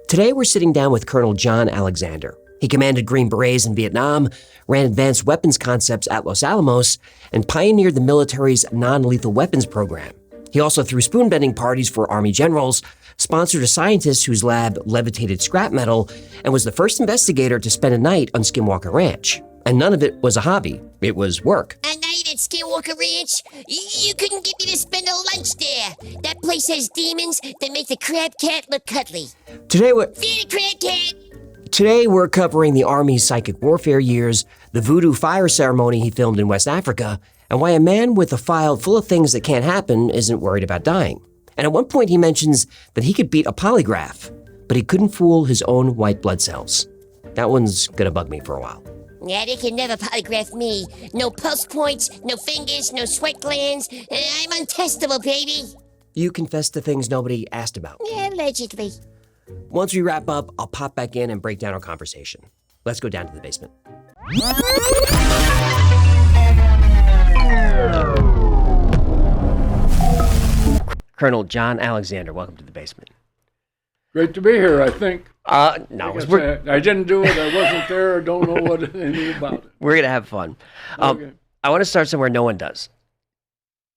Today we're sitting down with Colonel John Alexander. He commanded Green Berets in Vietnam, ran advanced weapons concepts at Los Alamos, and pioneered the military's non-lethal weapons program. He also threw spoon-bending parties for Army generals, sponsored a scientist whose lab levitated scrap metal, and was the first investigator to spend a night on Skinwalker Ranch. And none of it was a hobby, it was work. A night at Skinwalker Ranch? You couldn't get me to spend a lunch there. That place has demons that make the crab cat look cuddly. Today Feed the crab cat! Today we're covering the Army's psychic warfare years, the Voodoo fire ceremony he filmed in West Africa, and why a man with a file full of things that can't happen isn't worried about dying. And at one point he mentions that he could beat a polygraph, but he couldn't fool his own white blood cells. That one's gonna bug me for a while. Yeah, they can never polygraph me. No pulse points, no fingers, no sweat glands. I'm untestable, baby. You confess to things nobody asked about. Yeah, allegedly. Once we wrap up, I'll pop back in and break down our conversation. Let's go down to the basement. Colonel John Alexander, welcome to the basement. Great to be here, I think. No, I didn't do it. I wasn't there. Don't know what anything about it. We're gonna have fun. Okay. I want to start somewhere no one does.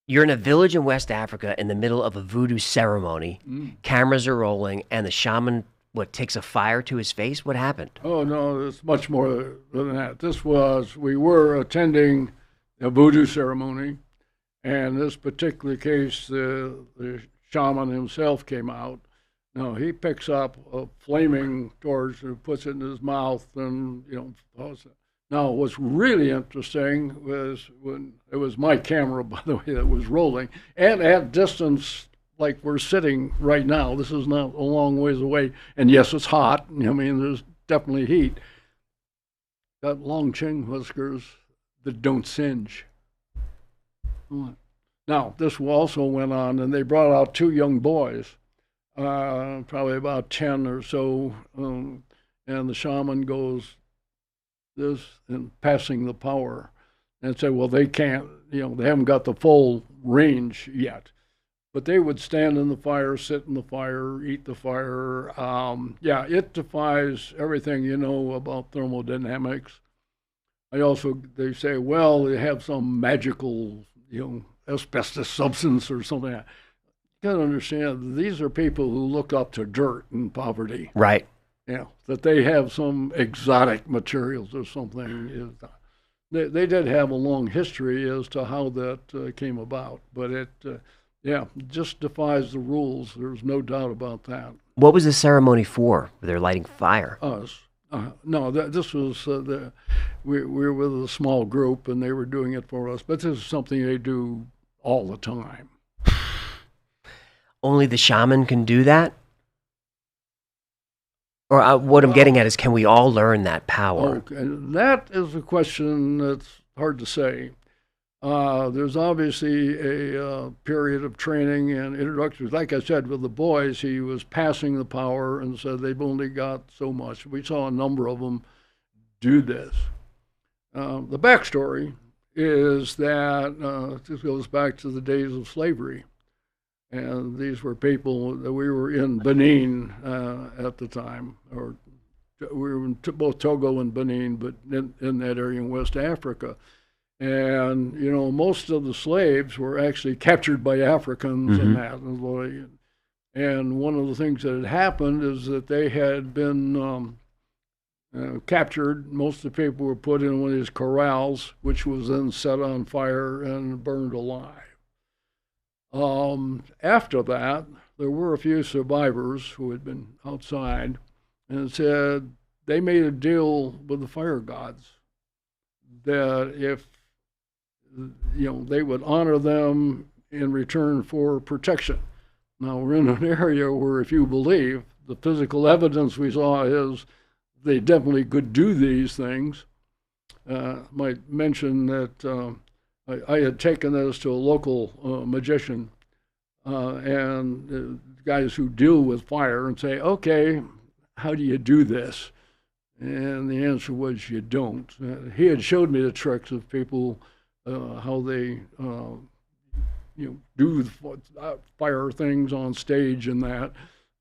You're in a village in West Africa in the middle of a voodoo ceremony. Cameras are rolling, and the shaman, takes a fire to his face? What happened? Oh, no, it's much more than that. We were attending a voodoo ceremony, and in this particular case, the shaman himself came out. No, he picks up a flaming torch and puts it in his mouth, and, throws it. Now, what's really interesting was when it was my camera, by the way, that was rolling, and at distance like we're sitting right now. This is not a long ways away, and yes, it's hot. I mean, there's definitely heat. Got long chin whiskers that don't singe. Now, this also went on, and they brought out two young boys, probably about 10 or so, and the shaman goes, this and passing the power, and say, well, they can't, they haven't got the full range yet, but they would stand in the fire, sit in the fire, eat the fire. It defies everything you know about thermodynamics. They say, well, they have some magical, asbestos substance or something. You got to understand, these are people who look up to dirt and poverty. Right. That they have some exotic materials or something. They did have a long history as to how that came about, but it just defies the rules. There's no doubt about that. What was the ceremony for? They're lighting fire. Us. No, this was, we were with a small group, and they were doing it for us, but this is something they do all the time. Only the shaman can do that? Or what I'm getting at is, can we all learn that power? Okay. That is a question that's hard to say. There's obviously a period of training and introductions. Like I said, with the boys, he was passing the power and said they've only got so much. We saw a number of them do this. The backstory is that this goes back to the days of slavery. And these were people that we were in Benin at the time, or we were in both Togo and Benin, but in that area in West Africa. And, most of the slaves were actually captured by Africans and that. And one of the things that had happened is that they had been captured. Most of the people were put in one of these corrals, which was then set on fire and burned alive. After that, there were a few survivors who had been outside, and it said they made a deal with the fire gods that if they would honor them in return for protection. Now, we're in an area where, if you believe, the physical evidence we saw is they definitely could do these things. Might mention that I had taken this to a local magician and guys who deal with fire and say, okay, how do you do this? And the answer was, you don't. He had showed me the tricks of people, how they do fire things on stage and that.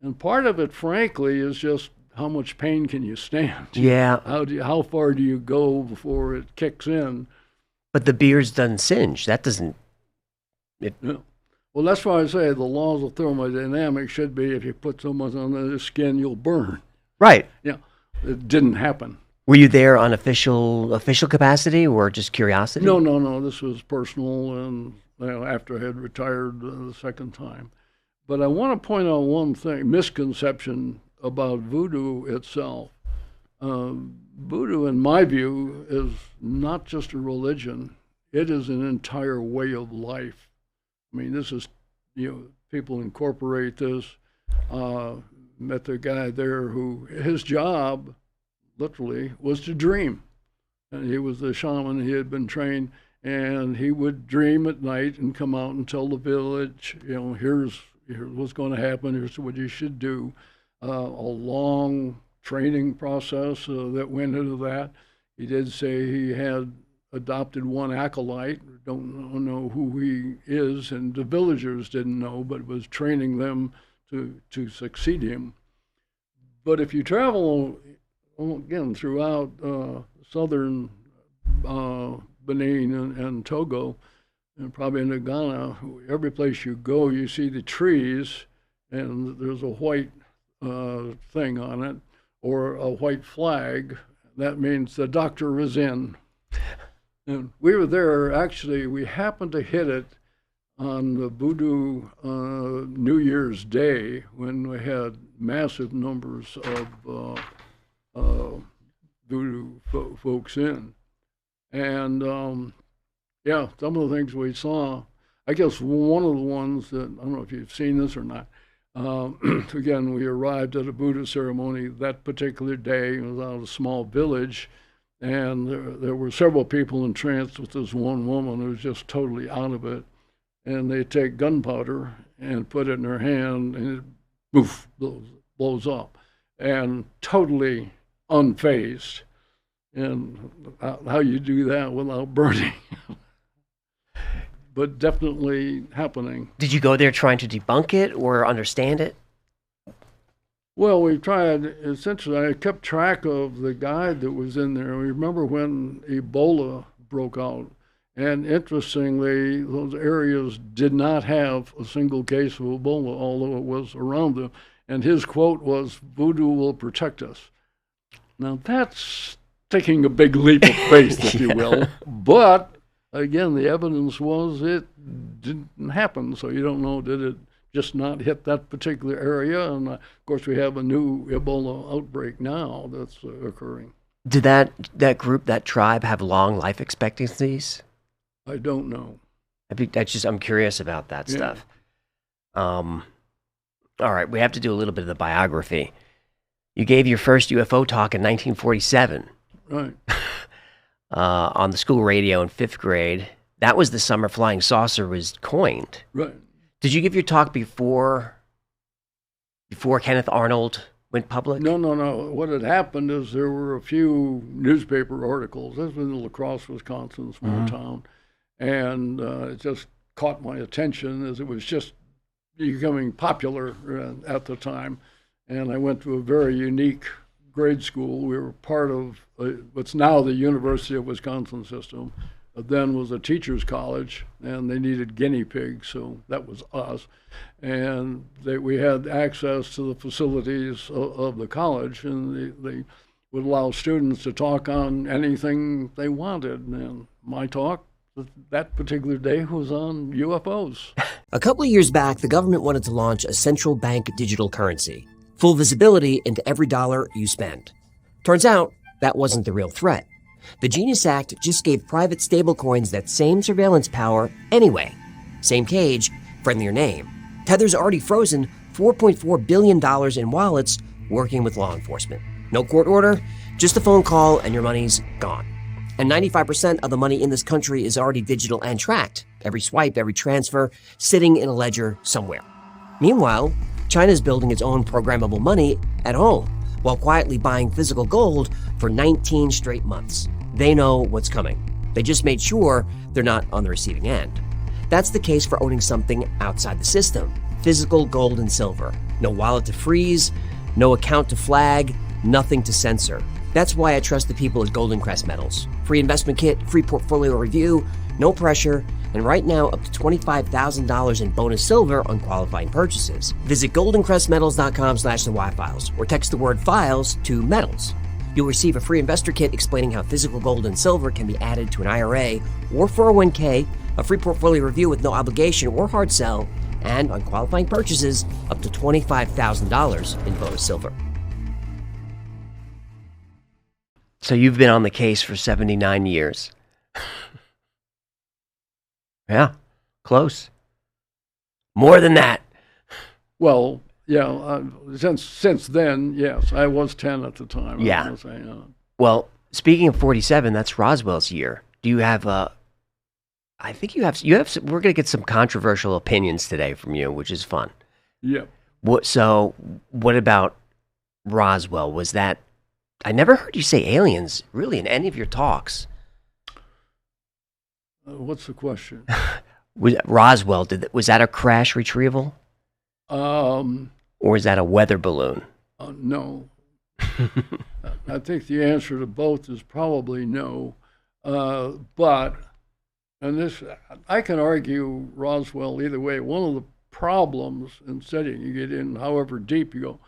And part of it, frankly, is just how much pain can you stand? Yeah. How far do you go before it kicks in? But the beards doesn't singe. That doesn't... Yeah. Well, that's why I say the laws of thermodynamics should be if you put someone on the skin, you'll burn. Right. Yeah. It didn't happen. Were you there on official capacity or just curiosity? No. This was personal, and after I had retired the second time. But I want to point out one thing, misconception about voodoo itself. Voodoo, in my view, is not just a religion. It is an entire way of life. I mean, this is, people incorporate this. Met the guy there who, his job, literally, was to dream. And he was the shaman, he had been trained, and he would dream at night and come out and tell the village, here's what's going to happen, here's what you should do. A long training process that went into that. He did say he had adopted one acolyte, don't know who he is, and the villagers didn't know, but was training them to succeed him. But if you travel, again, throughout southern Benin and Togo, and probably into Ghana, every place you go, you see the trees, and there's a white thing on it, or a white flag. That means the doctor is in. And we were there, actually, we happened to hit it on the Voodoo New Year's Day when we had massive numbers of Voodoo folks in. And some of the things we saw, I guess one of the ones that, I don't know if you've seen this or not, again, we arrived at a Voodoo ceremony that particular day. It was out of a small village, and there were several people entranced with this one woman who was just totally out of it. And they take gunpowder and put it in her hand, and it, poof, blows up, and totally unfazed. And how you do that without burning. But definitely happening. Did you go there trying to debunk it or understand it? Well, we tried. Essentially, I kept track of the guide that was in there. We remember when Ebola broke out. And interestingly, those areas did not have a single case of Ebola, although it was around them. And his quote was, "Voodoo will protect us." Now, that's taking a big leap of faith, if you will. But again, the evidence was it didn't happen, so you don't know, did it just not hit that particular area? And of course, we have a new Ebola outbreak now that's occurring. Did that group, that tribe, have long life expectancies? I don't know. I'm curious about that stuff. All right, we have to do a little bit of the biography. You gave your first UFO talk in 1947. Right. On the school radio in 5th grade. That was the summer flying saucer was coined. Right. Did you give your talk before Kenneth Arnold went public? No. What had happened is there were a few newspaper articles. This was in La Crosse, Wisconsin, small town. And it just caught my attention as it was just becoming popular at the time. And I went to a very unique grade school. We were part of what's now the University of Wisconsin system. Then was a teacher's college, and they needed guinea pigs, so that was us. And we had access to the facilities of the college, and they would allow students to talk on anything they wanted. And my talk that particular day was on UFOs. A couple of years back, the government wanted to launch a central bank digital currency. Full visibility into every dollar you spend. Turns out, that wasn't the real threat. The Genius Act just gave private stablecoins that same surveillance power anyway. Same cage, friendlier name. Tether's already frozen $4.4 billion in wallets working with law enforcement. No court order, just a phone call and your money's gone. And 95% of the money in this country is already digital and tracked. Every swipe, every transfer, sitting in a ledger somewhere. Meanwhile, China's building its own programmable money at home, while quietly buying physical gold for 19 straight months. They know what's coming. They just made sure they're not on the receiving end. That's the case for owning something outside the system, physical gold and silver. No wallet to freeze, no account to flag, nothing to censor. That's why I trust the people at Goldencrest Metals. Free investment kit, free portfolio review, no pressure, and right now up to $25,000 in bonus silver on qualifying purchases. Visit goldencrestmetals.com/the-Y-Files or text the word files to metals. You'll receive a free investor kit explaining how physical gold and silver can be added to an IRA or 401k, a free portfolio review with no obligation or hard sell, and on qualifying purchases up to $25,000 in bonus silver. So you've been on the case for 79 years. Yeah, close. More than that. Well, yeah, since then, yes. I was 10 at the time. Yeah. Well, speaking of 47, that's Roswell's year. Do you have I think you have, we're going to get some controversial opinions today from you, which is fun. Yeah. What about Roswell? Was that, I never heard you say aliens, really, in any of your talks. What's the question? Roswell, was that a crash retrieval? Or is that a weather balloon? No. I think the answer to both is probably no. But, and this, I can argue Roswell either way. One of the problems in studying, you get in however deep you go,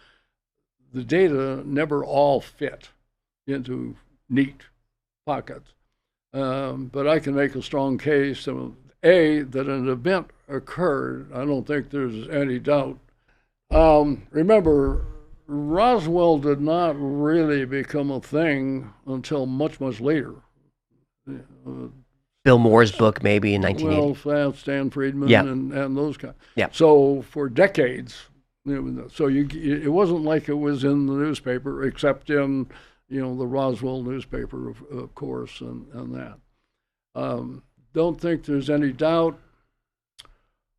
the data never all fit into neat pockets. But I can make a strong case that an event occurred. I don't think there's any doubt. Remember, Roswell did not really become a thing until much, much later. Bill Moore's book, maybe in 1980. Well, Stan Friedman Yeah. and those guys. Yeah. So for decades, it wasn't like it was in the newspaper, except in the Roswell newspaper, of course, and that. Don't think there's any doubt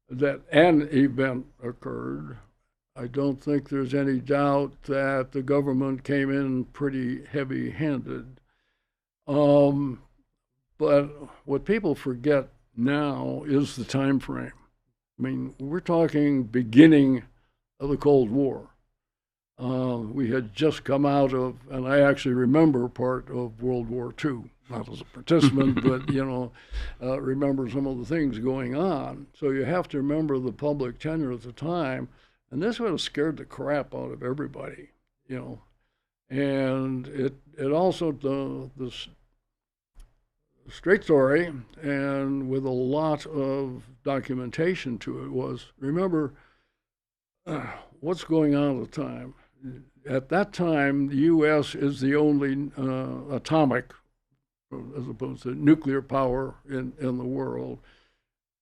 that an event occurred. I don't think there's any doubt that the government came in pretty heavy-handed. But what people forget now is the time frame. I mean, we're talking beginning of the Cold War. We had just come out of, and I actually remember part of World War II, not as a participant, but, remember some of the things going on. So you have to remember the public tenor at the time, and this would have scared the crap out of everybody, And it also, the straight story, and with a lot of documentation to it, was, remember what's going on at the time. At that time, the U.S. is the only atomic, as opposed to nuclear power in the world.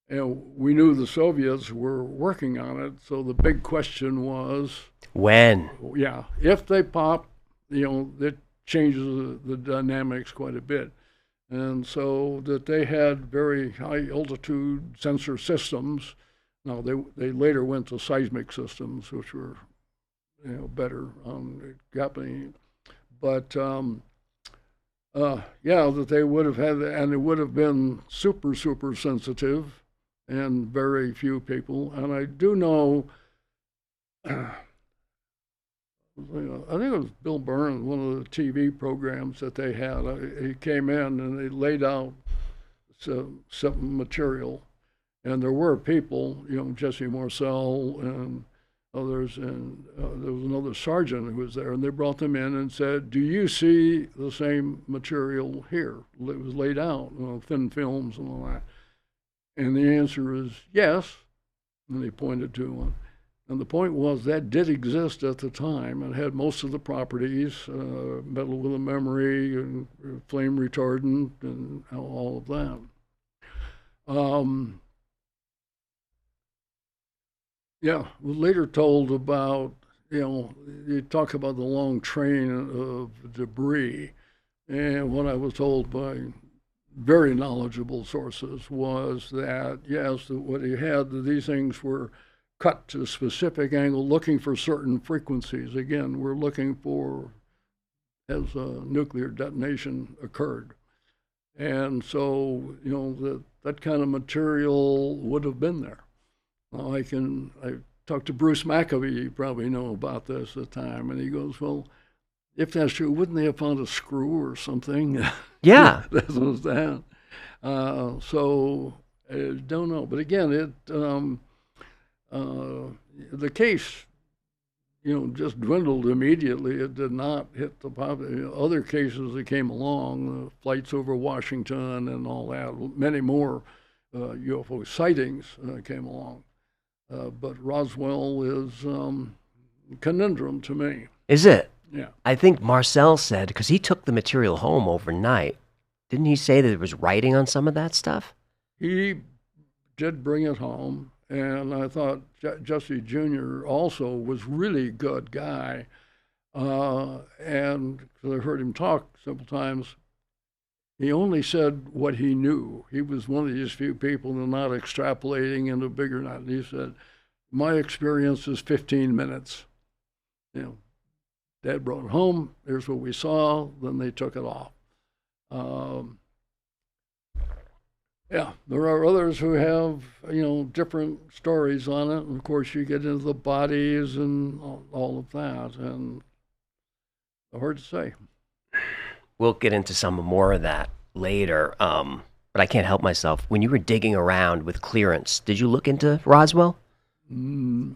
And we knew the Soviets were working on it, so the big question was... When? Yeah, if they pop, it changes the dynamics quite a bit. And so that they had very high altitude sensor systems. Now, they later went to seismic systems, which were better happening. But that they would have had, and it would have been super, super sensitive, and very few people. And I do know, I think it was Bill Byrne, one of the TV programs that they had. He came in and they laid out some material, and there were people, Jesse Marcel and others, and there was another sergeant who was there, and they brought them in and said, "Do you see the same material here?" It was laid out, thin films and all that. And the answer is yes, and they pointed to one. And the point was that did exist at the time and had most of the properties, metal with a memory and flame retardant and all of that. We later told about, you talk about the long train of debris. And what I was told by very knowledgeable sources was that, yes, what he had, these things were cut to a specific angle, looking for certain frequencies. Again, we're looking for as a nuclear detonation occurred. And so, that kind of material would have been there. Now, I talked to Bruce McAvee, you probably know about this at the time, and he goes, well, if that's true, wouldn't they have found a screw or something? Yeah. That was that. So I don't know. But again, the case, just dwindled immediately. It did not hit the pop. Other cases that came along, flights over Washington and all that, many more UFO sightings came along. But Roswell is a conundrum to me. Is it? Yeah. I think Marcel said, because he took the material home overnight, didn't he say that there was writing on some of that stuff? He did bring it home, and I thought Jesse Jr. also was really good guy. And because I heard him talk several times, he only said what he knew. He was one of these few people that are not extrapolating into bigger not. He said, my experience is 15 minutes. Dad brought it home. Here's what we saw. Then they took it off. Yeah, there are others who have, different stories on it. And of course, you get into the bodies and all of that. And hard to say. We'll get into some more of that later. But I can't help myself. When you were digging around with clearance, did you look into Roswell? The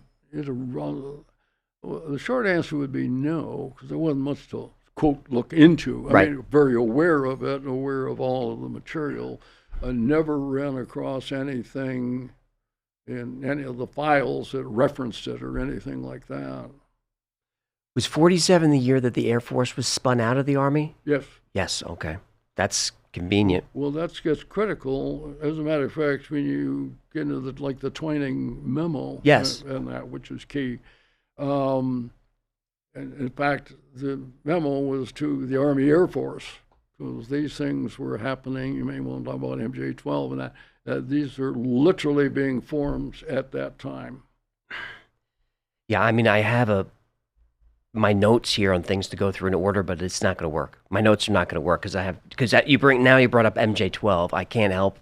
short answer would be no, because there wasn't much to, quote, look into. I Right. mean, very aware of it, aware of all of the material. I never ran across anything in any of the files that referenced it or anything like that. Was 47 the year that the Air Force was spun out of the Army? Yes. Yes, okay. That's convenient. Well, that gets critical. As a matter of fact, when you get into the Twining memo, Yes. and that, which is key. And in fact, the memo was to the Army Air Force, because these things were happening. You may want to talk about MJ-12 and that these are literally being formed at that time. Yeah, I mean, I have my notes here on things to go through in order, but it's not going to work. My notes are not going to work because you brought up MJ-12. I can't help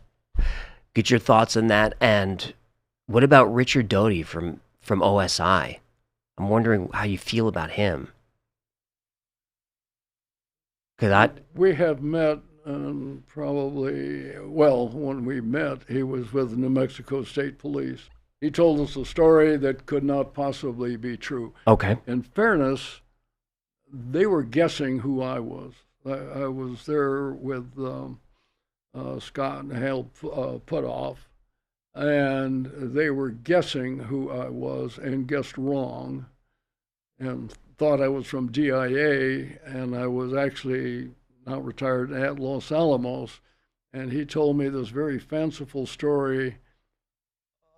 get your thoughts on that. And what about Richard Doty from OSI? I'm wondering how you feel about him. We have met when we met, he was with the New Mexico State Police. He told us a story that could not possibly be true. Okay. In fairness, they were guessing who I was. I was there with Scott and Hale Putoff, and they were guessing who I was and guessed wrong and thought I was from DIA, and I was actually now retired at Los Alamos. And he told me this very fanciful story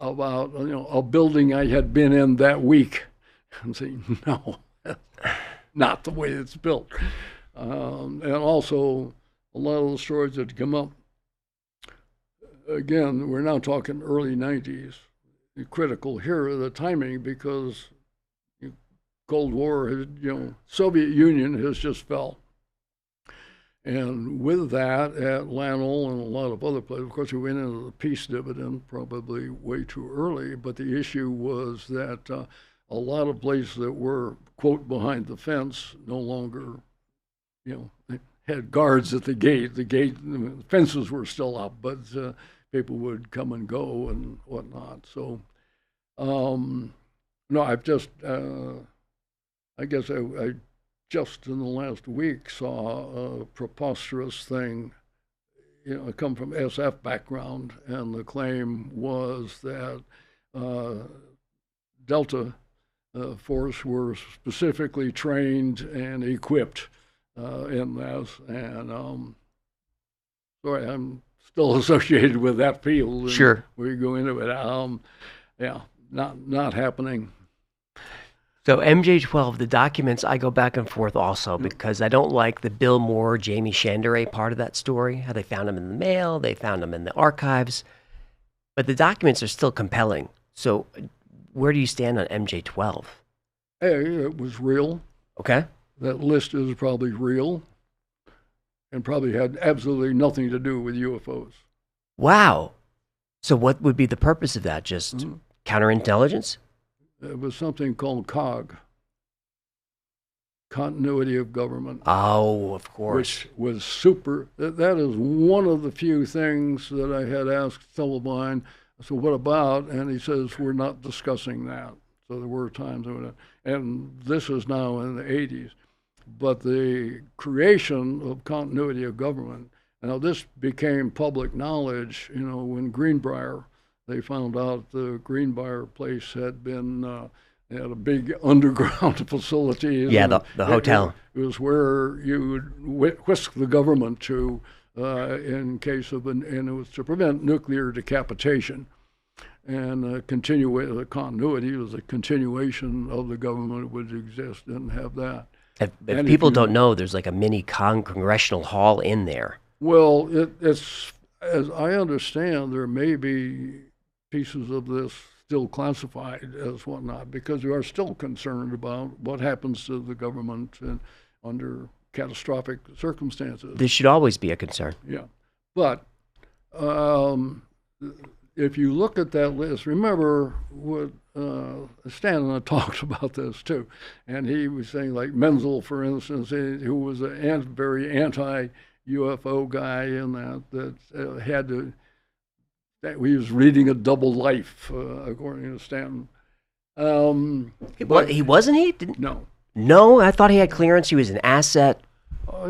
about a building I had been in that week. I'm saying, no, that's not the way it's built. And also a lot of the stories that come up, again, we're now talking early 90s. Critical here are the timing, because Cold War, Soviet Union has just fell. And with that, at Lanol and a lot of other places, of course, we went into the peace dividend probably way too early, but the issue was that a lot of places that were, quote, behind the fence no longer, had guards at the gate. The fences were still up, but people would come and go and whatnot. So, no, I've just, I guess I just in the last week saw a preposterous thing. I come from SF background, and the claim was that Delta Force were specifically trained and equipped in this. And sorry, I'm still associated with that field. Sure. We go into it. Yeah, not happening. So MJ-12, the documents, I go back and forth also because I don't like the Bill Moore, Jamie Chandere part of that story, how they found them in the mail, they found them in the archives. But the documents are still compelling. So where do you stand on MJ-12? Hey, it was real. Okay. That list is probably real and probably had absolutely nothing to do with UFOs. Wow. So what would be the purpose of that? Just counterintelligence? It was something called COG, continuity of government. Oh, of course. Which was super. That is one of the few things that I had asked Stubblebine. So what about? And he says, we're not discussing that. So there were times when it, and this is now in the 80s. But the creation of continuity of government, now this became public knowledge, when Greenbrier, they found out the Greenbrier place had been, they had a big underground facility. Yeah, the hotel. It was where you would whisk the government to in case of, and it was to prevent nuclear decapitation. And the continuity was a continuation of the government would exist and have that. If people don't know, there's like a mini congressional hall in there. Well, it's, as I understand, there may be pieces of this still classified as whatnot, because we are still concerned about what happens to the government under catastrophic circumstances. This should always be a concern. Yeah. But if you look at that list, remember what Stan and I talked about this too, and he was saying, like Menzel, for instance, who was a very anti-UFO guy in that had to, that he was reading a double life, according to Stanton. He wasn't he? No. No, I thought he had clearance. He was an asset.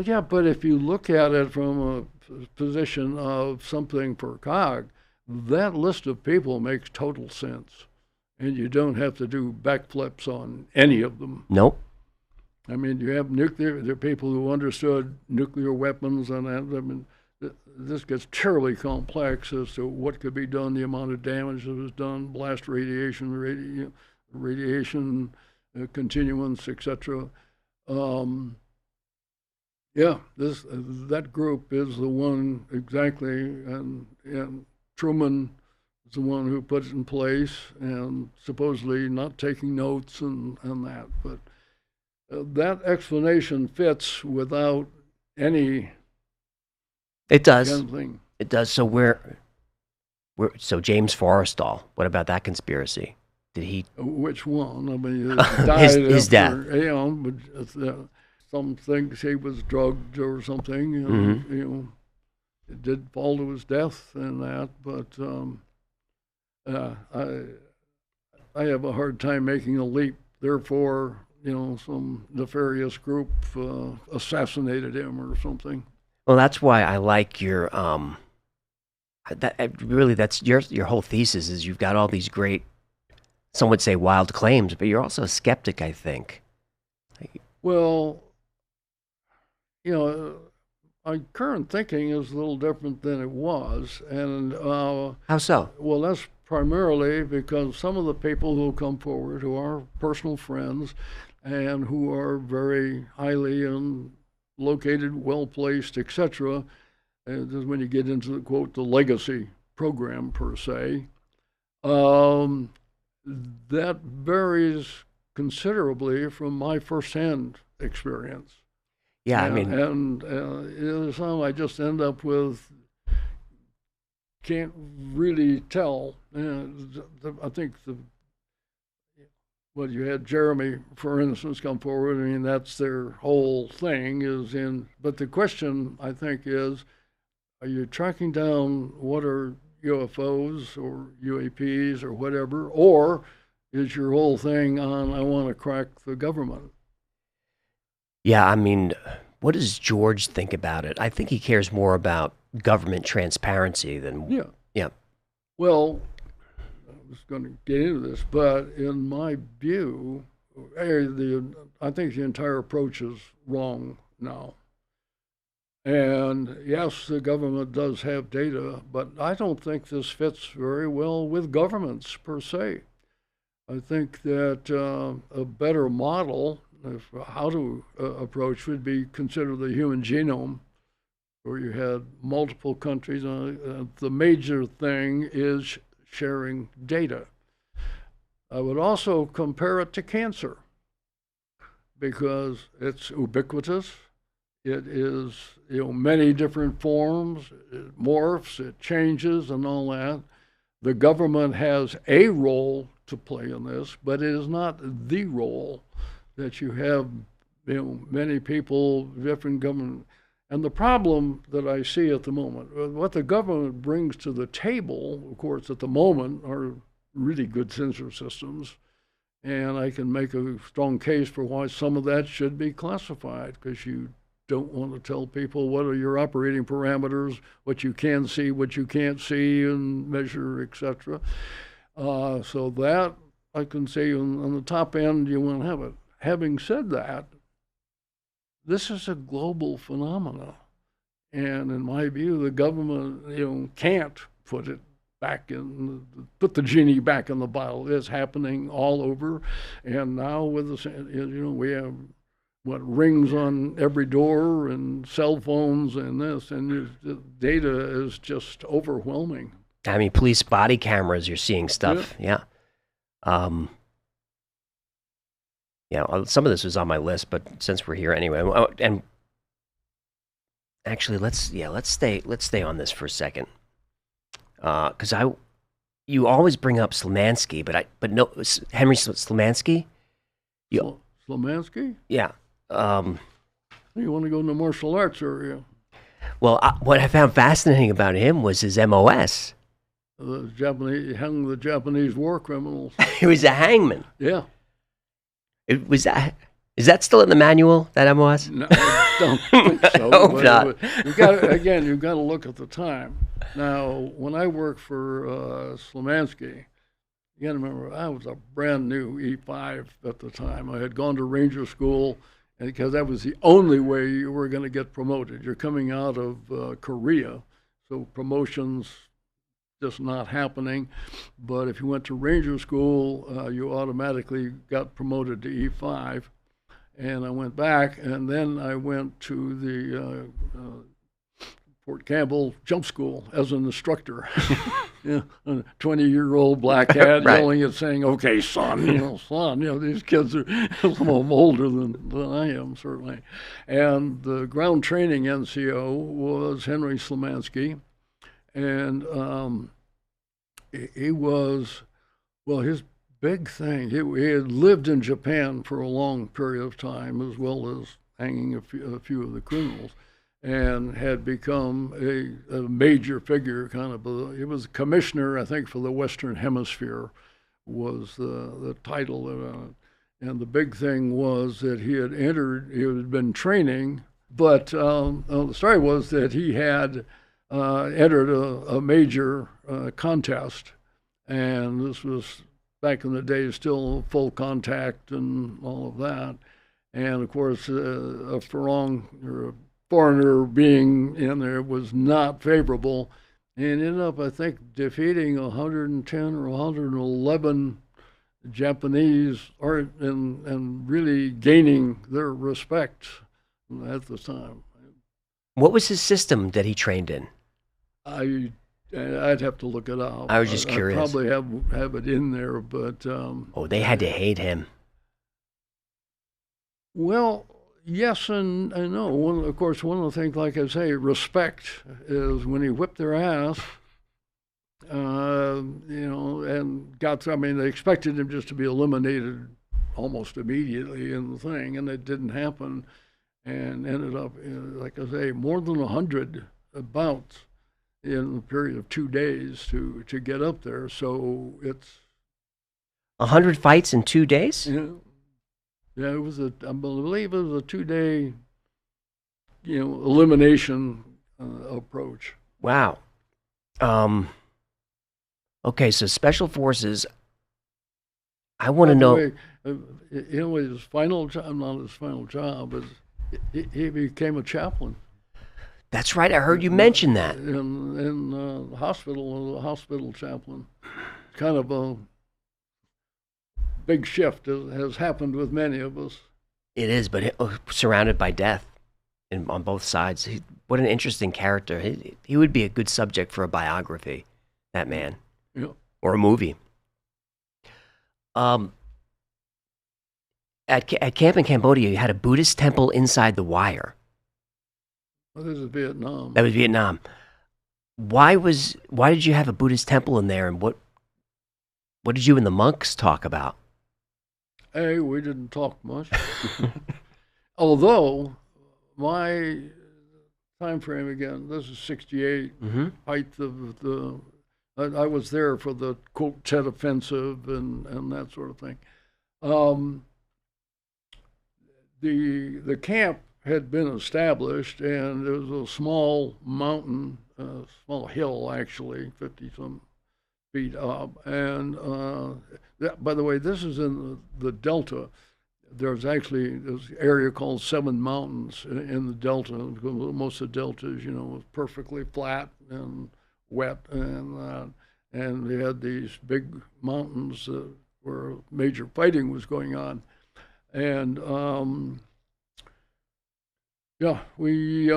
Yeah, but if you look at it from a position of something for COG, that list of people makes total sense, and you don't have to do backflips on any of them. Nope. I mean, you have there are people who understood nuclear weapons, and I mean, this gets terribly complex as to what could be done, the amount of damage that was done, blast radiation, continuance, etc. Yeah, that group is the one exactly, and Truman is the one who put it in place, and supposedly not taking notes and that. But that explanation fits without any. It does. Kind of thing. It does. So so James Forrestal. What about that conspiracy? Did he? Which one? I mean, he died his death. But some things he was drugged or something. It did fall to his death and that, but I have a hard time making a leap. Therefore, some nefarious group assassinated him or something. Well, that's why I like your that's your whole thesis is you've got all these great, some would say wild claims, but you're also a skeptic, I think. Well, my current thinking is a little different than it was, and how so? Well, that's primarily because some of the people who come forward, who are personal friends, and who are very highly located, well placed, etc. And this is when you get into the quote, the legacy program per se. That varies considerably from my firsthand experience. Yeah, I mean, and some I just end up with can't really tell. I think you had Jeremy, for instance, come forward. I mean, that's their whole thing is in. But the question I think is, are you tracking down what are UFOs or UAPs or whatever, or is your whole thing on I want to crack the government? Yeah, I mean, what does George think about it? I think he cares more about government transparency than... Yeah. Well, I was going to get into this, but in my view, I think the entire approach is wrong now. And yes, the government does have data, but I don't think this fits very well with governments per se. I think that a better model of how to approach would be consider the human genome, where you had multiple countries. The major thing is sharing data. I would also compare it to cancer because it's ubiquitous. It is, many different forms. It morphs, it changes, and all that. The government has a role to play in this, but it is not the role that you have, many people, different government. And the problem that I see at the moment, what the government brings to the table, of course, at the moment, are really good sensor systems. And I can make a strong case for why some of that should be classified, because you don't want to tell people what are your operating parameters, what you can see, what you can't see and measure, etc. So that I can say on the top end, you want to have it. Having said that, this is a global phenomenon, and in my view, the government, can't put the genie back in the bottle. It's happening all over, and now with we have rings on every door and cell phones and this, and the data is just overwhelming. I mean, police body cameras, you're seeing stuff. Yeah. Some of this was on my list, but since we're here anyway, and actually, let's stay on this for a second, because you always bring up Slomanski, but no, Henry Slomanski. Slomanski? Yeah. You want to go into martial arts area? Well, what I found fascinating about him was his MOS. Hung the Japanese war criminals. He was a hangman. Yeah. Is that still in the manual, that MOS? No, I don't think so. I hope not. You've got to look at the time. Now, when I worked for Slomanski, you got to remember, I was a brand new E5 at the time. I had gone to Ranger School, because that was the only way you were going to get promoted. You're coming out of Korea, so promotions just not happening. But if you went to Ranger School, you automatically got promoted to E5. And I went back, and then I went to the Fort Campbell Jump School as an instructor. A 20-year-old black hat right. yelling and saying, "Okay, son, these kids are some of them older than I am, certainly." And the ground training NCO was Henry Slomanski, and he was, his big thing, he had lived in Japan for a long period of time, as well as hanging a few of the criminals, and had become a major figure, he was a commissioner, I think, for the Western Hemisphere, was the title. And the big thing was that he had been training, but the story was that he had entered a major contest, and this was back in the day, still full contact and all of that. And of course, a foreigner being in there was not favorable, and ended up, I think, defeating 110 or 111 Japanese and really gaining their respect at the time. What was his system that he trained in? I'd have to look it up. I was just curious. I probably have it in there, but they had to hate him. Well, yes and no. Of course, one of the things, like I say, respect is when he whipped their ass, and got through. I mean, they expected him just to be eliminated almost immediately in the thing, and it didn't happen, and ended up, like I say, more than 100 bouts in a period of 2 days to get up there. So it's 100 fights in 2 days? Yeah, it was I believe it was a 2-day, elimination approach. Wow. Okay, so Special Forces, I want to know. His final job, not his final job, is he became a chaplain. That's right, I heard you mention that. In the hospital, a hospital chaplain. Kind of a big shift has happened with many of us. It is, but surrounded by death on both sides. What an interesting character. He would be a good subject for a biography, that man. Yeah. Or a movie. At camp in Cambodia, you had a Buddhist temple inside the wire. Well, this is Vietnam. That was Vietnam. Why did you have a Buddhist temple in there, and what did you and the monks talk about? Hey, we didn't talk much. Although my time frame again, this is 68, height of the, I was there for the quote Tet Offensive and that sort of thing. The camp had been established, and there was a small mountain, small hill actually, 50-some feet up. And by the way, this is in the Delta. There's actually this area called Seven Mountains in the Delta. Most of the deltas, was perfectly flat and wet, and they had these big mountains where major fighting was going on. And we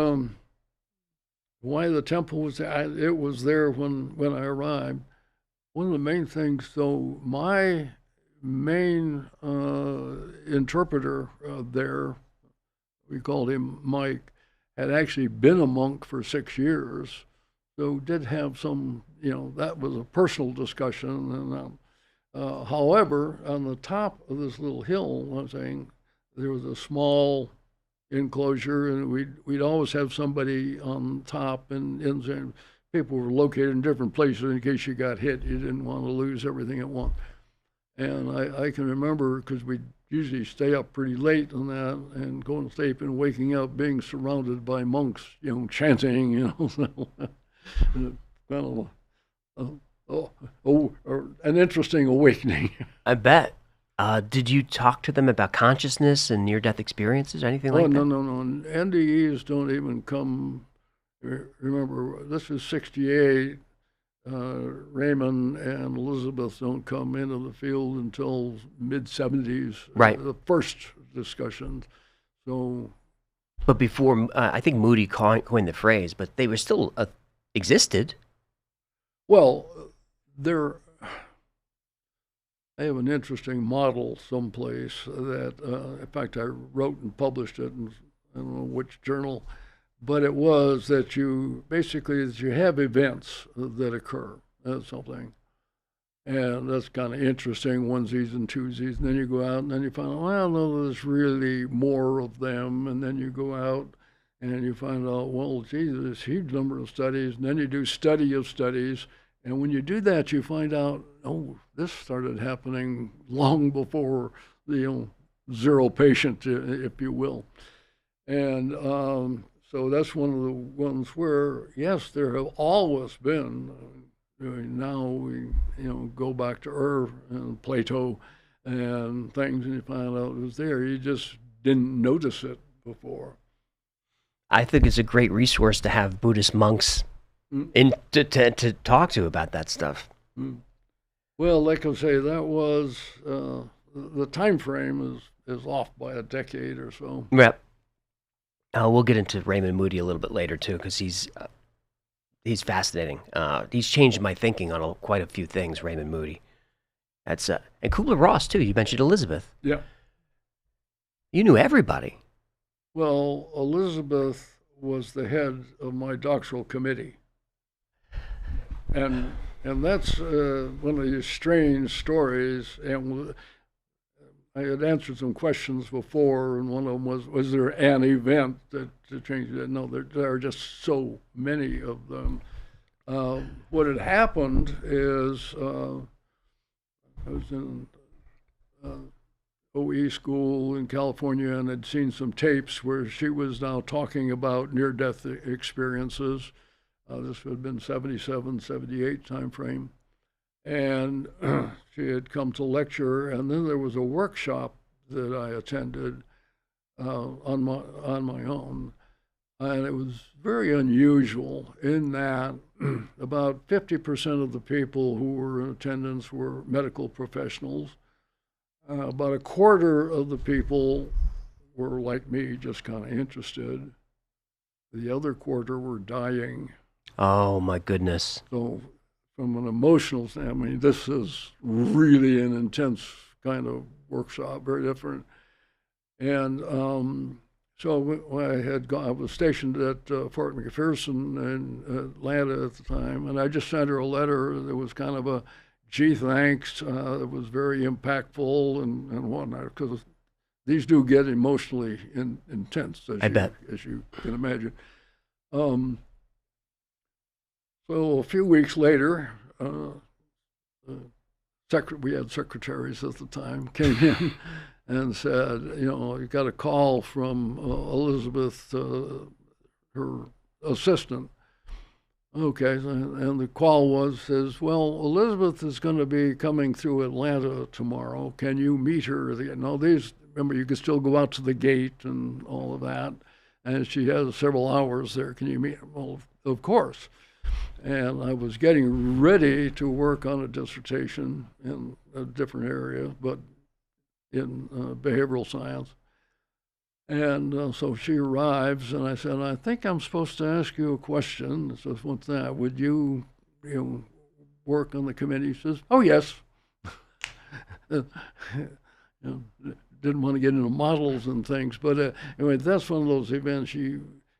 why the temple was there, it was there when I arrived. One of the main things, though, my main interpreter there, we called him Mike, had actually been a monk for 6 years, so did have some, that was a personal discussion. And however, on the top of this little hill, I'm saying, there was a small enclosure, and we'd always have somebody on top, and people were located in different places in case you got hit. You didn't want to lose everything at once. And I can remember, because we'd usually stay up pretty late on that and going to sleep and waking up being surrounded by monks, chanting, kind of an interesting awakening. I bet. Did you talk to them about consciousness and near-death experiences or anything like that? No. NDEs don't even come. Remember, this is 68. Raymond and Elisabeth don't come into the field until mid-70s. Right. The first discussions. So. But before, I think Moody coined the phrase, but they were still existed. Well, I have an interesting model someplace that, in fact, I wrote and published it in I don't know which journal, but it was that you have events that occur. That's something. And that's kind of interesting, onesies and twosies. And then you go out and then you find out, well, no, there's really more of them. And then you go out and you find out, well, geez, there's a huge number of studies. And then you do study of studies. And when you do that, you find out, oh, this started happening long before the zero patient, if you will. And so that's one of the ones where, yes, there have always been. Now we, go back to Earth and Plato and things, and you find out it was there. You just didn't notice it before. I think it's a great resource to have Buddhist monks to talk to about that stuff. Well, like I say, that was the time frame is off by a decade or so. Yep. We'll get into Raymond Moody a little bit later too, because he's fascinating. He's changed my thinking on quite a few things. Raymond Moody. That's and Kübler-Ross too. You mentioned Elisabeth. Yeah. You knew everybody. Well, Elisabeth was the head of my doctoral committee. And that's one of these strange stories. And I had answered some questions before, and one of them was there an event that changed it? No, there are just so many of them. What had happened is I was in OE school in California and had seen some tapes where she was now talking about near-death experiences. This would have been 77, 78 time frame. And she had come to lecture, and then there was a workshop that I attended on my own. And it was very unusual in that about 50% of the people who were in attendance were medical professionals. About a quarter of the people were like me, just kind of interested. The other quarter were dying. Oh, my goodness. So from an emotional standpoint, this is really an intense kind of workshop, very different. And So I was stationed at Fort McPherson in Atlanta at the time, and I just sent her a letter that was kind of a, gee, thanks. It was very impactful and whatnot, because these do get emotionally intense, as you can imagine. So a few weeks later, we had secretaries at the time, came in and said, you got a call from Elisabeth, her assistant. Okay, and the call says, well, Elisabeth is going to be coming through Atlanta tomorrow. Can you meet her? Remember, you can still go out to the gate and all of that. And she has several hours there. Can you meet her? Well, of course. And I was getting ready to work on a dissertation in a different area, but in behavioral science. And so she arrives, and I said, I think I'm supposed to ask you a question. So what's that? Would you work on the committee? She says, oh, yes. Didn't want to get into models and things. But anyway, that's one of those events.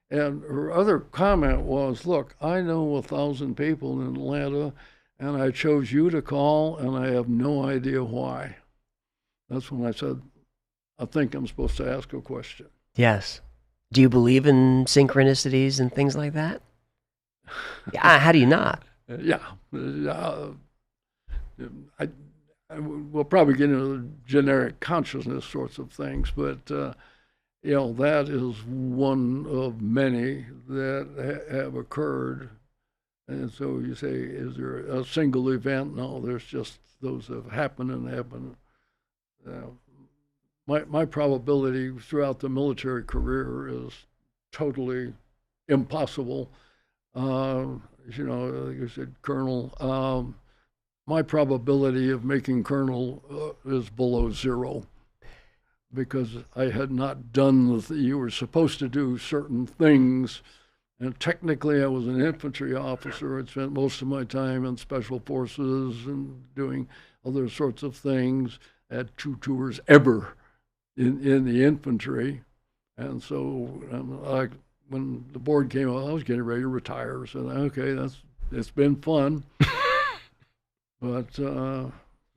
And her other comment was, look, I know 1,000 people in Atlanta, and I chose you to call, and I have no idea why. That's when I said, I think I'm supposed to ask a question. Yes. Do you believe in synchronicities and things like that? Yeah. How do you not? Yeah. We'll probably get into generic consciousness sorts of things, but that is one of many that have occurred. And so you say, is there a single event? No, there's just those that have happened and happened. My probability throughout the military career is totally impossible. Like you said, Colonel, my probability of making Colonel is below zero, because I had not done you were supposed to do certain things. And technically, I was an infantry officer. I'd spent most of my time in special forces and doing other sorts of things. I had 2 tours ever in the infantry. And so when the board came out, I was getting ready to retire. I said, okay, it's been fun. But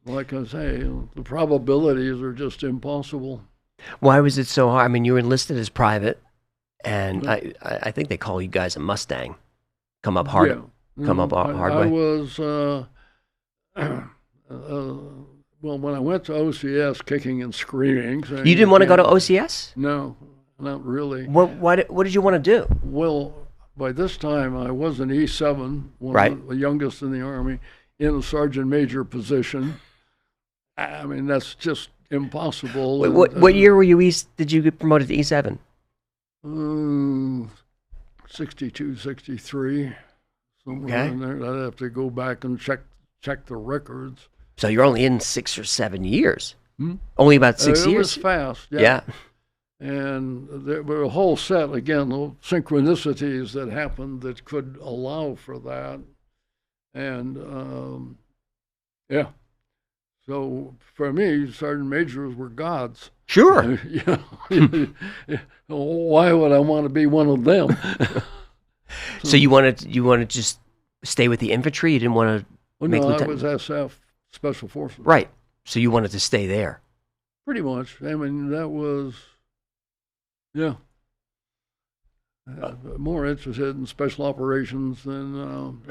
like I say, the probabilities are just impossible. Why was it so hard? I mean, you were enlisted as private, and I think they call you guys a Mustang. Come up hard. Yeah. Come up hard way. I was, well, when I went to OCS, kicking and screaming. You didn't want to go to OCS? No, not really. What did you want to do? Well, by this time, I was an E7, the youngest in the Army, in a sergeant major position. I mean, that's just impossible. What year were you did you get promoted to E7? 62, 63, somewhere in there. I'd have to go back and check the records. So you're only in 6 or 7 years. Only about 6 years. It was fast, yeah. And there were a whole set, again, of synchronicities that happened that could allow for that. And, so for me, sergeant majors were gods. Sure. Why would I want to be one of them? So you wanted to just stay with the infantry? You didn't want to make lieutenant? I was SF, Special Forces. Right. So you wanted to stay there? Pretty much. I mean, that was, more interested in special operations than,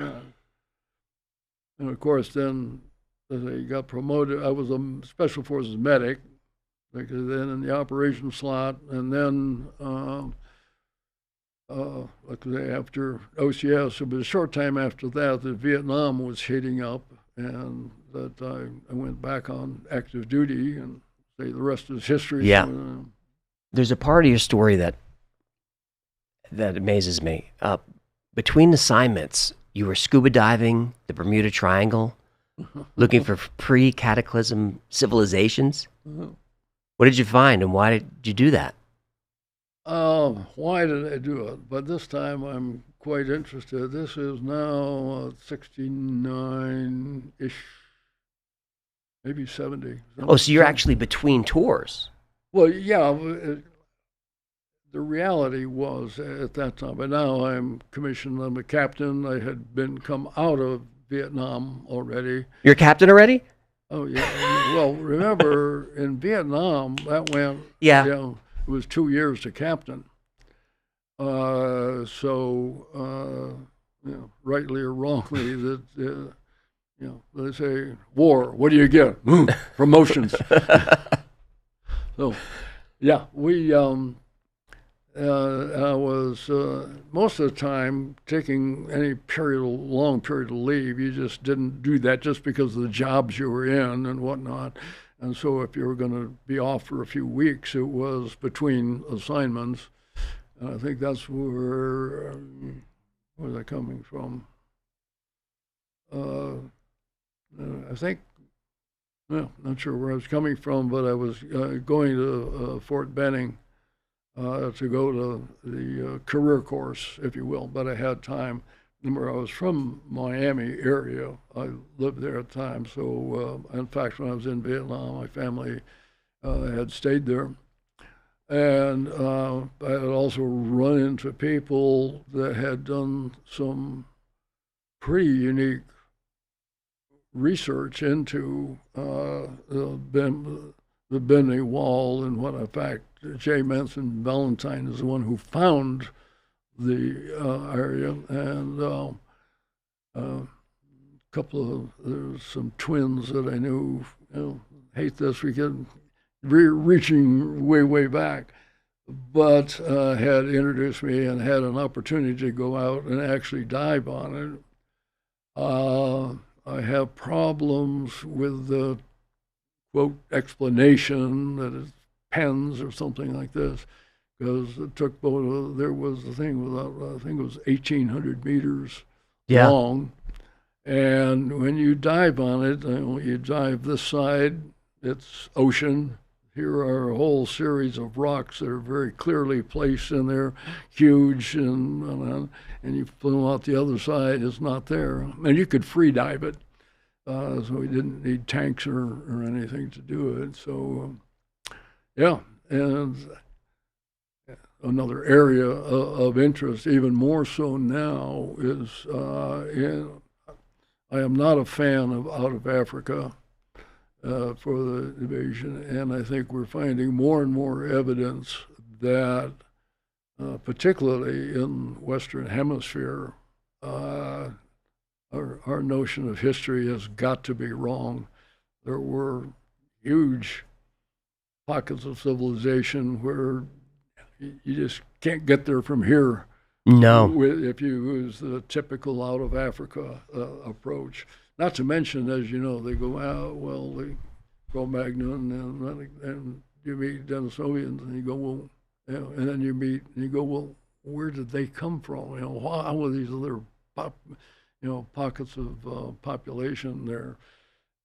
and of course, then as I got promoted, I was a Special Forces medic, because then in the operations slot, and then after OCS, it was a short time after that Vietnam was heating up, and that I went back on active duty, and say the rest is history. Yeah. There's a part of your story that amazes me. Between assignments, you were scuba diving the Bermuda Triangle, looking for pre-cataclysm civilizations. What did you find, and why did you do that? Why did I do it? But this time I'm quite interested. This is now 69-ish, maybe 70. Oh, so you're actually between tours. Well, yeah. the reality was at that time. But now I'm commissioned. I'm a captain. I had come out of Vietnam already. You're a captain already? Oh yeah. Well, remember in Vietnam that went. Yeah. You know, it was 2 years to captain. You know, rightly or wrongly, that you know, they say war. What do you get? Promotions. So, yeah, I was most of the time taking any long period of leave. You just didn't do that just because of the jobs you were in and whatnot. And so if you were going to be off for a few weeks, it was between assignments. And I think that's where was I coming from? I think, well, not sure where I was coming from, but I was going to Fort Benning to go to the career course, if you will, but I had time. Remember, I was from Miami area. I lived there at the time. So, in fact, when I was in Vietnam, my family had stayed there. And I had also run into people that had done some pretty unique research into the Bimini Wall, and what, in fact, J. Manson Valentine is the one who found the area, and there's some twins that I knew, you know, hate this, we get reaching way back, but had introduced me and had an opportunity to go out and actually dive on it. I have problems with the quote explanation that it's pens or something like this, because it took there was a thing with, I think it was 1,800 meters long, and when you dive on it, you dive this side, it's ocean. Here are a whole series of rocks that are very clearly placed in there, huge, and you flew out the other side, it's not there. And you could free dive it, so we didn't need tanks or anything to do it. So, yeah, and another area of interest, even more so now, is I am not a fan of out of Africa. For the invasion, and I think we're finding more and more evidence that, particularly in Western Hemisphere, our notion of history has got to be wrong. There were huge pockets of civilization where you just can't get there from here. No. If you use the typical out of Africa approach. Not to mention, as you know, they go out, well, they go Magnon, and you meet Denisovians, and you go, well, you know, and then you meet, and you go, well, where did they come from? You know, how were these other, pockets of population there?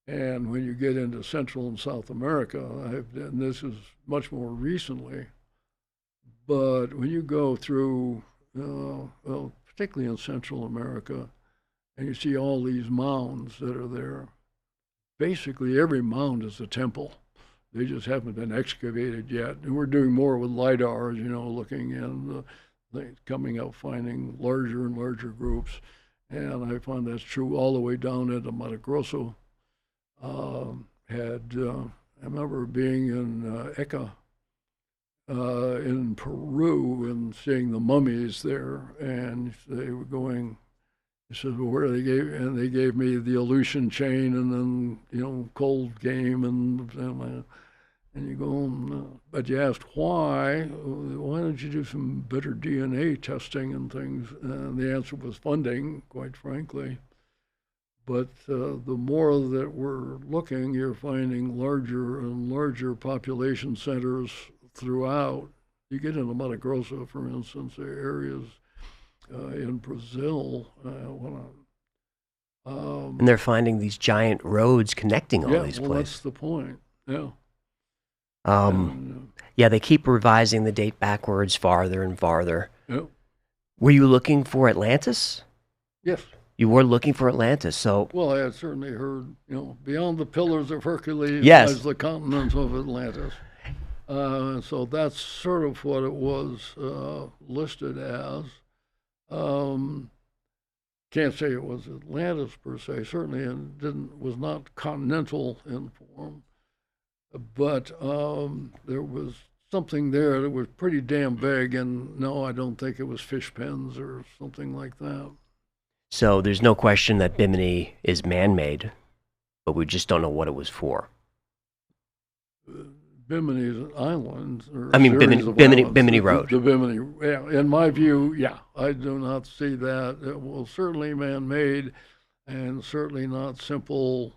And when you get into Central and South America, and this is much more recently, but when you go through, particularly in Central America, and you see all these mounds that are there. Basically, every mound is a temple. They just haven't been excavated yet. And we're doing more with LIDAR, looking and coming out, finding larger and larger groups. And I find that's true all the way down into Mato Grosso. I remember being in Ica in Peru and seeing the mummies there, and they were going. He said, well, where they gave me the Aleutian chain, and then, cold game, and you go, but you asked why don't you do some better DNA testing and things? And the answer was funding, quite frankly. But the more that we're looking, you're finding larger and larger population centers throughout. You get into Mato Grosso, for instance, there are areas in Brazil. And they're finding these giant roads connecting all these places. That's the point. Yeah. They keep revising the date backwards farther and farther. Yeah. Were you looking for Atlantis? Yes. You were looking for Atlantis, so... Well, I had certainly heard, beyond the Pillars of Hercules yes. lies the continent of Atlantis. So that's sort of what it was listed as. Can't say it was Atlantis per se. Certainly, it was not continental in form, but there was something there that was pretty damn big. And no, I don't think it was fish pens or something like that. So there's no question that Bimini is man-made, but we just don't know what it was for. Bimini is an island. I mean, Bimini Road. The Bimini, yeah. In my view, yeah, I do not see that. It was certainly man-made, and certainly not simple,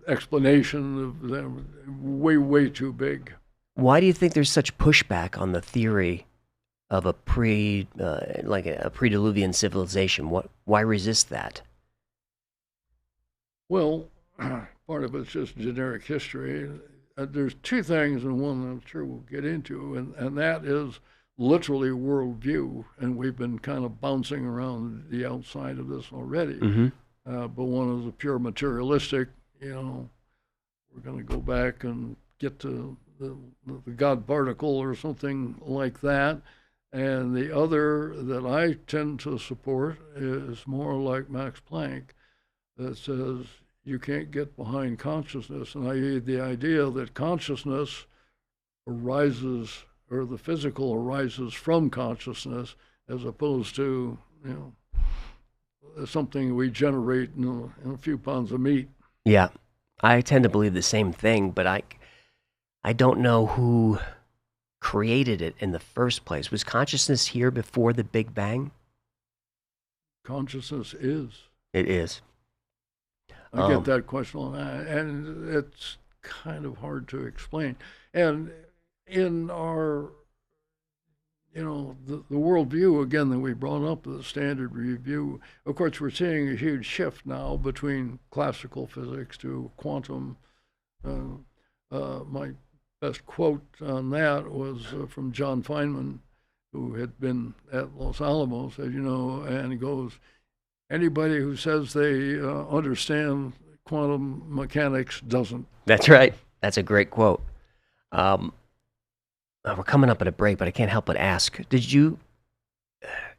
explanation of them. Way too big. Why do you think there's such pushback on the theory of a pre-Diluvian civilization? Why resist that? Well, part of it's just generic history. There's two things, and one I'm sure we'll get into, and that is literally worldview. And we've been kind of bouncing around the outside of this already. Mm-hmm. But one is a pure materialistic, we're going to go back and get to the God particle or something like that. And the other that I tend to support is more like Max Planck, that says you can't get behind consciousness. And I had the idea that consciousness arises, or the physical arises from consciousness, as opposed to, something we generate in a few pounds of meat. Yeah, I tend to believe the same thing, but I don't know who created it in the first place. Was consciousness here before the Big Bang? Consciousness is. It is. I get that question all the time, and it's kind of hard to explain. And in our, the worldview, again, that we brought up, the standard review, of course, we're seeing a huge shift now between classical physics to quantum. My best quote on that was from John Feynman, who had been at Los Alamos, as you know, and he goes, anybody who says they understand quantum mechanics doesn't. That's right. That's a great quote. We're coming up at a break, but I can't help but ask, did you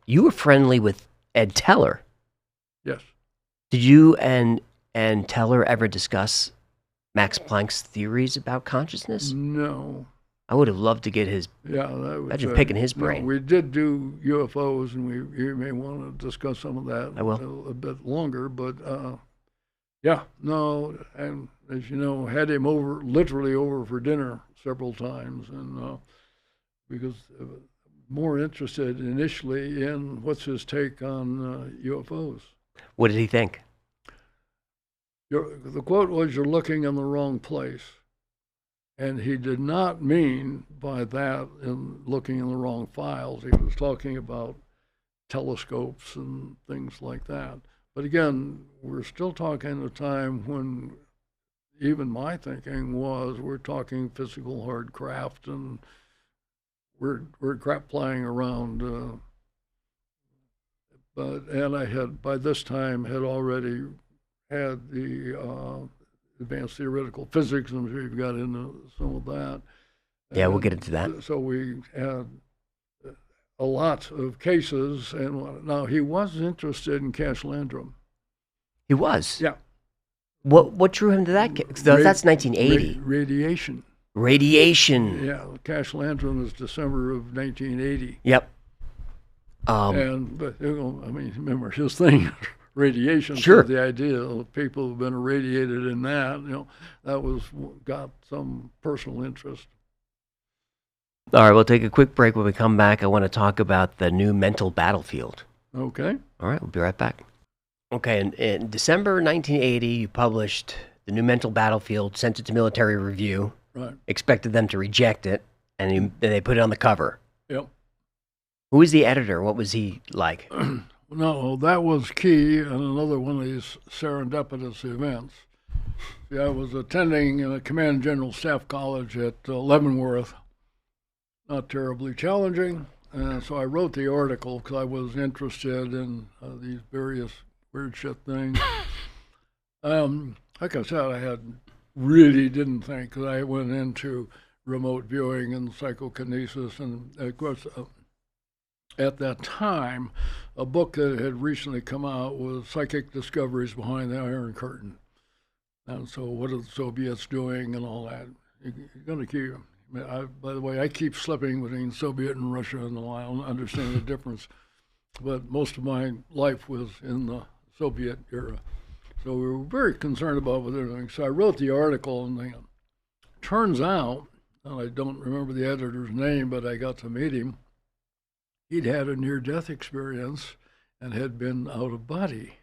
were friendly with Ed Teller? Yes. Did you and Teller ever discuss Max Planck's theories about consciousness? No. I would have loved to get his. Yeah, that was, imagine picking his brain. No, we did do UFOs, and you may want to discuss some of that. I will. A bit longer, but yeah, no, and as you know, had him literally over for dinner several times, and because more interested initially in what's his take on UFOs. What did he think? The quote was, "You're looking in the wrong place." And he did not mean by that in looking in the wrong files. He was talking about telescopes and things like that. But again, we're still talking at a time when even my thinking was we're talking physical hard craft, and we're crap flying around. And I had by this time had already had the advanced theoretical physics, and we've got into some of that. Yeah, we'll get into that. So we had a lot of cases, and now he was interested in Cash Landrum. He was? Yeah. What drew him to that case? That's 1980. Radiation. Radiation. Yeah, Cash Landrum is December of 1980. Yep. But remember his thing. Radiation. Sure. So the idea of people who've been irradiated in that, that got some personal interest. All right, we'll take a quick break. When we come back, I want to talk about the new mental battlefield. Okay. All right, we'll be right back. Okay, in December 1980, you published the new mental battlefield, sent it to military review, right? Expected them to reject it, and then they put it on the cover. Yep. Who was the editor? What was he like? No, that was key in another one of these serendipitous events. See, I was attending a Command General Staff College at Leavenworth. Not terribly challenging, so I wrote the article because I was interested in these various weird shit things. Like I said, I had really didn't think, because I went into remote viewing and psychokinesis, and of course, at that time, a book that had recently come out was Psychic Discoveries Behind the Iron Curtain. And so what are the Soviets doing and all that? You're going to keep, by the way, I keep slipping between Soviet and Russia, and I don't understand the difference. But most of my life was in the Soviet era. So we were very concerned about what they're doing. So I wrote the article, and it turns out, and I don't remember the editor's name, but I got to meet him. He'd had a near-death experience and had been out of body.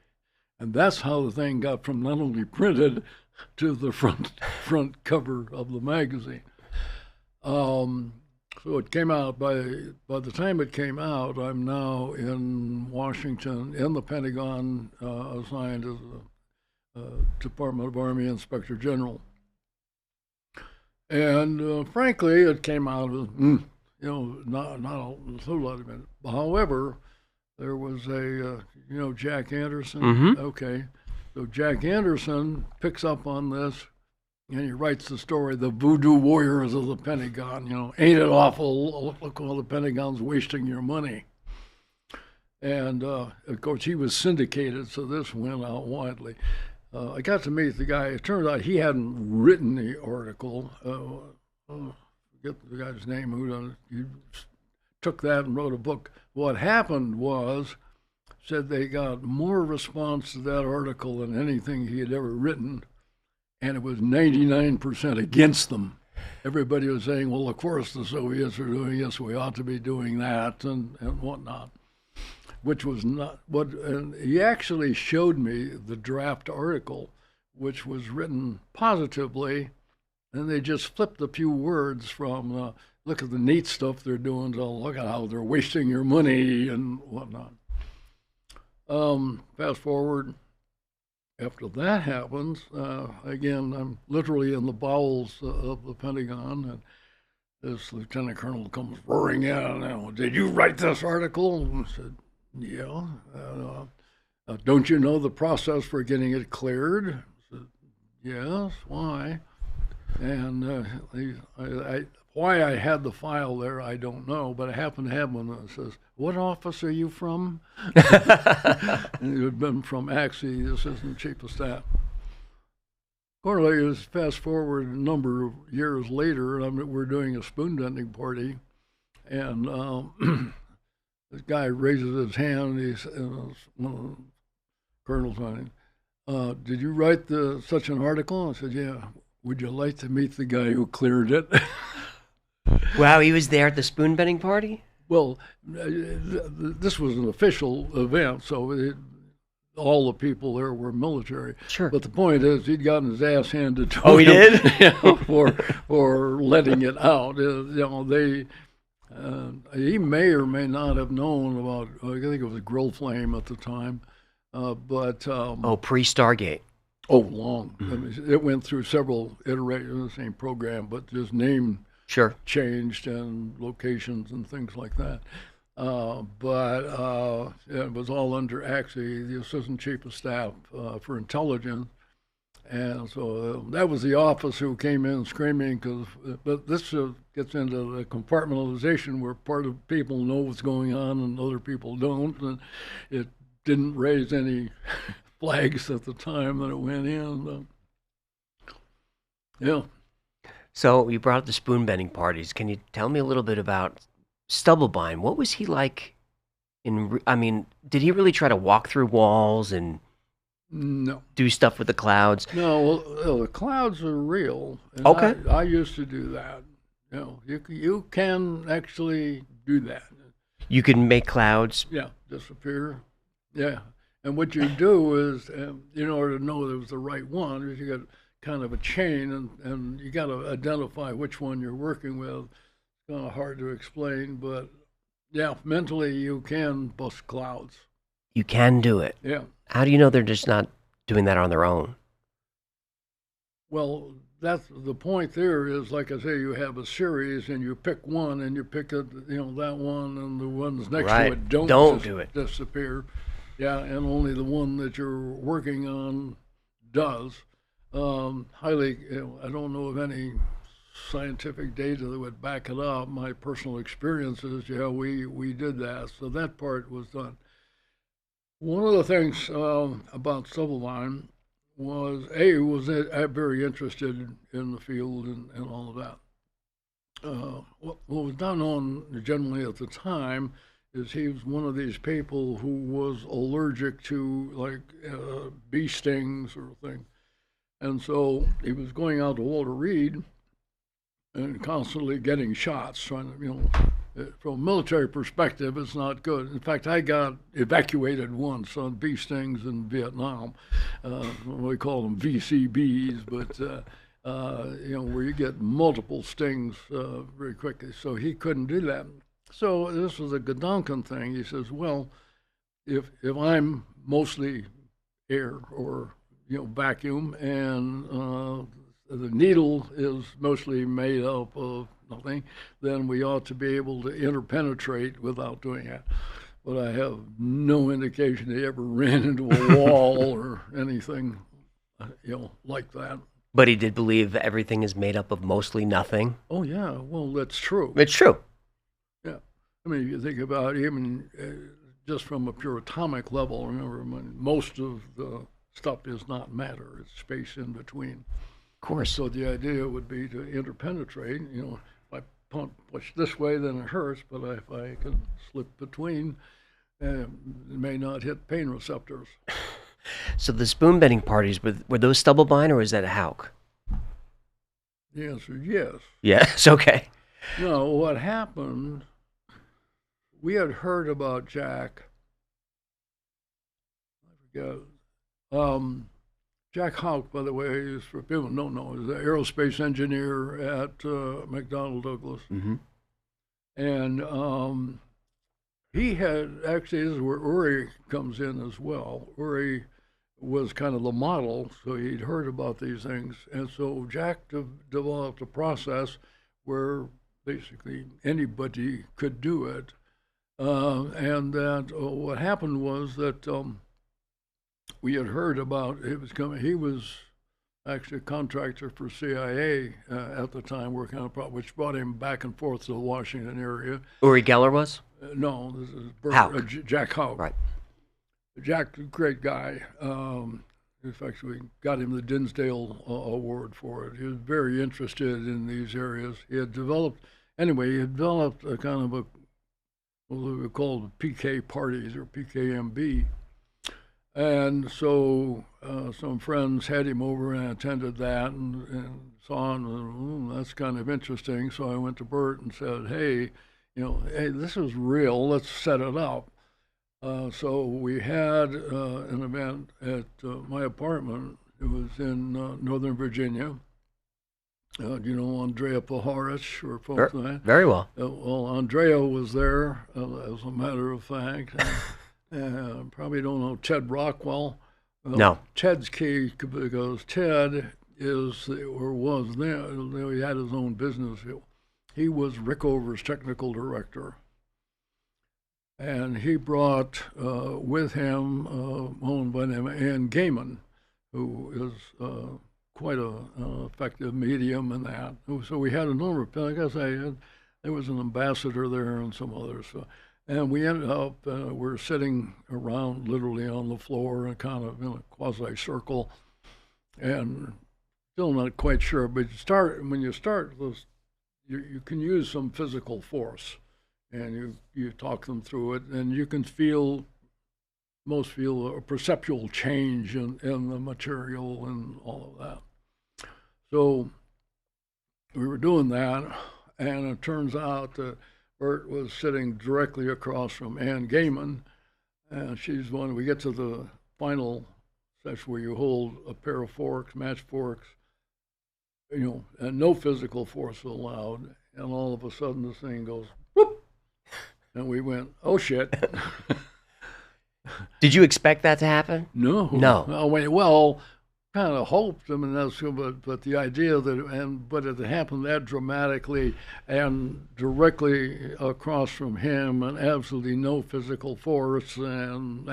And that's how the thing got from not only printed to the front cover of the magazine. So it came out, by the time it came out, I'm now in Washington, in the Pentagon, assigned as a Department of Army Inspector General. And frankly, it came out as, not a whole lot of it. However, there was a, Jack Anderson. Mm-hmm. Okay. So Jack Anderson picks up on this, and he writes the story, The Voodoo Warriors of the Pentagon. Ain't it awful? Look, all the Pentagon's wasting your money. And, of course, he was syndicated, so this went out widely. I got to meet the guy. It turned out he hadn't written the article. Forget the guy's name who done it. He took that and wrote a book. What happened was, said they got more response to that article than anything he had ever written, and it was 99% against them. Everybody was saying, well, of course the Soviets are doing this, we ought to be doing that, and whatnot, which was not what. And he actually showed me the draft article, which was written positively, and they just flipped a few words from look at the neat stuff they're doing to look at how they're wasting your money and whatnot. Fast forward, after that happens, again, I'm literally in the bowels of the Pentagon, and this lieutenant colonel comes roaring in, did you write this article? And I said, yeah. Don't you know the process for getting it cleared? I said, yes, why? And why I had the file there, I don't know, but I happened to have one that says, what office are you from? And it had been from AXE, the Assistant Chief of Staff. Accordingly, fast forward a number of years later, we're doing a spoon bending party, and this guy raises his hand, and he's one of the colonels on him. Did you write such an article? I said, yeah. Would you like to meet the guy who cleared it? Wow, he was there at the spoon bending party? Well, this was an official event, so all the people there were military. Sure. But the point is, he'd gotten his ass handed to him. Oh, he did? for letting it out. He may or may not have known about, I think it was a grill flame at the time, but... pre-Stargate. Oh, long. Mm-hmm. I mean, it went through several iterations of the same program, but just name changed and locations and things like that. But it was all under AXE, the Assistant Chief of Staff for Intelligence. And so that was the office who came in screaming, but this gets into the compartmentalization where part of people know what's going on and other people don't. And it didn't raise any flags at the time that it went in. Yeah. So you brought up the spoon bending parties. Can you tell me a little bit about Stubblebine? What was he like? Did he really try to walk through walls and do stuff with the clouds? No, well, the clouds are real. And okay. I used to do that. You can actually do that. You can make clouds? Yeah, disappear. Yeah. And what you do is, in order to know it was the right one, is you got kind of a chain, and you got to identify which one you're working with. It's kind of hard to explain, but yeah, mentally you can bust clouds. You can do it? Yeah. How do you know they're just not doing that on their own? Well, that's the point there is, like I say, you have a series, and you pick one, and you pick that one, and the ones next to it don't do it. Disappear. Yeah, and only the one that you're working on does. highly, I don't know of any scientific data that would back it up. My personal experiences, yeah, we did that. So that part was done. One of the things about Stubblebine was, very interested in the field and all of that. What was not known generally at the time is he was one of these people who was allergic to bee stings or thing. And so he was going out to Walter Reed and constantly getting shots, trying to, from a military perspective, it's not good. In fact, I got evacuated once on bee stings in Vietnam. We call them VCBs, but where you get multiple stings very quickly. So he couldn't do that. So this was a Godonkin thing. He says, well, if I'm mostly air or vacuum, and the needle is mostly made up of nothing, then we ought to be able to interpenetrate without doing that. But I have no indication he ever ran into a wall or anything, like that. But he did believe everything is made up of mostly nothing. Oh yeah, well that's true. It's true. Yeah, I mean, if you think about even just from a pure atomic level, remember, most of the stuff is not matter; it's space in between. Of course. So the idea would be to interpenetrate. If I push this way, then it hurts. But if I can slip between, it may not hit pain receptors. So the spoon bending parties, were those Stubblebine or was that a Hauk? The answer is yes. Yes, okay. No, what happened, we had heard about Jack. I forget. Jack Hauk, by the way, is for people who don't know, is an aerospace engineer at McDonnell Douglas. Mm-hmm. And he had, actually, this is where Uri comes in as well. Uri was kind of the model, so he'd heard about these things. And so Jack developed a process where basically anybody could do it. And that what happened was that we had heard about it was coming. He was actually a contractor for CIA at the time, working on a project, which brought him back and forth to the Washington area. Uri Geller was? No, this is Jack Hauk. Right. Jack, great guy. In fact, we got him the Dinsdale Award for it. He was very interested in these areas. He had developed a kind of what we call PK parties or PKMB. And so some friends had him over and I attended that and saw him, that's kind of interesting. So I went to Bert and said, hey, this is real, let's set it up. So we had an event at my apartment. It was in Northern Virginia. Do you know Andrea Paharich or folks like that? Very well. Well, Andrea was there, as a matter of fact. Probably don't know Ted Rockwell. No. Ted's key because Ted was there. He had his own business. He was Rickover's technical director. And he brought with him a woman by the name of Ann Gaiman, who is quite an effective medium in that. So we had a number of, like I say, there was an ambassador there and some others. And we ended up, we're sitting around literally on the floor in kind of in a quasi-circle, and still not quite sure, but when you start this, you can use some physical force. And you talk them through it, and you can most feel a perceptual change in the material and all of that. So we were doing that, and it turns out that Bert was sitting directly across from Ann Gaiman, and she's one. We get to the final session where you hold a pair of forks, match forks, and no physical force allowed, and all of a sudden this thing goes whoop. And we went, oh shit. Did you expect that to happen? No. Well, kind of hoped. I mean, but the idea but it happened that dramatically and directly across from him, and absolutely no physical force, and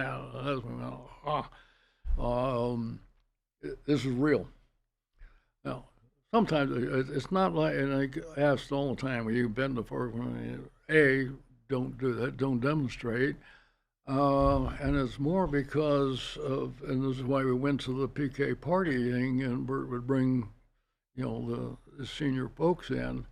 this is real. sometimes it's not like, and I get asked all the time, "Have you been to Fort?" Don't do that. Don't demonstrate. And it's more because of, and this is why we went to the PK party thing, and Bert would bring, the senior folks in.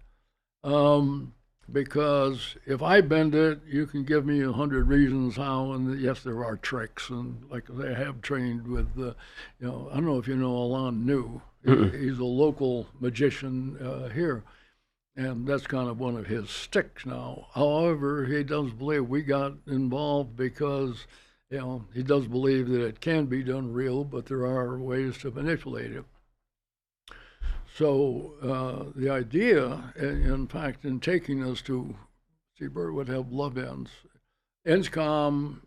Because if I bend it, you can give me 100 reasons how, and yes, there are tricks, and like they have trained with, I don't know if you know Alon New. He's a local magician here, and that's kind of one of his sticks now. However, he does believe we got involved because, he does believe that it can be done real, but there are ways to manipulate it. So the idea, in fact, in taking us to, Bert would have love ends. ENSCOM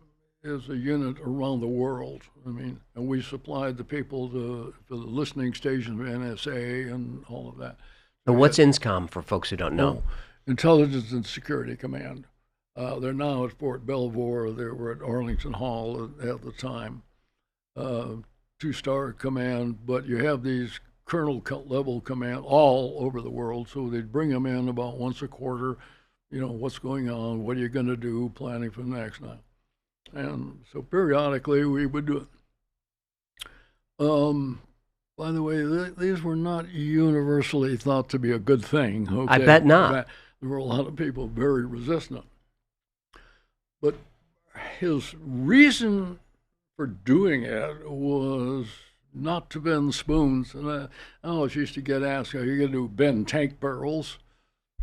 is a unit around the world. And we supplied the people for the listening stations of NSA and all of that. But what's INSCOM for folks who don't know? Intelligence and Security Command. They're now at Fort Belvoir. They were at Arlington Hall at the time. 2-star command, but you have these colonel level command all over the world, so they'd bring them in about once a quarter, what's going on, what are you going to do, planning for the next night. And so periodically we would do it. By the way, these were not universally thought to be a good thing. Okay? I bet not. There were a lot of people very resistant. But his reason for doing it was not to bend spoons. And I always used to get asked, "Are you going to bend tank barrels?"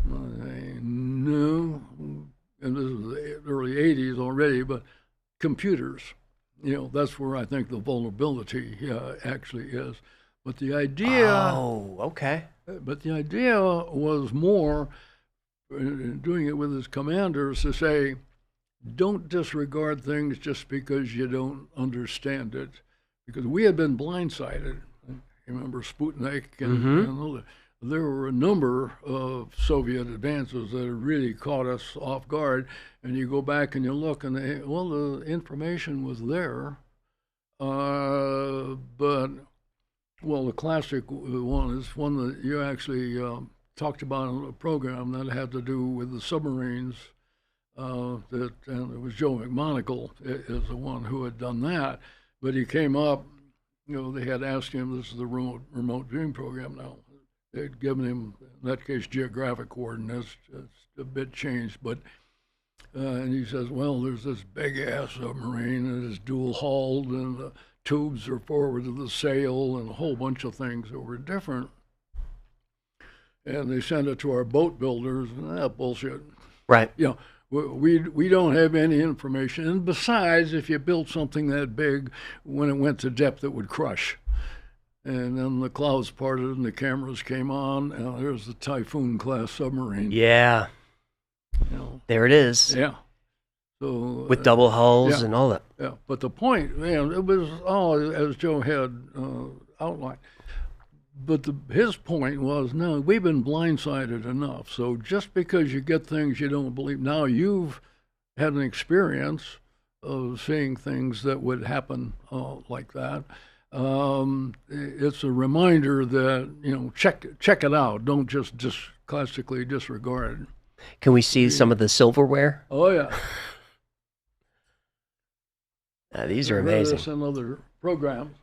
No. And this is the early 80s already, but computers, that's where I think the vulnerability actually is. But the idea... Oh, okay. But the idea was more, doing it with his commanders, to say, don't disregard things just because you don't understand it. Because we had been blindsided. You remember Sputnik and all that. There were a number of Soviet advances that had really caught us off guard. And you go back and you look, and the information was there. But the classic one is one that you actually talked about in a program that had to do with the submarines. And it was Joe McMonagle is the one who had done that. But he came up, they had asked him, this is the remote viewing program now. They'd given him, in that case, geographic coordinates. It's a bit changed, but, and he says, well, there's this big-ass submarine, and it's dual-hulled, and the tubes are forward of the sail, and a whole bunch of things that were different. And they sent it to our boat builders, and bullshit. Right. We don't have any information. And besides, if you built something that big, when it went to depth, it would crush. And then the clouds parted and the cameras came on, and there's the Typhoon-class submarine. Yeah. There it is. Yeah. So with double hulls and all that. Yeah. But the point, it was all as Joe had outlined. But his point was, no, we've been blindsided enough. So just because you get things you don't believe, now you've had an experience of seeing things that would happen like that. It's a reminder that, check it out. Don't just classically disregard. Can we see some of the silverware? Oh, yeah. These are amazing. This in other programs.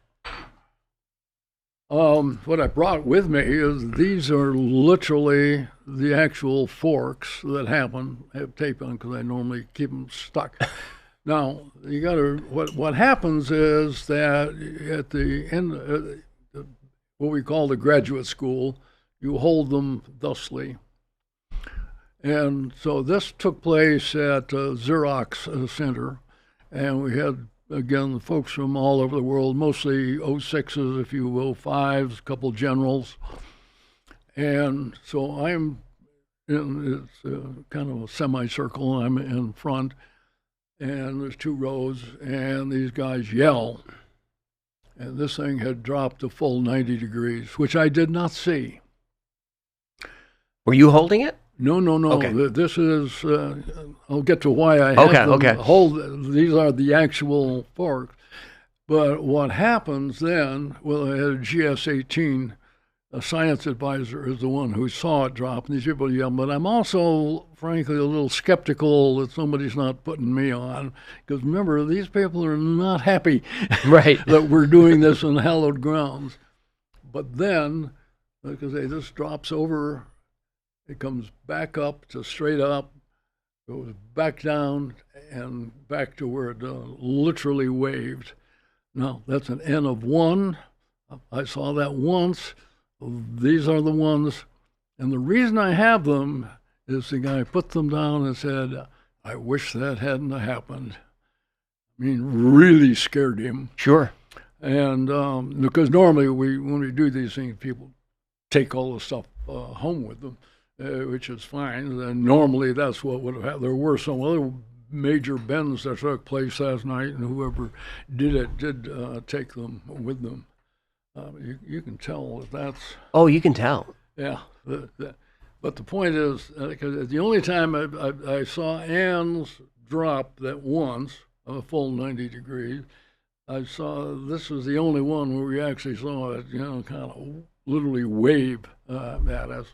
What I brought with me is these are literally the actual forks that happen. I have tape on because I normally keep them stuck. Now, you got to, what happens is that at the end, what we call the graduate school, you hold them thusly. And so this took place at Xerox Center, and we had, again, folks from all over the world, mostly 06s, if you will, 5s, a couple generals. And so I'm in, it's kind of a semicircle, and I'm in front, and there's 2 rows, and these guys yell. And this thing had dropped a full 90 degrees, which I did not see. Were you holding it? No. Okay. This is, I'll get to why I have them hold. These are the actual forks. But what happens then, well, I had a GS-18 a science advisor is the one who saw it drop, and these people yell. But I'm also, frankly, a little skeptical that somebody's not putting me on, because remember, these people are not happy Right. that we're doing this on hallowed grounds. But then, like I say, this drops over, it comes back up to straight up, goes back down, and back to where it literally waved. Now, that's an N of 1. I saw that once. These are the ones. And the reason I have them is the guy put them down and said, I wish that hadn't happened. I mean, really scared him. Sure. And because normally when we do these things, people take all the stuff home with them, which is fine. And normally that's what would have happened. There were some other major bends that took place last night, and whoever did it did take them with them. You can tell that that's... Oh, you can tell. Yeah. But the point is, the only time I saw Ann's drop that once, a full 90 degrees, this was the only one where we actually saw it, kind of literally wave at us.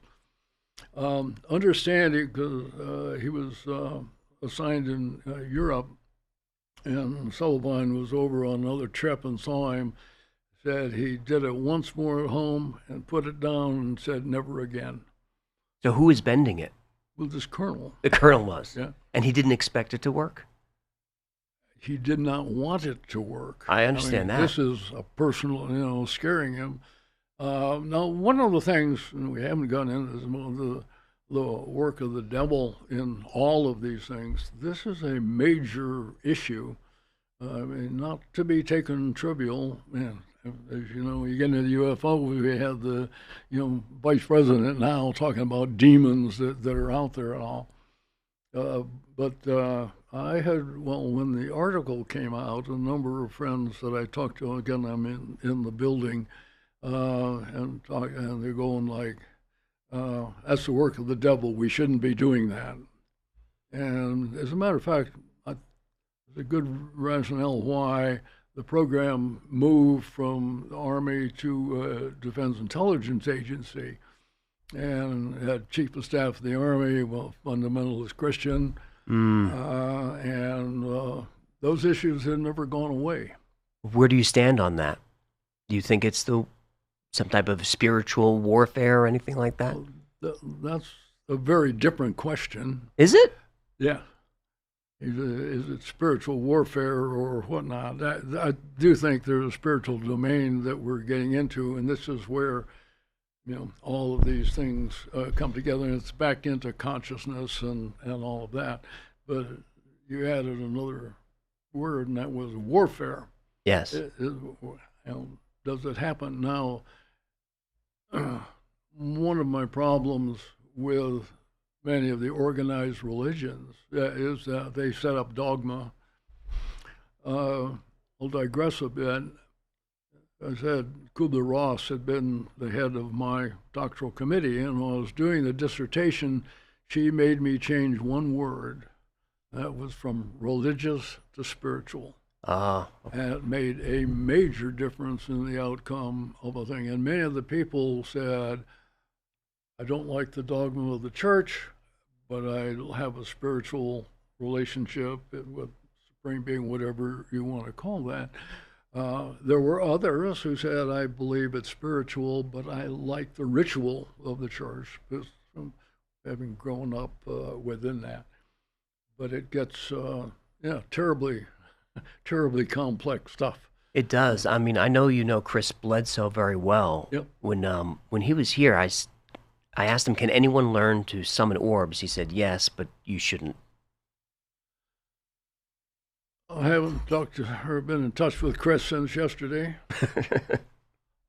Understanding, because he was assigned in Europe, and Stubblebine was over on another trip and saw him, said he did it once more at home and put it down and said never again. So who was bending it? Well, this colonel. The colonel was. Yeah. And he didn't expect it to work? He did not want it to work. I understand that. This is a personal, scaring him. Now, one of the things, and we haven't gone into this, the work of the devil in all of these things, this is a major issue. Not to be taken trivial. Man, as you know, you get into the UFO, we have the, vice president now talking about demons that are out there and all. But I had, when the article came out, a number of friends that I talked to, again, I'm in the building, and they're going like, that's the work of the devil, we shouldn't be doing that. And as a matter of fact, there's a good rationale why the program moved from the Army to Defense Intelligence Agency, and had Chief of Staff of the Army, fundamentalist Christian, and those issues have never gone away. Where do you stand on that? Do you think it's some type of spiritual warfare or anything like that? Well, that's a very different question. Is it? Yeah. Is it spiritual warfare or whatnot? I do think there's a spiritual domain that we're getting into, and this is where, all of these things come together, and it's back into consciousness and all of that. But you added another word, and that was warfare. Yes. Does it happen now? One of my problems with many of the organized religions is that they set up dogma. I'll digress a bit. I said Kübler-Ross had been the head of my doctoral committee, and when I was doing the dissertation, she made me change one word. That was from religious to spiritual. Okay. And it made a major difference in the outcome of a thing. And many of the people said, I don't like the dogma of the church, but I have a spiritual relationship with Supreme Being, whatever you want to call that. There were others who said, I believe it's spiritual, but I like the ritual of the church, because having grown up within that. But it gets, terribly, terribly complex stuff. It does. I mean, I know you know Chris Bledsoe very well. Yep. When he was here, I asked him, can anyone learn to summon orbs? He said, yes, but you shouldn't. I haven't talked to her, been in touch with Chris since yesterday.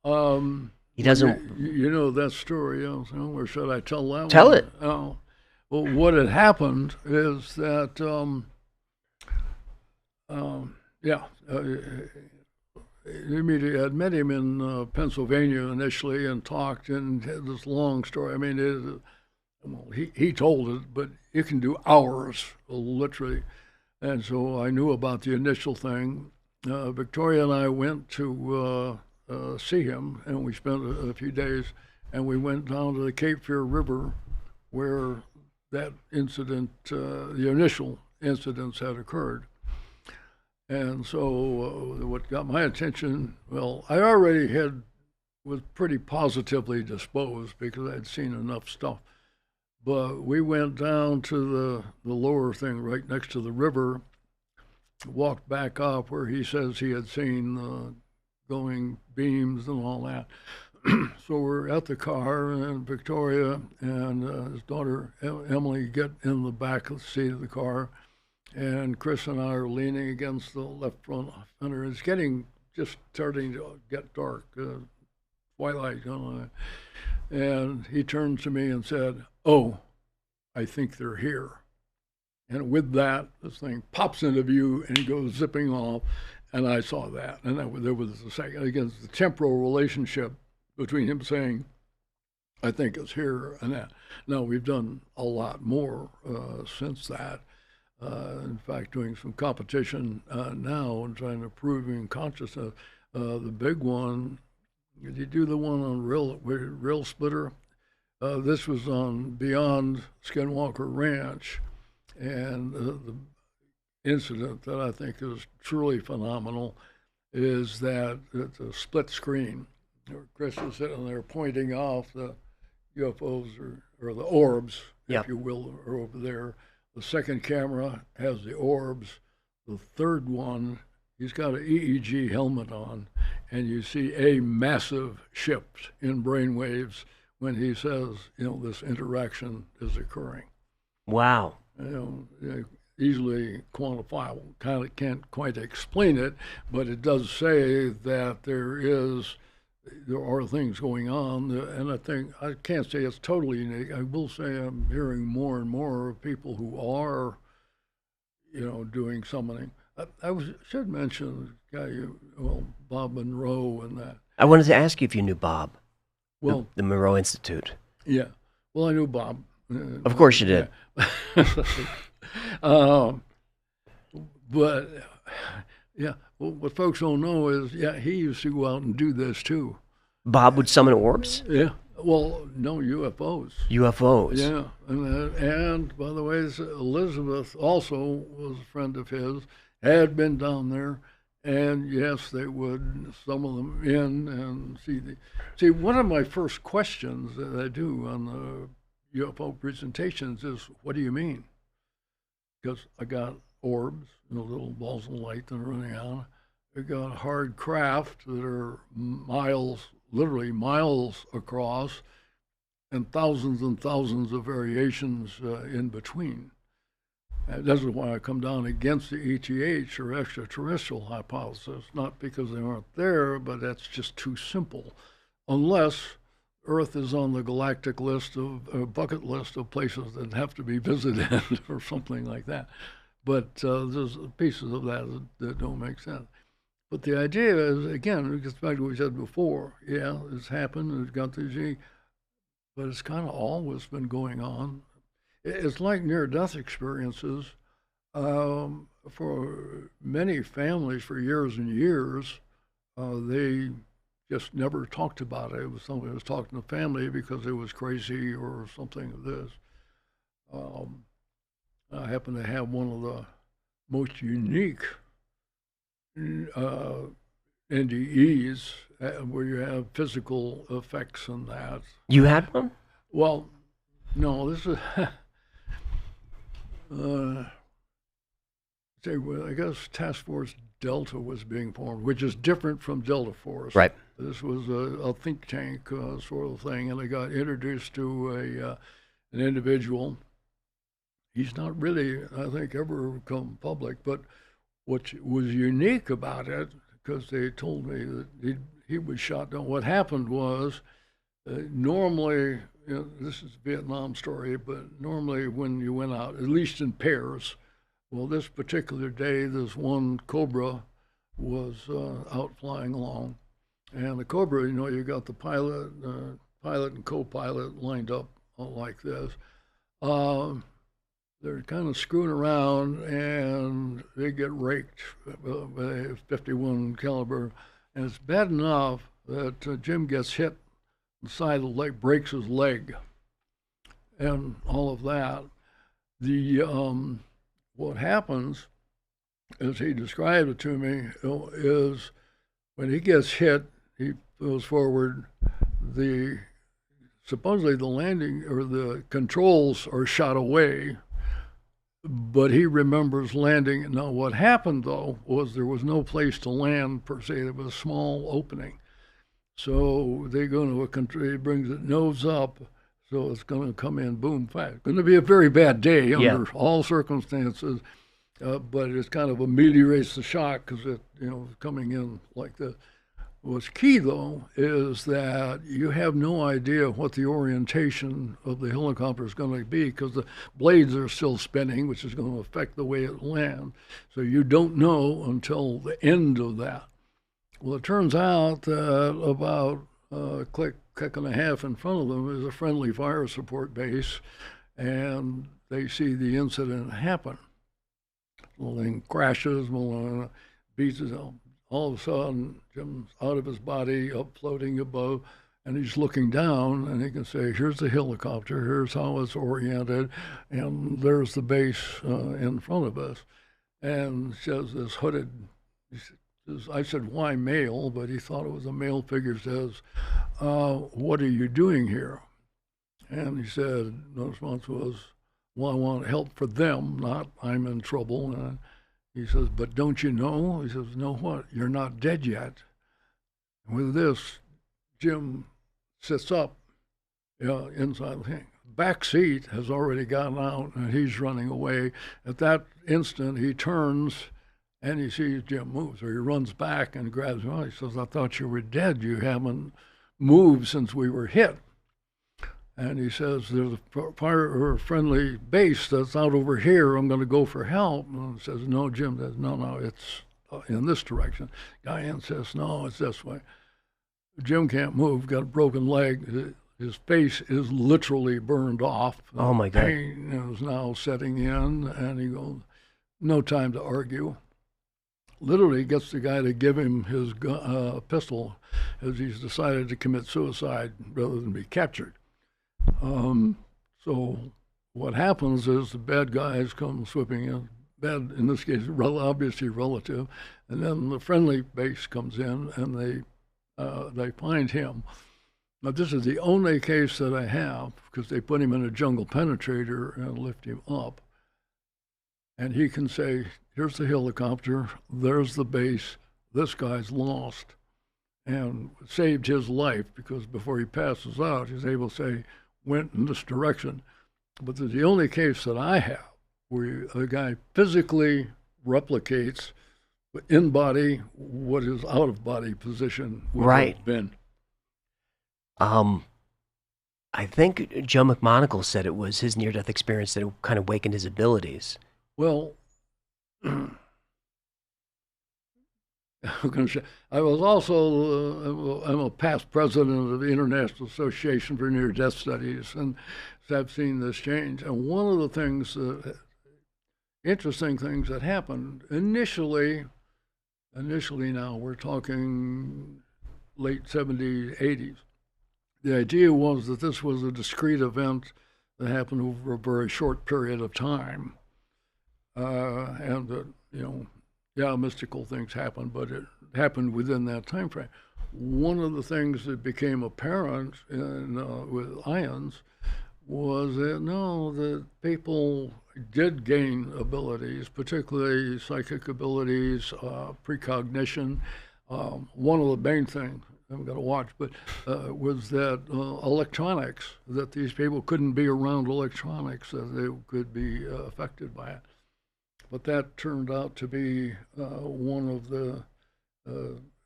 He doesn't... You know that story, or should I tell that Tell one? it. Oh. Well, what had happened is that, I had met him in Pennsylvania initially and talked, and had this long story. I mean, he told it, but it can do hours, literally. And so I knew about the initial thing. Victoria and I went to see him, and we spent a few days. and we went down to the Cape Fear River where that incident, the initial incidents had occurred. And so what got my attention, well, I already was pretty positively disposed because I'd seen enough stuff. But we went down to the lower thing right next to the river, walked back up where he says he had seen going beams and all that. So we're at the car, and Victoria and his daughter Emily get in the back of the seat of the car, and Chris and I are leaning against the left front fender. It's just starting to get dark, twilight, and he turned to me and said, "Oh, I think they're here." And with that, this thing pops into view, and he goes zipping off, and I saw that. And there was a second, again, the temporal relationship between him saying, "I think it's here," and that. Now, we've done a lot more since that. In fact, doing some competition now and trying to prove in consciousness. The big one, did you do the one on Rail Splitter? This was on Beyond Skinwalker Ranch, and the incident that I think is truly phenomenal is that it's a split screen. Chris is sitting there pointing off the UFOs or the orbs, if you will, are over there. The second camera has the orbs. The third one, he's got an EEG helmet on, and you see a massive shift in brainwaves when he says, this interaction is occurring. Wow. Easily quantifiable. Kind of can't quite explain it, but it does say that there are things going on, and I can't say it's totally unique. I will say I'm hearing more and more of people who are, doing summoning. I should mention the guy, Bob Monroe and that. I wanted to ask you if you knew Bob. Well, the Monroe Institute. Yeah. Well, I knew Bob. Of course you did. But what folks don't know is, he used to go out and do this too. Bob would summon orbs? Yeah. Well, no, UFOs. UFOs. Yeah. And by the way, Elisabeth also was a friend of his, had been down there. And yes, they would summon them in and see. One of my first questions that I do on the UFO presentations is, what do you mean? Because I got orbs, little balls of light that are running out. I got hard craft that are literally miles across, and thousands of variations in between. This is why I come down against the ETH or extraterrestrial hypothesis, not because they aren't there, but that's just too simple. Unless Earth is on the galactic list bucket list of places that have to be visited or something like that. But there's pieces of that don't make sense. But the idea is, again, it gets back to what we said before. Yeah, it's happened, it's got the G, but it's kind of always been going on. It's like near-death experiences. For many families for years and years, they just never talked about it. It was somebody who was talking to family because it was crazy or something of this. I happen to have one of the most unique NDEs where you have physical effects and that. You had one? Well, no, this is... I guess Task Force Delta was being formed, which is different from Delta Force. Right. This was a think tank sort of thing, and I got introduced to an individual. He's not really, I think, ever come public, but what was unique about it, because they told me that he was shot down. What happened was, normally, this is a Vietnam story, but normally when you went out, at least in pairs, well, this particular day, this one Cobra was out flying along. And the Cobra, you got the pilot and co-pilot lined up like this. They're kind of screwing around, and they get raked by a 51 caliber. And it's bad enough that Jim gets hit the side of the leg, breaks his leg, and all of that. The what happens, as he described it to me, is when he gets hit, he goes forward. Supposedly the landing or the controls are shot away, but he remembers landing. Now, what happened though was there was no place to land per se. There was a small opening, so they go to a country. He brings it nose up, so it's going to come in boom fast. Going to be a very bad day under all circumstances, but it's kind of ameliorates the shock because it, coming in like this. What's key, though, is that you have no idea what the orientation of the helicopter is going to be because the blades are still spinning, which is going to affect the way it lands. So you don't know until the end of that. Well, it turns out that about a click and a half in front of them is a friendly fire support base, and they see the incident happen. The thing crashes, beats it out. All of a sudden, Jim's out of his body, up floating above, and he's looking down, and he can say, here's the helicopter, here's how it's oriented, and there's the base in front of us. And says this hooded, I said, why male? But he thought it was a male figure, says, what are you doing here? And he said, the response was, well, I want help for them, not I'm in trouble. And he says, but don't you know? He says, know what? You're not dead yet. And with this, Jim sits up inside the thing. Back seat has already gotten out, and he's running away. At that instant, he turns, and he sees Jim move. So he runs back and grabs him. He says, I thought you were dead. You haven't moved since we were hit. And he says, there's a fire or a friendly base that's out over here. I'm going to go for help. And he says, no, Jim says, no, it's in this direction. Guy insists, no, it's this way. Jim can't move, got a broken leg. His face is literally burned off. Oh, my God. Pain is now setting in, and he goes, no time to argue. Literally gets the guy to give him his pistol as he's decided to commit suicide rather than be captured. So what happens is the bad guys come sweeping in, bad in this case, obviously relative, and then the friendly base comes in and they find him. Now this is the only case that I have because they put him in a jungle penetrator and lift him up, and he can say, "Here's the helicopter, there's the base. This guy's lost," and saved his life because before he passes out, he's able to say, went in this direction. But it's the only case that I have where a guy physically replicates in body what his out of body position would have been. I think Joe McMonagle said it was his near-death experience that kind of awakened his abilities. Well, I was also, I'm a past president of the International Association for Near-Death Studies, and so I've seen this change. And one of the things, interesting things that happened initially now, we're talking late 70s, 80s. The idea was that this was a discrete event that happened over a very short period of time, and that, mystical things happened, but it happened within that time frame. One of the things that became apparent with ions was that the people did gain abilities, particularly psychic abilities, precognition. One of the main things, I'm going to watch, but was that electronics, that these people couldn't be around electronics, that they could be affected by it. But that turned out to be one of the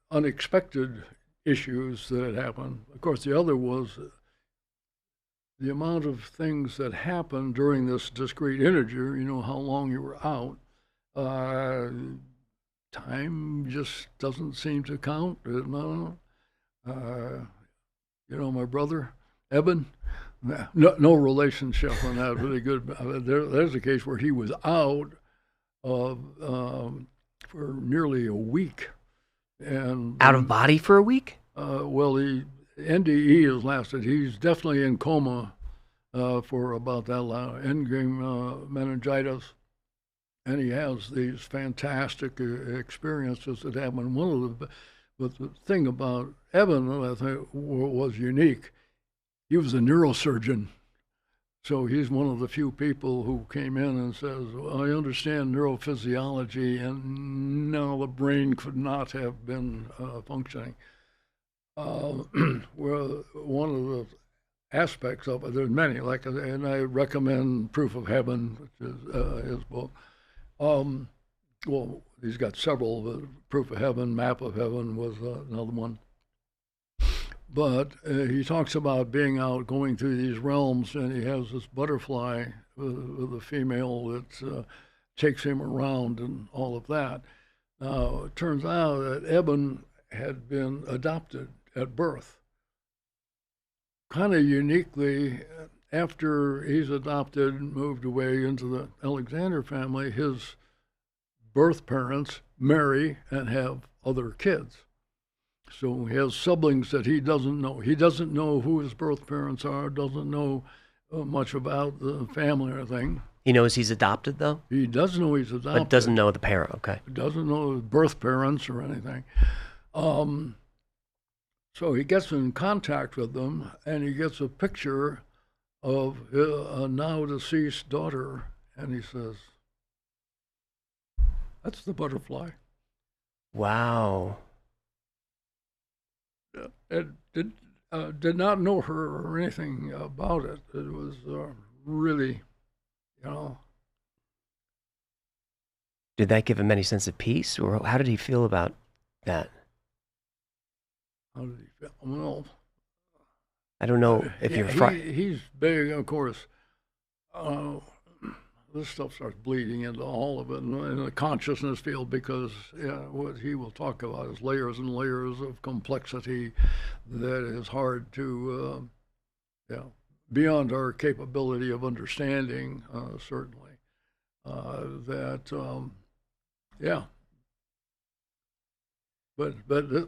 unexpected issues that had happened. Of course, the other was the amount of things that happened during this discrete integer, how long you were out. Time just doesn't seem to count. My brother, Eben, no relationship on that, really good. There's a case where he was out for nearly a week, and out of body for a week. Well, NDE has lasted. He's definitely in coma for about that long, endgame meningitis. And he has these fantastic experiences that happen. But the thing about Eben that I think was unique, he was a neurosurgeon. So he's one of the few people who came in and says, well, I understand neurophysiology, and no, the brain could not have been functioning. Well, one of the aspects of it, there's many, and I recommend Proof of Heaven, which is his book. Well, he's got several, but Proof of Heaven, Map of Heaven was another one. But he talks about being out, going through these realms, and he has this butterfly with a female that takes him around and all of that. Now, it turns out that Eben had been adopted at birth. Kind of uniquely, after he's adopted and moved away into the Alexander family, his birth parents marry and have other kids. So he has siblings that he doesn't know. He doesn't know who his birth parents are, doesn't know much about the family or anything. He knows he's adopted, though? He does know he's adopted. But doesn't know the parent, okay. He doesn't know his birth parents or anything. So he gets in contact with them, and he gets a picture of a now deceased daughter, and he says, that's the butterfly. Wow. And did not know her or anything about it. It was really, you know. Did that give him any sense of peace, or how did he feel about that? How did he feel? Well, I don't know if you're he's big, of course. This stuff starts bleeding into all of it in the consciousness field, because what he will talk about is layers and layers of complexity that is hard to, beyond our capability of understanding, certainly. But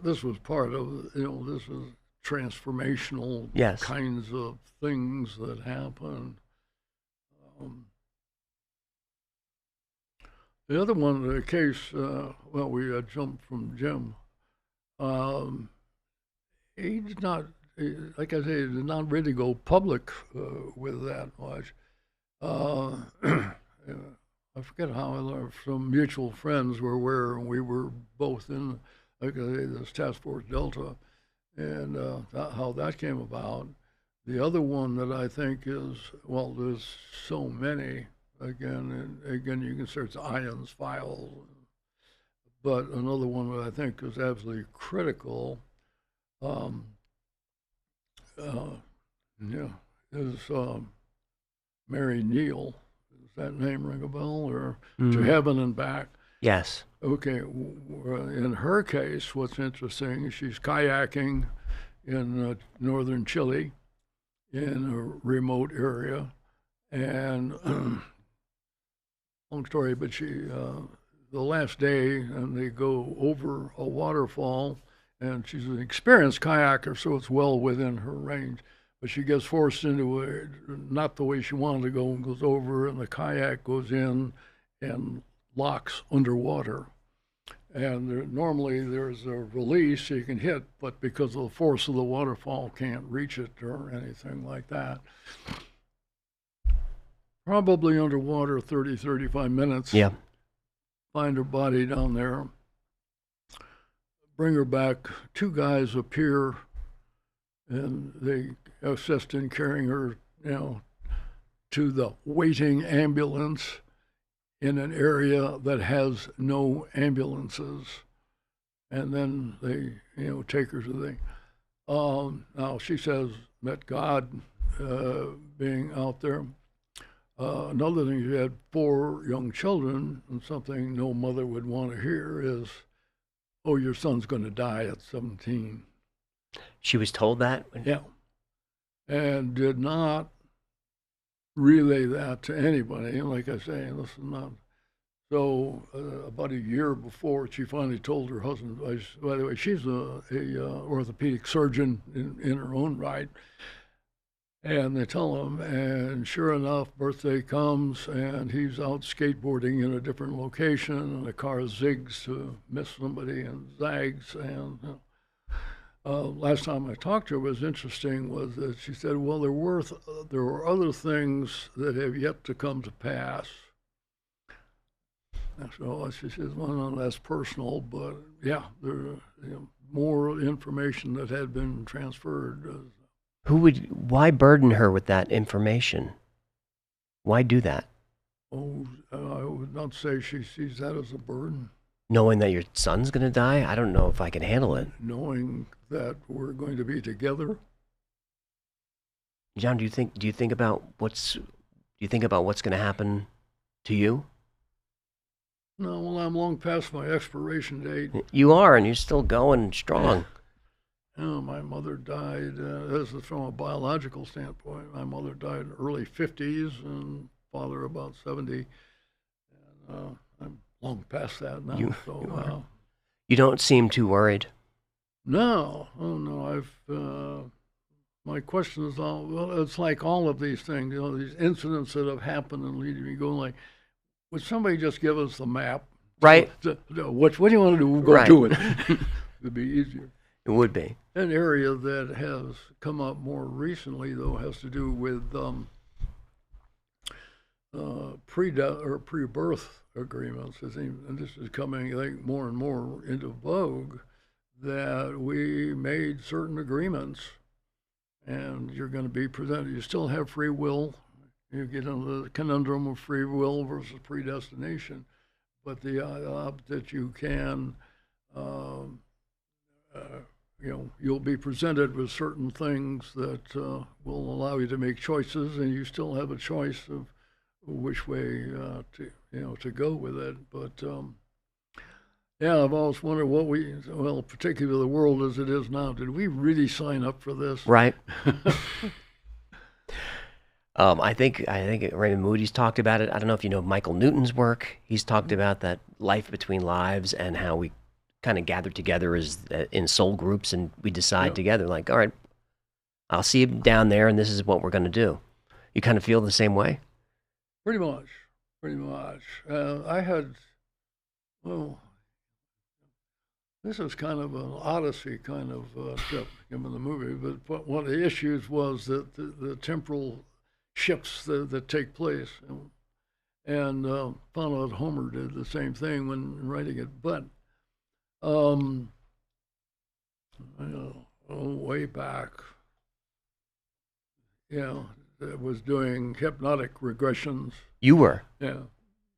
this was part of, this is transformational kinds of things that happen. The other one, the case, we had jumped from Jim. He did not, like I say, he did not really go public with that much. I forget how some mutual friends were aware, and we were both in, like I say, this Task Force Delta, and how that came about. The other one that I think is, well, there's so many. Again, you can search Ions files, but another one that I think is absolutely critical, is Mary Neal. Does that name ring a bell? Or To Heaven and Back? Yes. Okay. In her case, what's interesting, she's kayaking in northern Chile, in a remote area, and long story, but she, the last day, and they go over a waterfall, and she's an experienced kayaker, so it's well within her range. But she gets forced into it, not the way she wanted to go, and goes over, and the kayak goes in and locks underwater. And normally there's a release you can hit, but because of the force of the waterfall, can't reach it or anything like that. Probably underwater 30, 35 minutes. Yeah. Find her body down there. Bring her back. Two guys appear, and they assist in carrying her, to the waiting ambulance in an area that has no ambulances. And then they, take her to the now she says, met God being out there. Another thing, she had 4 young children, and something no mother would want to hear is, oh, your son's going to die at 17. She was told that? Yeah. And did not relay that to anybody. Like I say, this is not. So about a year before, she finally told her husband. By the way, she's a orthopedic surgeon in her own right. And they tell him, and sure enough, birthday comes, and he's out skateboarding in a different location, and the car zigs to miss somebody and zags. And last time I talked to her was interesting was that she said, well, there were other things that have yet to come to pass. So she says, well, no, that's personal, but yeah, there more information that had been transferred. Why burden her with that information? Why do that? Oh, I would not say she sees that as a burden. Knowing that your son's going to die? I don't know if I can handle it. Knowing that we're going to be together. John, do you think about what's going to happen to you? No, well, I'm long past my expiration date. You are, and you're still going strong. My mother died, this is from a biological standpoint, my mother died in the early 50s and father about 70. And I'm long past that now. You don't seem too worried. No, oh no, my question is it's like all of these things, these incidents that have happened and leading me going like, would somebody just give us the map? Right. What do you want to do? Go do it. It'd be easier. It would be. An area that has come up more recently, though, has to do with pre-birth agreements. And this is coming, I think, more and more into vogue, that we made certain agreements, and you're going to be presented. You still have free will. You get into the conundrum of free will versus predestination, but that you can, you'll be presented with certain things that will allow you to make choices, and you still have a choice of which way to go with it. But I've always wondered particularly the world as it is now, did we really sign up for this? Right. I think Raymond Moody's talked about it. I don't know if you know Michael Newton's work. He's talked about that life between lives and how we kind of gather together as in soul groups, and we decide together, like, all right, I'll see you down there, and this is what we're going to do. You kind of feel the same way? Pretty much. I had, this is kind of an Odyssey kind of trip given the movie, but one of the issues was that the temporal shifts that take place, and found out Homer did the same thing when writing it, but way back, it was doing hypnotic regressions. You were? Yeah.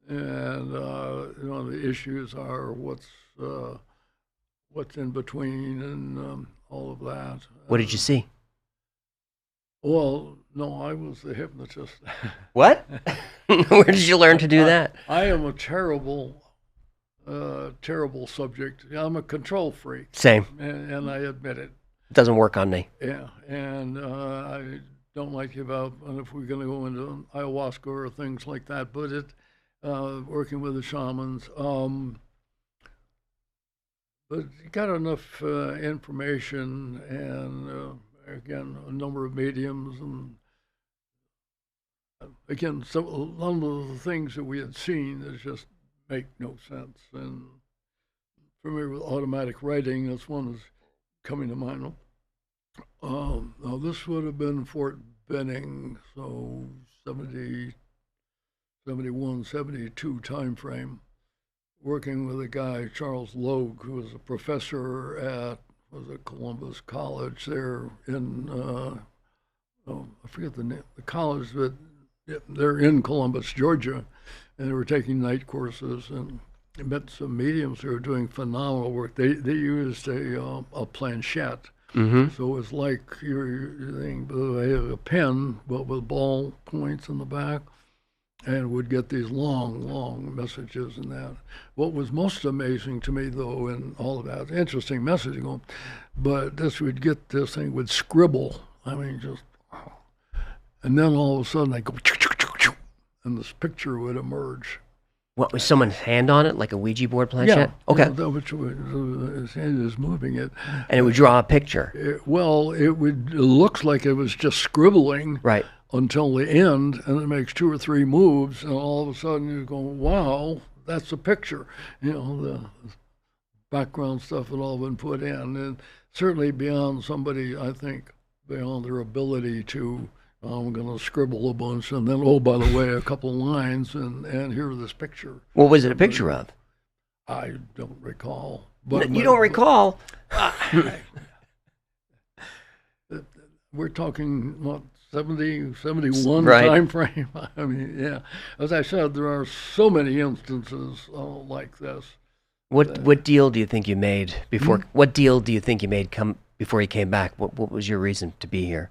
And, the issues are what's in between and all of that. What did you see? Well, no, I was the hypnotist. What? Where did you learn to do that? I am a terrible subject. I'm a control freak. Same. And I admit it. It doesn't work on me. Yeah, and I don't like to give up. And if we're going to go into ayahuasca or things like that, but working with the shamans, but you got enough information and again a number of mediums, and again a lot of the things that we had seen that just make no sense. And familiar with automatic writing, that's one that's coming to mind. Now this would have been Fort Benning, so 70, 71, 72 time frame, working with a guy, Charles Logue, who was a professor at Columbus College there in, I forget the name, the college, but they're in Columbus, Georgia, and they were taking night courses, and I met some mediums who were doing phenomenal work. They used a planchette. Mm-hmm. So it's like you're thinking, they have a pen, but with ball points in the back, and would get these long messages in that. What was most amazing to me, though, in all of that, interesting messaging, but would get this thing would scribble. I mean, just, and then all of a sudden they go, and this picture would emerge. What, was someone's hand on it, like a Ouija board planchette? Yeah. Okay. His hand is moving it. And it would draw a picture. It looks like it was just scribbling. Right. Until the end, and it makes 2 or 3 moves, and all of a sudden you go, wow, that's a picture. The background stuff had all been put in, and certainly beyond somebody, I think, beyond their ability to, I'm going to scribble a bunch, and then, oh, by the way, a couple lines, and here this picture. What was it a picture of? I don't recall. But You don't recall? We're talking, what, 70, 71 right. time frame? I mean, yeah. As I said, there are so many instances like this. What deal do you think you made before? What deal do you think you made before you came back? What was your reason to be here?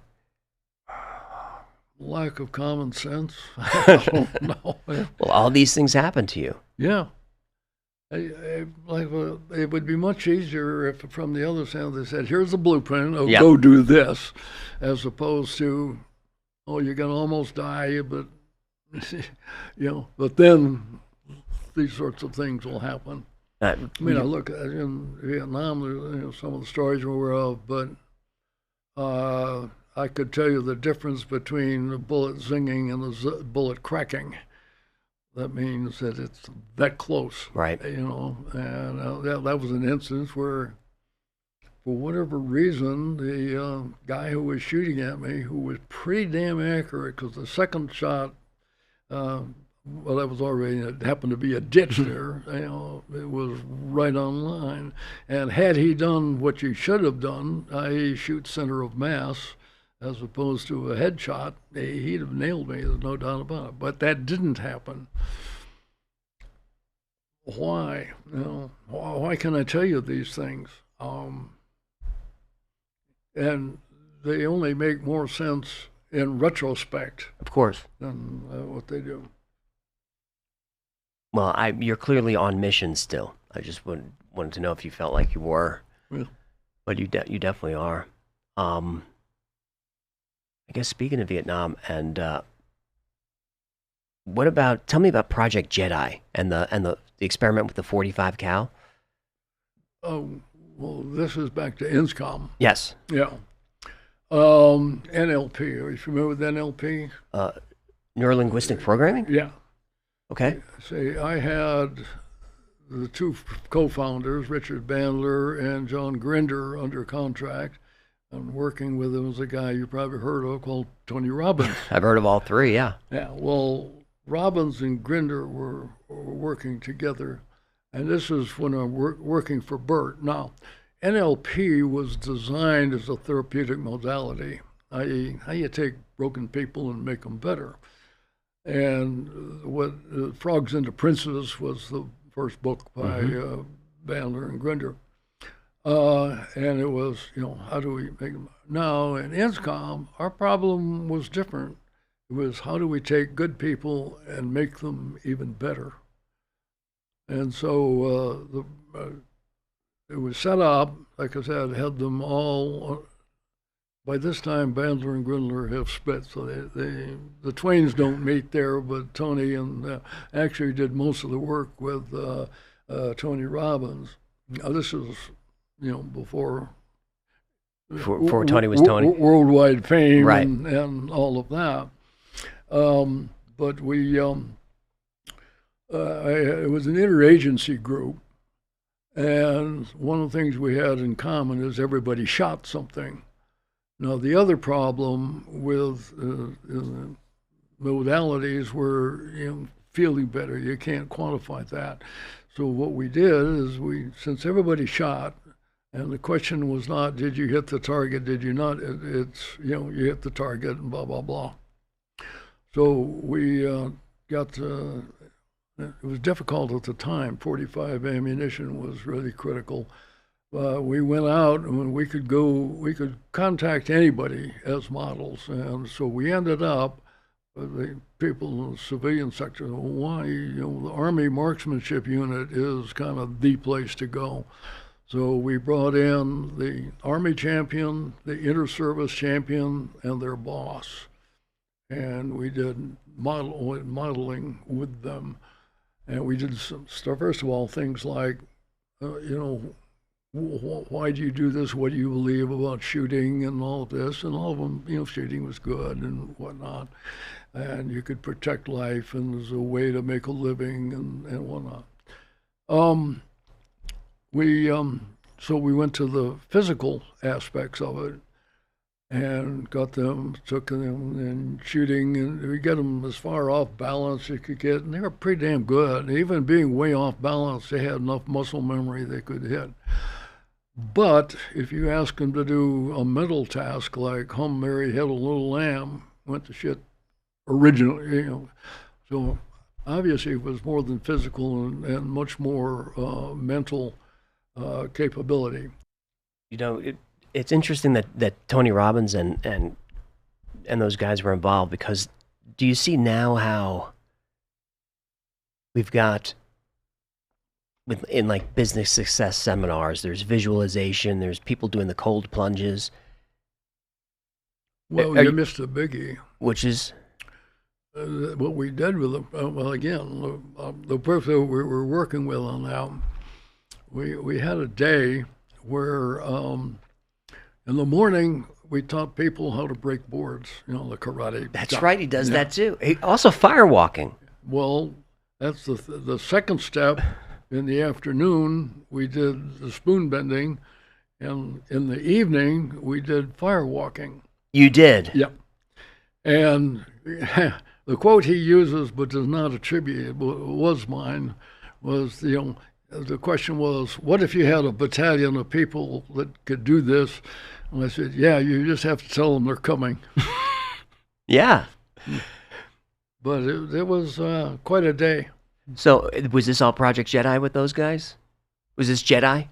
Lack of common sense. I don't know. Well, all these things happen to you. Yeah. It would be much easier if from the other side they said, here's the blueprint, go do this, as opposed to, oh, you're going to almost die, but, but then these sorts of things will happen. I mean, I look at in Vietnam, some of the stories we're aware of, but I could tell you the difference between the bullet zinging and the bullet cracking. That means that it's that close, right? And that was an instance where, for whatever reason, the guy who was shooting at me, who was pretty damn accurate, because the second shot, that was already, it happened to be a ditch there. It was right on line. And had he done what you should have done, i.e., shoot center of mass, as opposed to a headshot, he'd have nailed me, there's no doubt about it. But that didn't happen. Why? Why can I tell you these things? And they only make more sense in retrospect. Of course. Than what they do. Well, you're clearly on mission still. I just wanted to know if you felt like you were. Yeah. But you definitely are. I guess speaking of Vietnam, and tell me about Project Jedi and the experiment with the 45 cal. Oh, well, this is back to INSCOM. Yes. Yeah. NLP. Are you familiar with NLP? Neurolinguistic programming? Yeah. Okay. See, I had the 2 co-founders, Richard Bandler and John Grinder, under contract. And working with him was a guy you probably heard of called Tony Robbins. I've heard of all 3, yeah. Yeah, well, Robbins and Grinder were working together, and this is when I'm working for Bert. Now, NLP was designed as a therapeutic modality, i.e., how you take broken people and make them better. And what Frogs into Princes was the first book by Bandler and Grinder. And it was, how do we make them? Now, in INSCOM, our problem was different. It was, how do we take good people and make them even better? And so it was set up, like I said, had them all. By this time, Bandler and Grindler have split, so the twains don't meet there, but Tony and actually did most of the work with Tony Robbins. Now, this is, before Tony was Tony. Worldwide fame, right. and all of that. But we, it was an interagency group, and one of the things we had in common is everybody shot something. Now, the other problem with modalities were, feeling better. You can't quantify that. So what we did is since everybody shot, and the question was not, did you hit the target, did you not? It's, you hit the target and blah, blah, blah. So we it was difficult at the time. 45 ammunition was really critical. We went out and we could contact anybody as models. And so we ended up, the people in the civilian sector, why, the Army Marksmanship Unit is kind of the place to go. So we brought in the Army champion, the inter-service champion, and their boss. And we did modeling with them. And we did some stuff. First of all, things like, why do you do this? What do you believe about shooting and all of this? And all of them, shooting was good and whatnot. And you could protect life, and there's a way to make a living and whatnot. So we went to the physical aspects of it and took them and shooting, and we got them as far off balance as you could get, and they were pretty damn good. Even being way off balance, they had enough muscle memory they could hit. But if you ask them to do a mental task like hum, Mary, had a little lamb, went to shit originally, So obviously it was more than physical and much more mental capability. It's interesting that Tony Robbins and those guys were involved, because do you see now how we've got in like business success seminars, there's visualization, there's people doing the cold plunges. Well, you missed a biggie. Which is? What we did with them, the person we were working with on that, we had a day where in the morning we taught people how to break boards, the karate. That's right, he does that too. Also firewalking. Well, that's the second step. In the afternoon, we did the spoon bending, and in the evening, we did firewalking. You did? Yep. And the quote he uses but does not attribute, was mine, was, the question was, what if you had a battalion of people that could do this? And I said, yeah, you just have to tell them they're coming. Yeah. But it was quite a day. So was this all Project Jedi with those guys? Was this Jedi?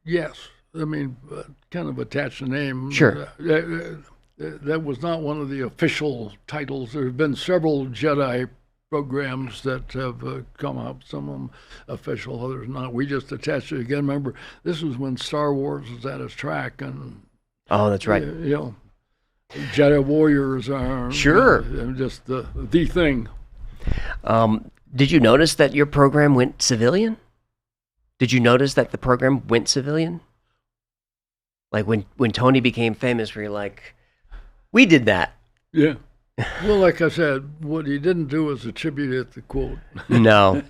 Yes. I mean, kind of attached the name. Sure. That was not one of the official titles. There have been several Jedi programs that have come up, some of them official, others not. We just attached it again. Remember, this was when Star Wars was at its track. Oh, that's right. Jedi Warriors are just the thing. Did you notice that your program went civilian? Did you notice that the program went civilian? Like when Tony became famous, were you like, we did that? Yeah. Well, like I said, what he didn't do was attribute it to quote. No.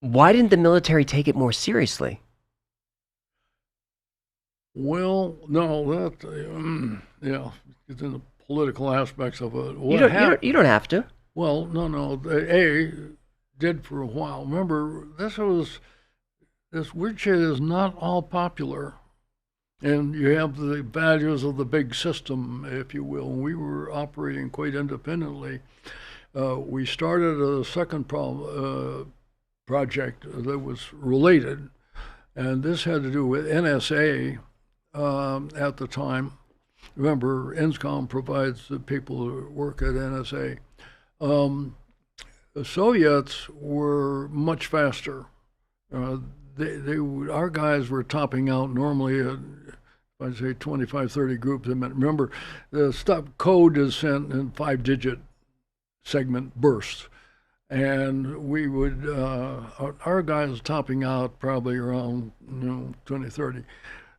Why didn't the military take it more seriously? Well, no, it's in the political aspects of it. You don't have to. Well, no, they did for a while. Remember, this weird shit is not all popular. And you have the values of the big system, if you will. We were operating quite independently. We started a second project that was related, and this had to do with NSA at the time. Remember, INSCOM provides the people who work at NSA. The Soviets were much faster. Our guys were topping out normally at, I'd say 25, 30 groups. Remember, the stuff code is sent in 5-digit segment bursts. And we would, our guys topping out probably around 20, 30.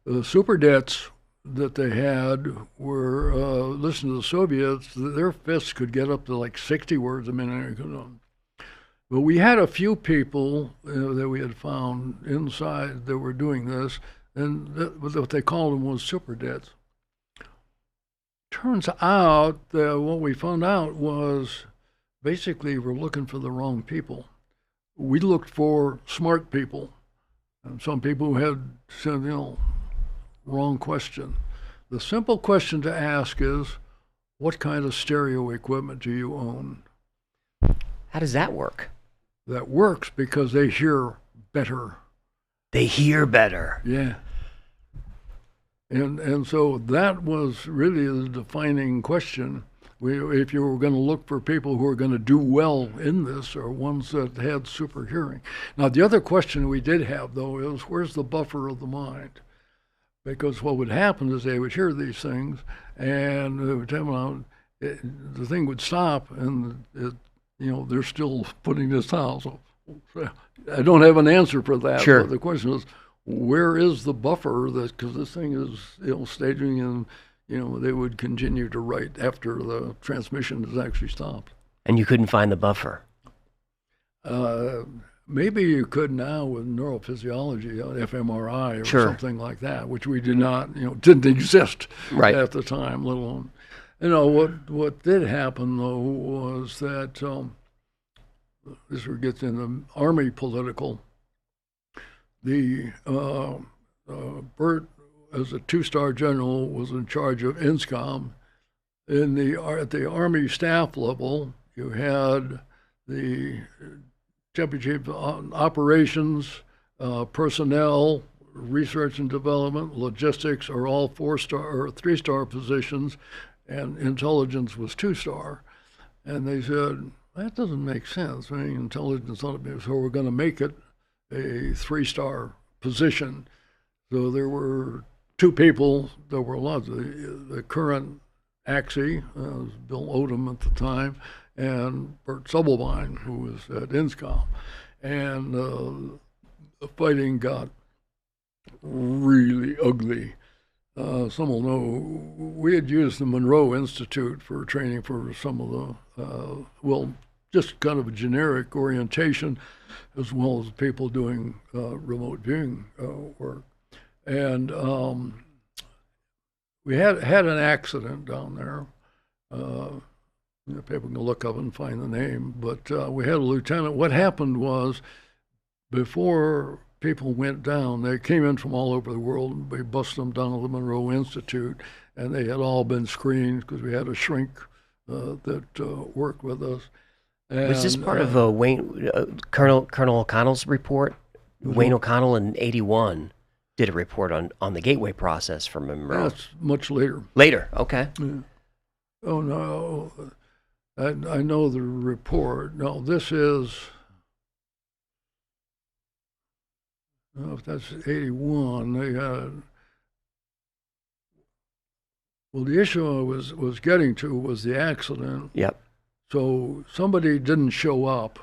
The super debts that they had were, listen to the Soviets, their fists could get up to like 60 words a minute. But we had a few people that we had found inside that were doing this, and what they called them was super debts. Turns out that what we found out was basically we're looking for the wrong people. We looked for smart people, and some people who had said, wrong question. The simple question to ask is, what kind of stereo equipment do you own? How does that work? That works because they hear better. They hear better. Yeah. And so that was really the defining question. If you were going to look for people who are going to do well in this, or ones that had super hearing. Now, the other question we did have, though, is where's the buffer of the mind? Because what would happen is they would hear these things, and they would tell them the thing would stop, and they're still putting this out. So I don't have an answer for that. Sure. But the question is, where is the buffer? Because this thing is staging, and they would continue to write after the transmission is actually stopped. And you couldn't find the buffer. Maybe you could now with neurophysiology, fMRI or Sure. something like that, which we did not, didn't exist Right. at the time, let alone. What did happen though was that this gets in the Army political. The Bert, as a 2-star general, was in charge of INSCOM. At the Army staff level, you had the Deputy Chief of Operations, personnel, research and development, logistics are all 4-star or 3-star positions, and intelligence was 2-star. And they said, that doesn't make sense. I mean, intelligence ought to be, so we're going to make it a 3-star position. So there were 2 people that were allowed. The current Axie, Bill Odom at the time, and Bert Stubblebine, who was at INSCOM. And the fighting got really ugly. Some will know we had used the Monroe Institute for training for some of the, just kind of a generic orientation, as well as people doing remote viewing work. And we had an accident down there. People can look up and find the name, but we had a lieutenant. What happened was, before people went down, they came in from all over the world, and we busted them down to the Monroe Institute, and they had all been screened because we had a shrink that worked with us. And, was this part of Colonel O'Connell's report? Mm-hmm. Wayne O'Connell in '81 did a report on the gateway process for Monroe. That's much later. Later, okay. Yeah. Oh, no. I know the report. No, this is, if that's 81, they had, the issue I was getting to was the accident. Yep. So somebody didn't show up,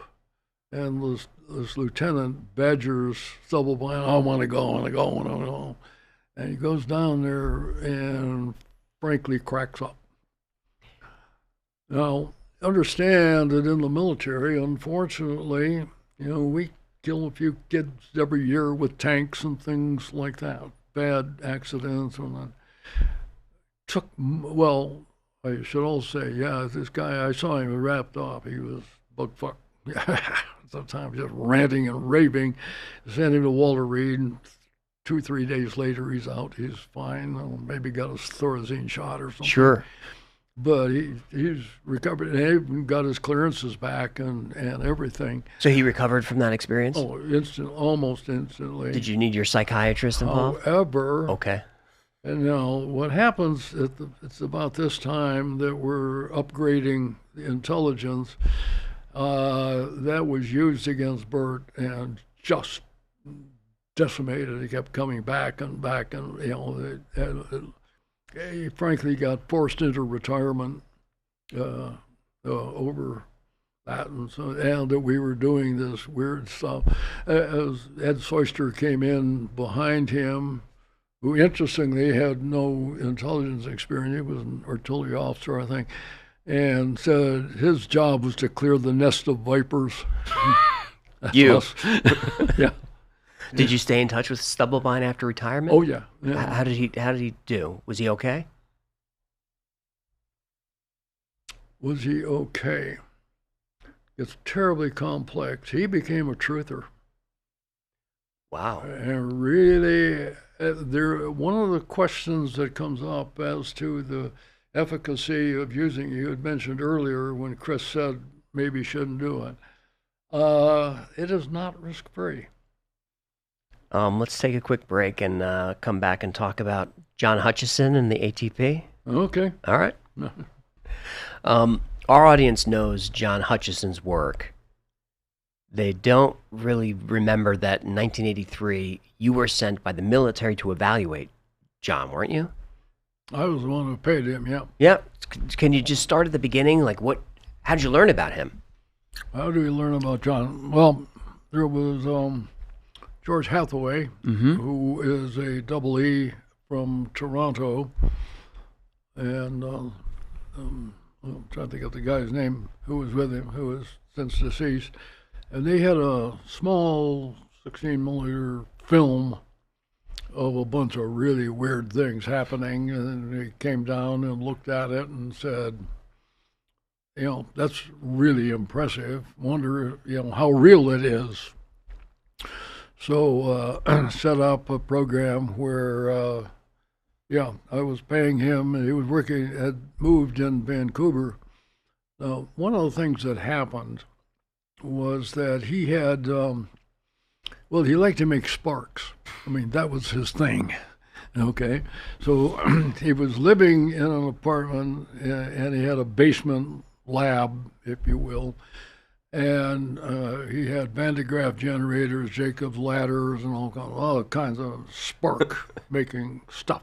and this lieutenant badgers Stubblebine, I want to go. And he goes down there and frankly cracks up. Now, understand that in the military, unfortunately, we kill a few kids every year with tanks and things like that, bad accidents and that. I should also say, this guy, I saw him wrapped up. He was bug fuck. Sometimes just ranting and raving. Sent him to Walter Reed, and 2-3 days later, he's out. He's fine. Maybe got a Thorazine shot or something. Sure. But he's recovered and even got his clearances back and everything. So he recovered from that experience? Oh, almost instantly. Did you need your psychiatrist involved? However, Okay. And now what happens, it's about this time that we're upgrading the intelligence that was used against Bert and just decimated. He kept coming back and back, and he frankly got forced into retirement over that, and that we were doing this weird stuff. As Ed Soyster came in behind him, who interestingly had no intelligence experience, he was an artillery officer, I think, and said his job was to clear the nest of vipers. You? Yeah. Did you stay in touch with Stubblebine after retirement? Oh yeah. Yeah. How did he do? Was he okay? Was he okay? It's terribly complex. He became a truther. Wow. And really, one of the questions that comes up as to the efficacy of using, you had mentioned earlier when Chris said maybe shouldn't do it. It is not risk-free. Let's take a quick break and come back and talk about John Hutchison and the ATP. Okay. All right. Our audience knows John Hutchison's work. They don't really remember that in 1983, you were sent by the military to evaluate John, weren't you? I was the one who paid him, yeah. Yeah. Can you just start at the beginning? Like, how did you learn about him? How do we learn about John? Well, there was George Hathaway, who is a double E from Toronto, and I'm trying to think of the guy's name who was with him, who is since deceased, and they had a small 16mm film of a bunch of really weird things happening, and they came down and looked at it and said, that's really impressive. Wonder, how real it is. So set up a program where, I was paying him, and he was had moved in Vancouver. Now, one of the things that happened was that he had, he liked to make sparks. I mean, that was his thing. Okay, so he was living in an apartment, and he had a basement lab, if you will, and he had Van de Graaff generators, Jacob's ladders, and all kinds of spark-making stuff.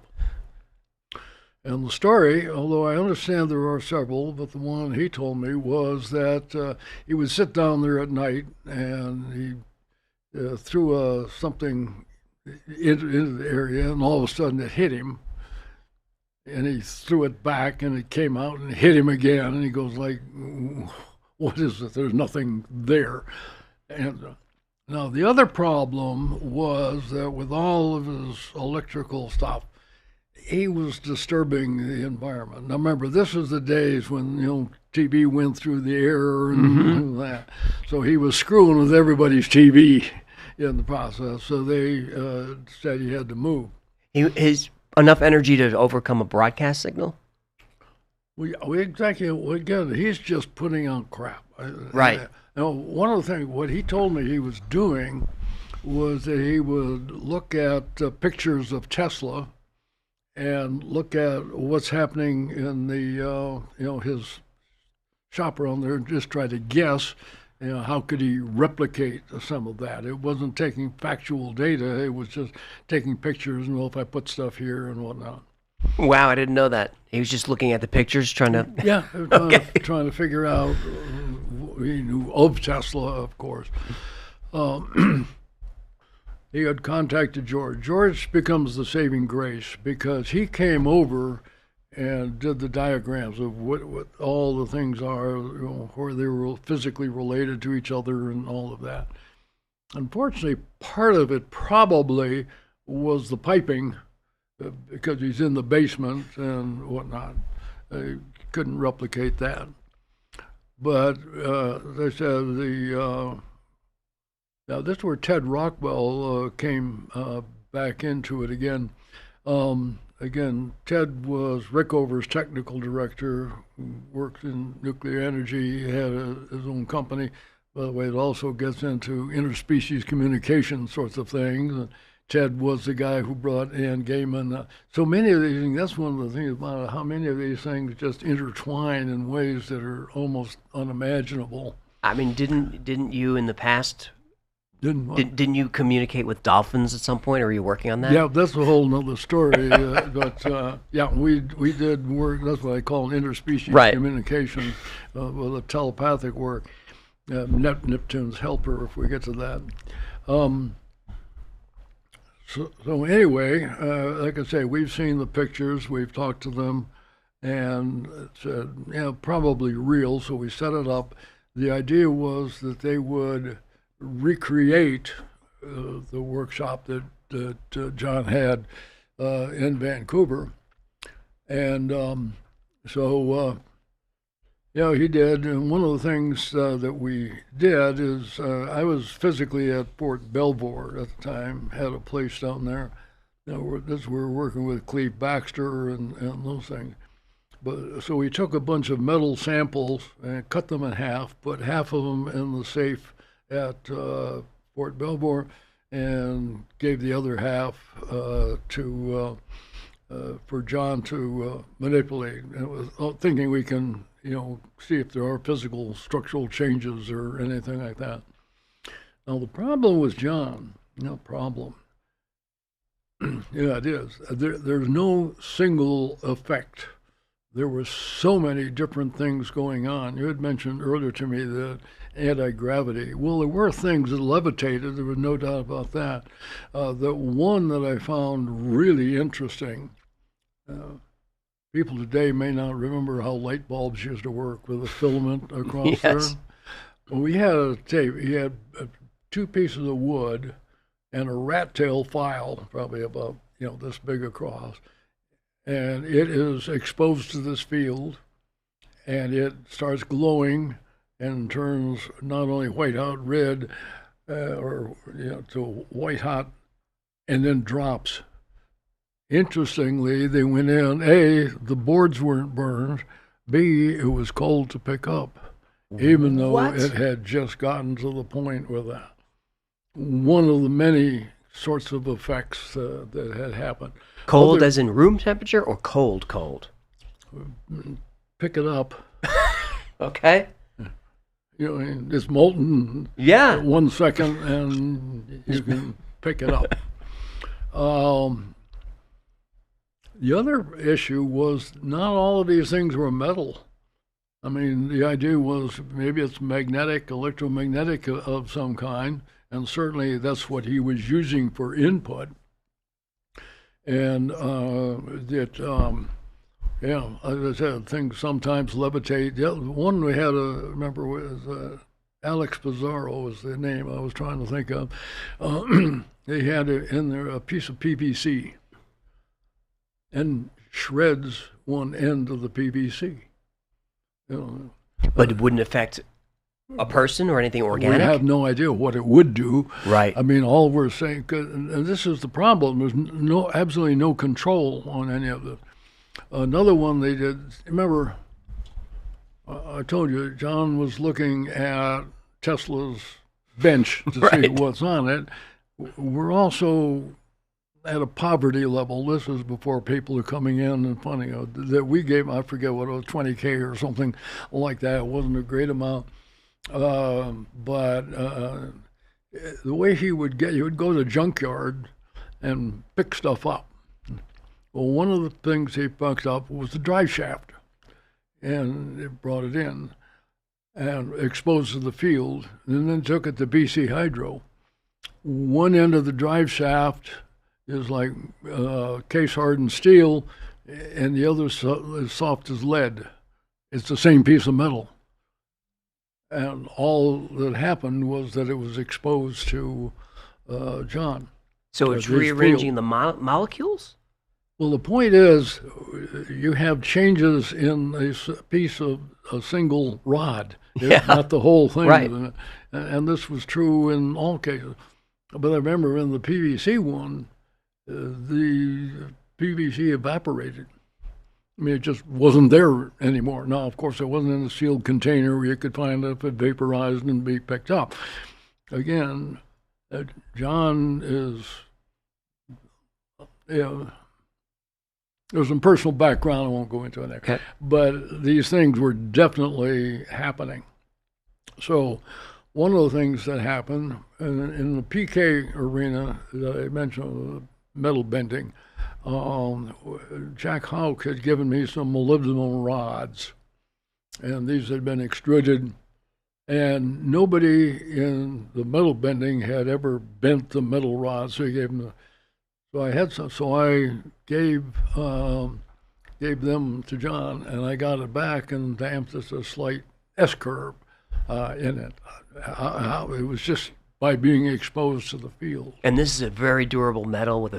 And the story, although I understand there are several, but the one he told me was that he would sit down there at night, and he threw something into the area, and all of a sudden it hit him. And he threw it back, and it came out and hit him again. And he goes like, "What is it? There's nothing there." And now the other problem was that with all of his electrical stuff, he was disturbing the environment. Now remember, this was the days when TV went through the air and that. So he was screwing with everybody's TV in the process. So they said he had to move. His enough energy to overcome a broadcast signal? We exactly, again, he's just putting out crap. Right. Now, one of the things, what he told me he was doing was that he would look at pictures of Tesla and look at what's happening in the, his shop around there, and just try to guess, how could he replicate some of that? It wasn't taking factual data. It was just taking pictures and, if I put stuff here and whatnot. Wow, I didn't know that. He was just looking at the pictures, trying to... Yeah, trying to figure out, he knew of Tesla, of course. He had contacted George. George becomes the saving grace because he came over and did the diagrams of what all the things are, where they were physically related to each other and all of that. Unfortunately, part of it probably was the piping, because he's in the basement and whatnot. They couldn't replicate that. But they said now this is where Ted Rockwell came back into it again. Again, Ted was Rickover's technical director, who works in nuclear energy. He had his own company. By the way, it also gets into interspecies communication sorts of things. And Ted was the guy who brought Ann Gaiman. So many of these things, that's one of the things about it, how many of these things just intertwine in ways that are almost unimaginable. I mean, didn't you in the past... Didn't you communicate with dolphins at some point, or were you working on that? Yeah, that's a whole nother story. But we did work. That's what I call interspecies communication, with a telepathic work. Neptune's helper, if we get to that. So anyway, like I say, we've seen the pictures, we've talked to them, and said, probably real. So we set it up. The idea was that they would recreate the workshop that John had in Vancouver, and he did. And one of the things that we did is I was physically at Fort Belvoir at the time, had a place down there. We're working with Cleve Baxter and those things. But so we took a bunch of metal samples and cut them in half, put half of them in the safe at Fort Belvoir, and gave the other half for John to manipulate. And it was thinking we can, see if there are physical structural changes or anything like that. Now the problem was John. Yeah, it is. There's no single effect. There were so many different things going on. You had mentioned earlier to me the anti-gravity. Well, there were things that levitated. There was no doubt about that. The one that I found really interesting, people today may not remember how light bulbs used to work with a filament across there. Well, we had a tape. He had two pieces of wood and a rat tail file, probably about this big across, and it is exposed to this field, and it starts glowing and turns not only white hot red, to white hot, and then drops. Interestingly, they went in. A, the boards weren't burned. B, it was cold to pick up, even though it had just gotten to the point where that. One of the many sorts of effects that had happened. Cold as in room temperature or cold? Pick it up. Okay. It's molten 1 second and you can pick it up. The other issue was not all of these things were metal. I mean, the idea was maybe it's magnetic, electromagnetic of some kind. And certainly that's what he was using for input. And as I said, things sometimes levitate. The other one we had, remember, was Alex Pizarro was the name I was trying to think of. They had in there a piece of PVC and shreds one end of the PVC. But it wouldn't affect a person or anything organic? We have no idea what it would do. Right. I mean, all we're saying, and this is the problem, there's absolutely no control on any of it. Another one they did, remember, I told you, John was looking at Tesla's bench to see what's on it. We're also at a poverty level. This is before people are coming in and finding out that we gave, I forget what it was, 20K or something like that. It wasn't a great amount. But the way he would go to the junkyard and pick stuff up. Well, one of the things he picked up was the drive shaft, and it brought it in and exposed to the field, and then took it to BC Hydro. One end of the drive shaft is like case-hardened steel, and the other is soft as lead. It's the same piece of metal. And all that happened was that it was exposed to John. So it's rearranging the molecules? Well, the point is, you have changes in a piece of a single rod, not the whole thing. Right. And this was true in all cases. But I remember in the PVC one, the PVC evaporated. I mean, it just wasn't there anymore. Now, of course, it wasn't in a sealed container where you could find it if it vaporized and be picked up. Again, John is, there's some personal background I won't go into in there. Okay. But these things were definitely happening. So one of the things that happened in the PK arena that I mentioned, metal bending, Jack Houck had given me some molybdenum rods, and these had been extruded, and nobody in the metal bending had ever bent the metal rods, so he gave them so I had some, so I gave them to John, and I got it back and damped just a slight S-curve in it. It was just by being exposed to the field. And this is a very durable metal with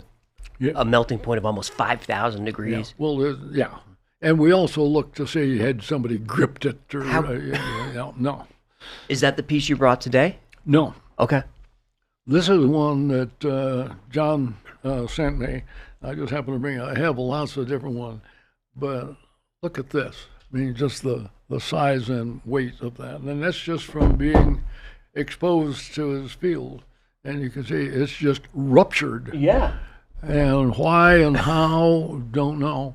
a melting point of almost 5,000 degrees. Yeah. Well, and we also looked to see had somebody gripped it or no. Is that the piece you brought today? No. Okay. This is one that John sent me. I just happened to bring it. I have lots of different ones, but look at this. I mean, just the size and weight of that. And that's just from being exposed to his field. And you can see it's just ruptured. Yeah. And why and how, don't know.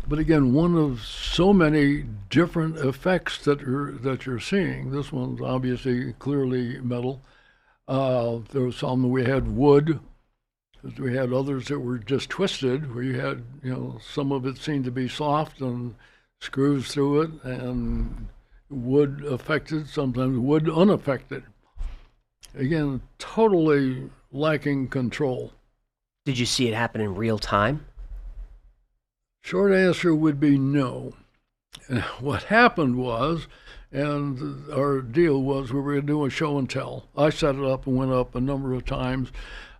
But again, one of so many different effects that you're seeing. This one's obviously clearly metal. There was some we had wood. We had others that were just twisted, where you had, some of it seemed to be soft and screws through it, and wood affected, sometimes wood unaffected. Again, totally lacking control. Did you see it happen in real time? Short answer would be no. And what happened was, and our deal was, we were going to do a show and tell. I set it up and went up a number of times,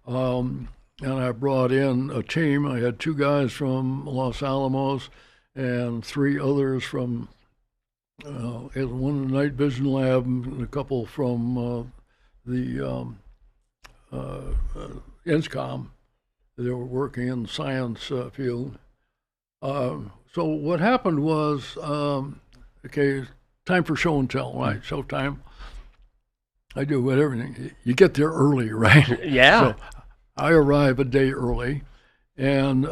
and I brought in a team. I had 2 guys from Los Alamos and 3 others from one in the night vision lab and a couple from the INSCOM. They were working in the science field. So what happened was, okay, time for show and tell, right? Showtime. I do everything. You get there early, right? Yeah. So I arrive a day early, and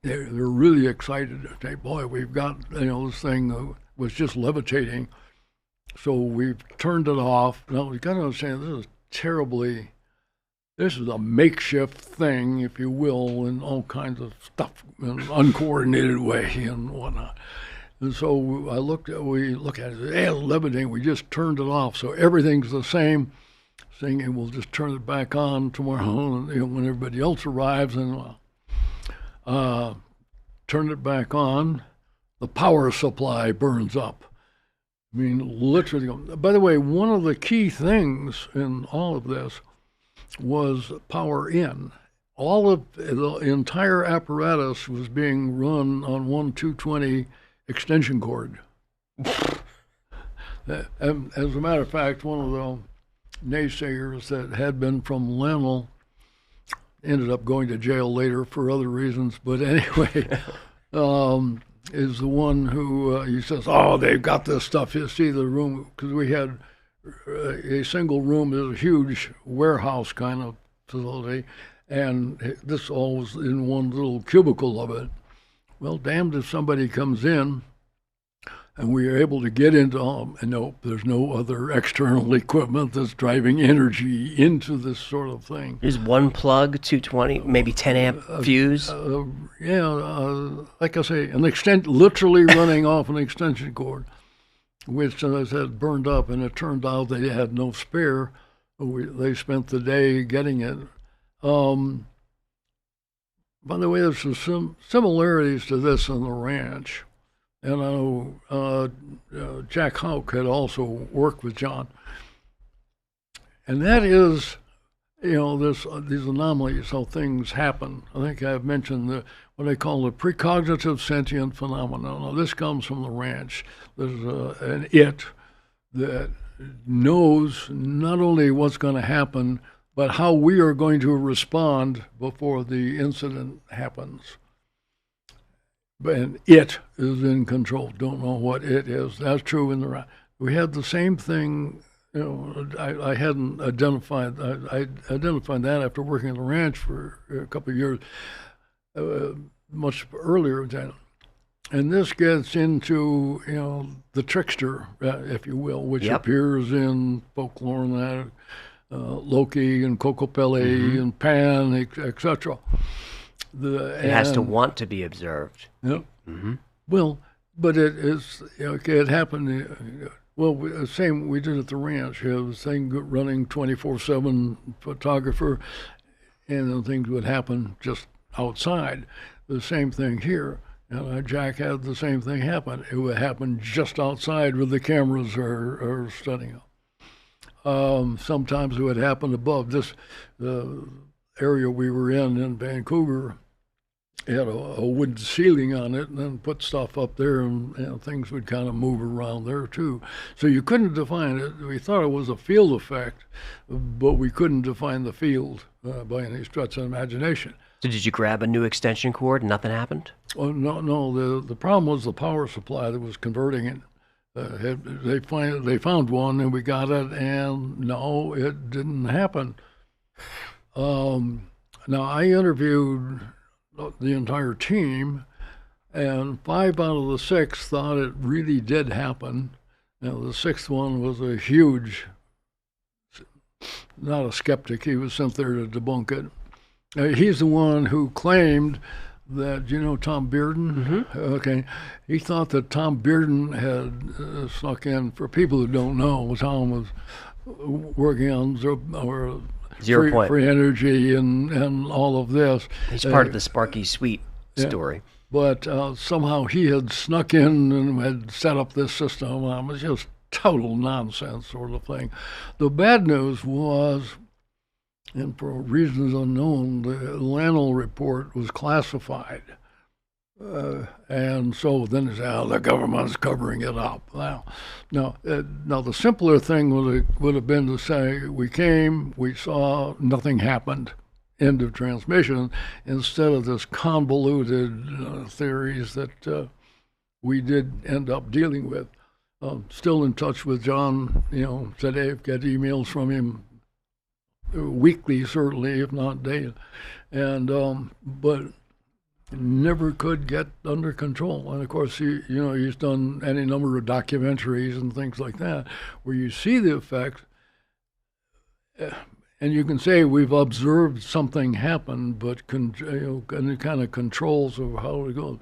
they're really excited. They say, boy, we've got, this thing was just levitating. So we've turned it off. Now, you got to understand, this is a makeshift thing, if you will, and all kinds of stuff in an uncoordinated way and whatnot. And so we look at it, hey, it's levitating, we just turned it off. So everything's the same, saying we'll just turn it back on tomorrow and, when everybody else arrives, and turn it back on, the power supply burns up. I mean, literally. By the way, one of the key things in all of this was power in. All of the entire apparatus was being run on one 220 extension cord. And as a matter of fact, one of the naysayers that had been from Lenel ended up going to jail later for other reasons, but anyway, is the one who he says, oh, they've got this stuff. You see the room, because we had a single room is a huge warehouse kind of facility, and this all was in one little cubicle of it. Well, damned if somebody comes in, and we are able to get into, and nope, there's no other external equipment that's driving energy into this sort of thing. There's one plug, 220, maybe 10 amp fuse. Like I say, literally running off an extension cord, which, as I said, burned up, and it turned out they had no spare. They spent the day getting it. By the way, there's some similarities to this on the ranch. And I know Jack Houck had also worked with John. And that is, these anomalies, how things happen. I think I've mentioned what I call the precognitive sentient phenomenon. Now, this comes from the ranch. There's an it that knows not only what's going to happen, but how we are going to respond before the incident happens. And it is in control. Don't know what it is. That's true in the ranch. We had the same thing. I hadn't identified. I identified that after working at the ranch for a couple of years, much earlier than. And this gets into the trickster, if you will, which appears in folklore and that, Loki and Kokopelli and Pan, etc. It has to want to be observed. Yep. Mm-hmm. Well, but it is okay. It happened. Well, same we did at the ranch. You have the thing running 24/7 photographer, and things would happen just outside. The same thing here. Jack had the same thing happen. It would happen just outside where the cameras are studying. Sometimes it would happen above this. The area we were in Vancouver had a wood ceiling on it, and then put stuff up there, and things would kind of move around there too. So you couldn't define it. We thought it was a field effect, but we couldn't define the field by any stretch of imagination. So did you grab a new extension cord and nothing happened? Oh, no. The problem was the power supply that was converting it. They found one, and we got it, and no, it didn't happen. Now, I interviewed the entire team, and 5 out of the 6 thought it really did happen. Now, the 6th one was a huge not a skeptic. He was sent there to debunk it. He's the one who claimed that, Tom Bearden? Mm-hmm. Okay. He thought that Tom Bearden had snuck in. For people who don't know, Tom was working on free energy and all of this. He's part of the Sparky Sweet story. But somehow he had snuck in and had set up this system. It was just total nonsense sort of thing. The bad news was, and for reasons unknown, the Lannel report was classified. And so then they say, the government's covering it up. Now the simpler thing would have been to say, we came, we saw, nothing happened, end of transmission, instead of this convoluted theories that we did end up dealing with. Still in touch with John, today. I've got emails from him weekly, certainly, if not daily, and but never could get under control. And of course, he's done any number of documentaries and things like that, where you see the effects, and you can say we've observed something happen, but any kind of controls of how it goes.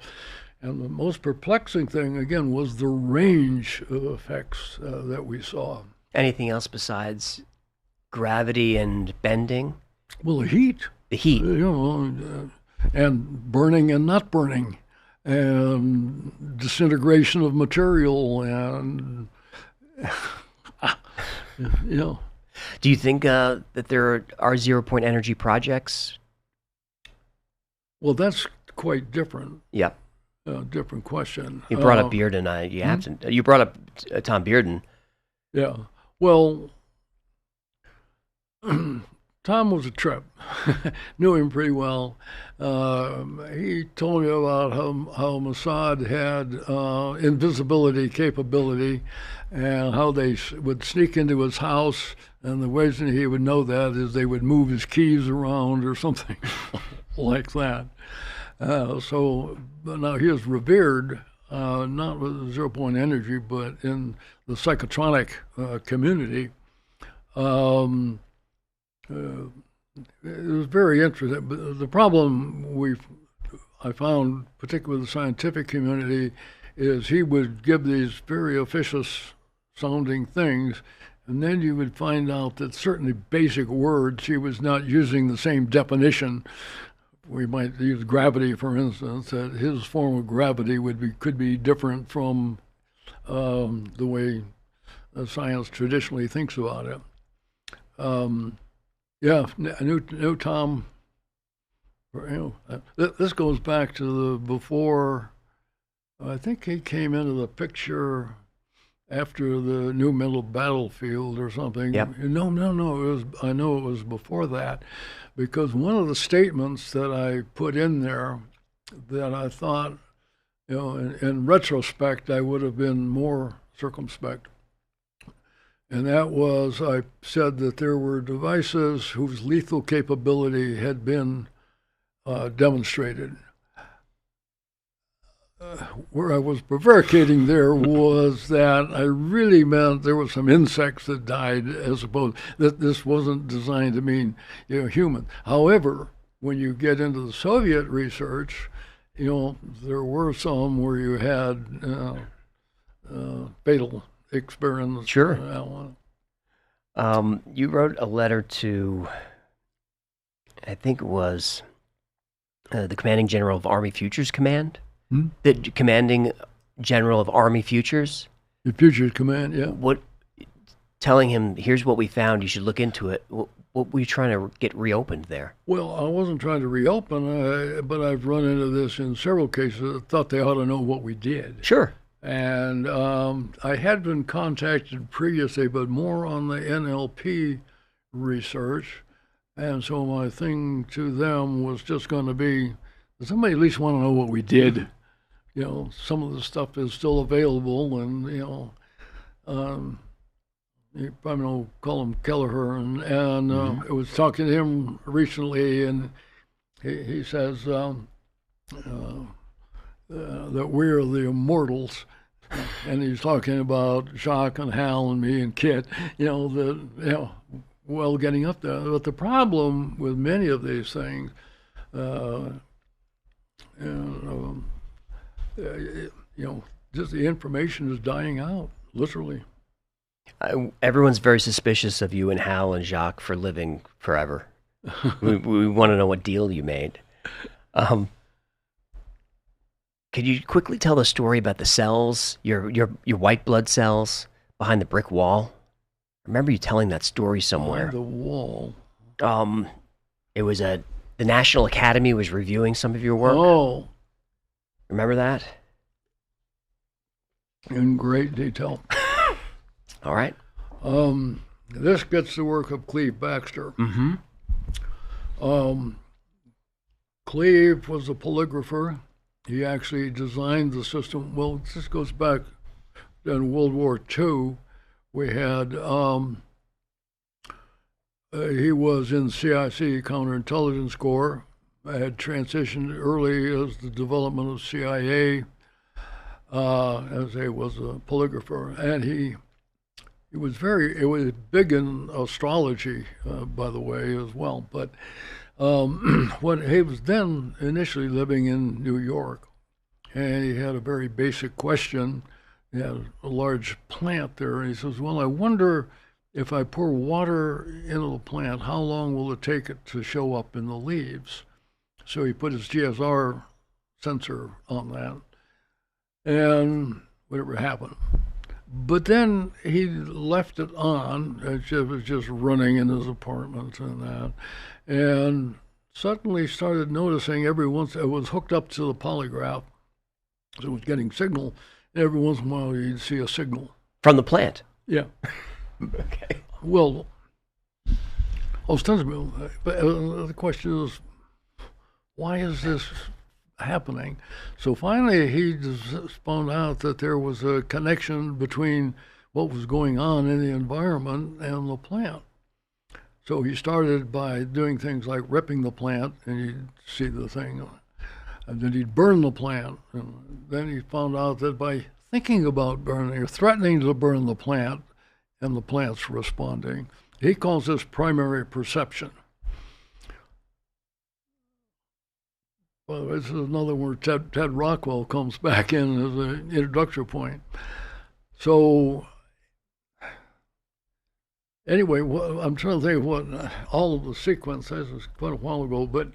And the most perplexing thing, again, was the range of effects that we saw. Anything else besides gravity and bending? Well, the heat. The heat. And burning and not burning, and disintegration of material, and, Do you think that there are zero-point energy projects? Well, that's quite different. Yep. Different question. You brought up Bearden. You brought up Tom Bearden. Yeah. Well, Tom was a trip. Knew him pretty well. He told me about how Mossad had invisibility capability, and how they would sneak into his house, and the ways that he would know that is they would move his keys around or something like that. So now he is revered, not with zero-point energy, but in the psychotronic community. It was very interesting. But the problem I found, particularly with the scientific community, is he would give these very officious-sounding things, and then you would find out that certainly basic words, he was not using the same definition. We might use gravity, for instance, that his form of gravity could be different from the way science traditionally thinks about it. I knew Tom. This goes back to the before. I think he came into the picture after the New Middle Battlefield or something. Yep. No. I know it was before that, because one of the statements that I put in there that I thought, in retrospect, I would have been more circumspect. And that was, I said that there were devices whose lethal capability had been demonstrated. Where I was prevaricating there was that I really meant there were some insects that died, as opposed that this wasn't designed to mean human. However, when you get into the Soviet research, there were some where you had fatal experiments. Sure. You wrote a letter to, I think it was the Commanding General of Army Futures Command. The Commanding General of Army Futures? The Futures Command, yeah. Telling him, here's what we found, you should look into it. What were you trying to get reopened there? Well, I wasn't trying to reopen, but I've run into this in several cases. I thought they ought to know what we did. Sure. And I had been contacted previously, but more on the NLP research. And so my thing to them was just going to be, does somebody at least want to know what we did? Some of the stuff is still available, and, you probably know, call him Kelleher, and I was talking to him recently, and he says that we're the immortals, and he's talking about Jacques and Hal and me and Kit, well, getting up there. But the problem with many of these things, just the information is dying out, literally. Everyone's very suspicious of you and Hal and Jacques for living forever. we want to know what deal you made. Could you quickly tell the story about the cells, your white blood cells behind the brick wall? I remember you telling that story somewhere. Behind the wall. It was the National Academy was reviewing some of your work. Oh. Remember that? In great detail. All right. This gets the work of Cleve Baxter. Mm-hmm. Cleve was a polygrapher. He actually designed the system. Well, this goes back in World War II. We had, he was in CIC, Counterintelligence Corps. I had transitioned early as the development of CIA, as he was a polygrapher. And he was big in astrology, by the way, as well. But when he was then initially living in New York, and he had a very basic question. He had a large plant there, and he says, well, I wonder if I pour water into the plant, how long will it take it to show up in the leaves? So he put his GSR sensor on that, and whatever happened. But then he left it on. It was just running in his apartment and that. And suddenly started noticing every once, it was hooked up to the polygraph. So it was getting signal. And every once in a while you'd see a signal. From the plant? Yeah. Okay. Well, ostensibly, but the question is, why is this happening? So finally he found out that there was a connection between what was going on in the environment and the plant. So he started by doing things like ripping the plant, and you'd see the thing, and then he'd burn the plant. And then he found out that by thinking about burning or threatening to burn the plant, and the plant's responding, he calls this primary perception. Well, this is another where Ted Rockwell comes back in as an introductory point. So anyway, I'm trying to think of what all of the sequence is. It was quite a while ago, but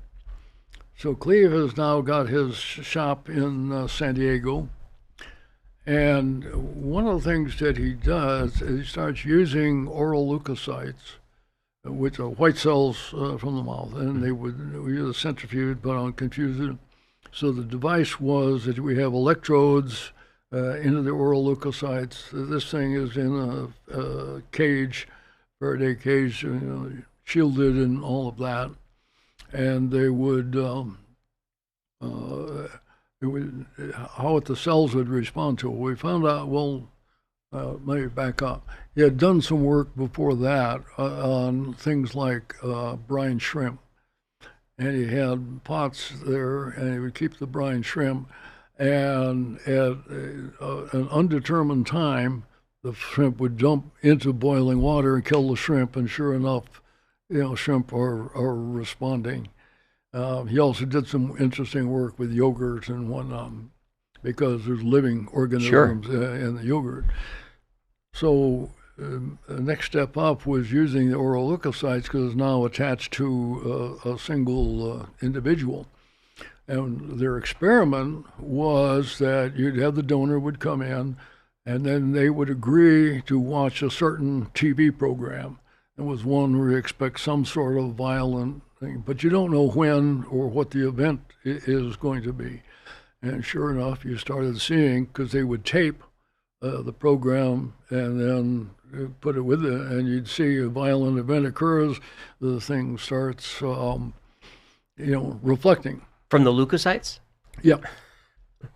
so Cleve has now got his shop in San Diego, and one of the things that he does is he starts using oral leukocytes, which are white cells from the mouth, and we use a centrifuge, but on confuse it. So the device was that we have electrodes into the oral leukocytes. This thing is in a cage, Faraday cage, shielded and all of that, and they would, how the cells would respond to it. We found out, let me back up. He had done some work before that on things like brine shrimp. And he had pots there, and he would keep the brine shrimp. And at an undetermined time, the shrimp would jump into boiling water and kill the shrimp. And sure enough, shrimp are responding. He also did some interesting work with yogurt and whatnot, because there's living organisms in the yogurt. So the next step up was using the oral leukocytes, because it's now attached to a single individual. And their experiment was that you'd have the donor would come in, and then they would agree to watch a certain TV program. It was one where you expect some sort of violent thing, but you don't know when or what the event is going to be. And sure enough, you started seeing, because they would tape the program and then put it with it, and you'd see a violent event occurs, the thing starts, reflecting. From the leukocytes? Yeah.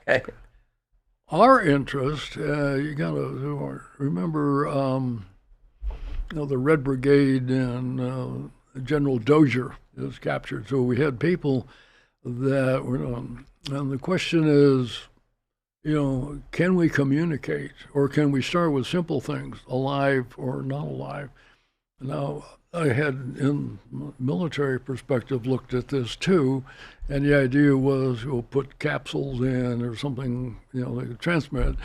Okay. Our interest, you got to remember, the Red Brigade and General Dozier is captured. So we had people that were, and the question is, can we communicate, or can we start with simple things, alive or not alive? Now, I had, in military perspective, looked at this too, and the idea was we'll put capsules in or something, they could transmit.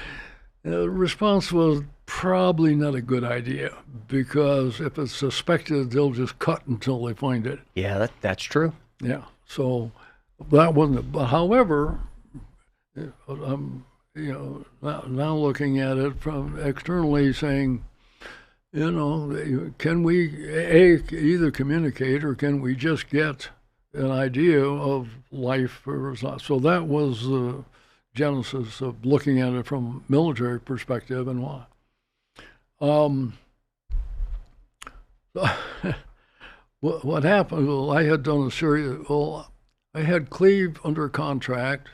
The response was probably not a good idea, because if it's suspected, they'll just cut until they find it. Yeah, that's true. Yeah, so that wasn't it. But however, I'm now looking at it from externally, saying, can we either communicate, or can we just get an idea of life or not? So that was the genesis of looking at it from a military perspective and why. What happened? Well, I had done a series. Well, I had Cleve under contract.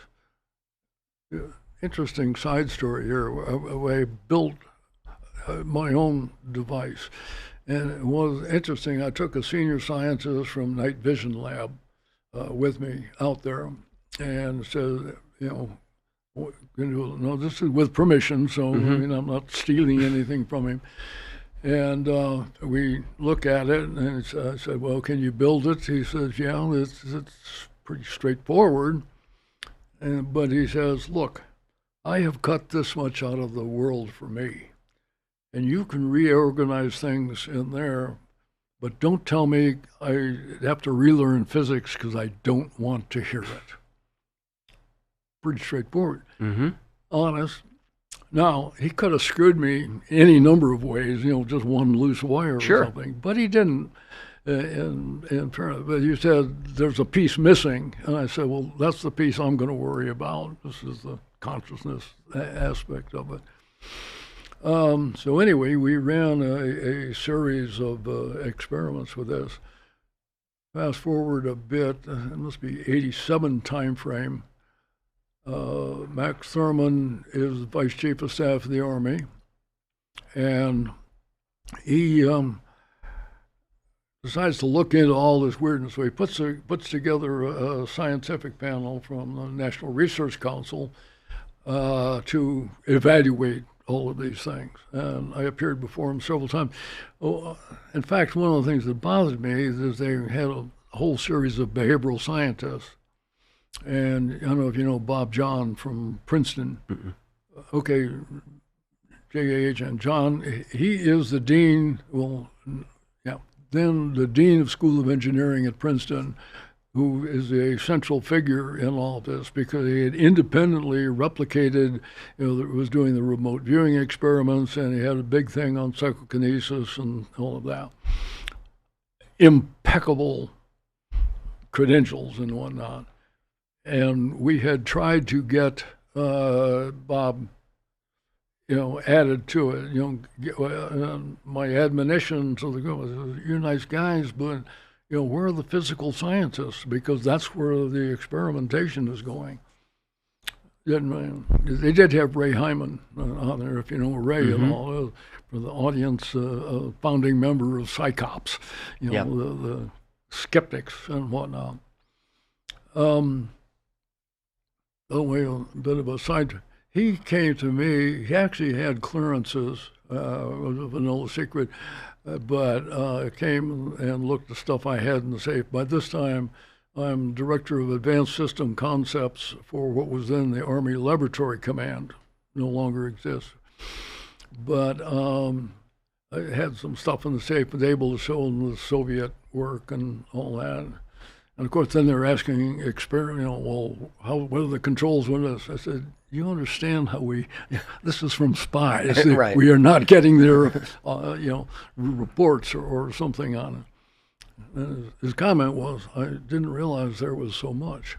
Interesting side story here. I built my own device, and it was interesting. I took a senior scientist from Night Vision Lab with me out there, and said, no, this is with permission, so I'm not stealing anything from him. And we look at it, and I said, well, can you build it? He says, yeah, it's pretty straightforward. But he says, look, I have cut this much out of the world for me, and you can reorganize things in there, but don't tell me I have to relearn physics, because I don't want to hear it. Pretty straightforward. Honest. Now, he could have screwed me any number of ways, just one loose wire or something, but he didn't. In fairness, but you said there's a piece missing, and I said, well, that's the piece I'm going to worry about. This is the consciousness aspect of it. So anyway, we ran a series of experiments with this. Fast forward a bit, it must be 87 time frame. Max Thurman is Vice Chief of Staff of the Army, and he decides to look into all this weirdness. So he puts together a scientific panel from the National Research Council to evaluate all of these things. And I appeared before him several times. Oh, in fact, one of the things that bothered me is they had a whole series of behavioral scientists. And I don't know if you know Bob John from Princeton. Okay, J.A.H.N. John, he is the dean, then the dean of School of Engineering at Princeton, who is a central figure in all of this, because he had independently replicated, was doing the remote viewing experiments, and he had a big thing on psychokinesis and all of that. Impeccable credentials and whatnot. And we had tried to get Bob, added to it. My admonition to the group, you're nice guys, but where are the physical scientists? Because that's where the experimentation is going. They did have Ray Hyman on there, if you know Ray and all, for the audience, founding member of Psychops, the skeptics and whatnot. A bit of a side. He came to me. He actually had clearances. It was a vanilla secret, but came and looked at the stuff I had in the safe. By this time, I'm director of advanced system concepts for what was then the Army Laboratory Command. No longer exists. But I had some stuff in the safe, was able to show them the Soviet work and all that. And of course, then they're asking what are the controls with this? I said, you understand how this is from spies. Right. We are not getting their, reports or something on it. And his comment was, I didn't realize there was so much.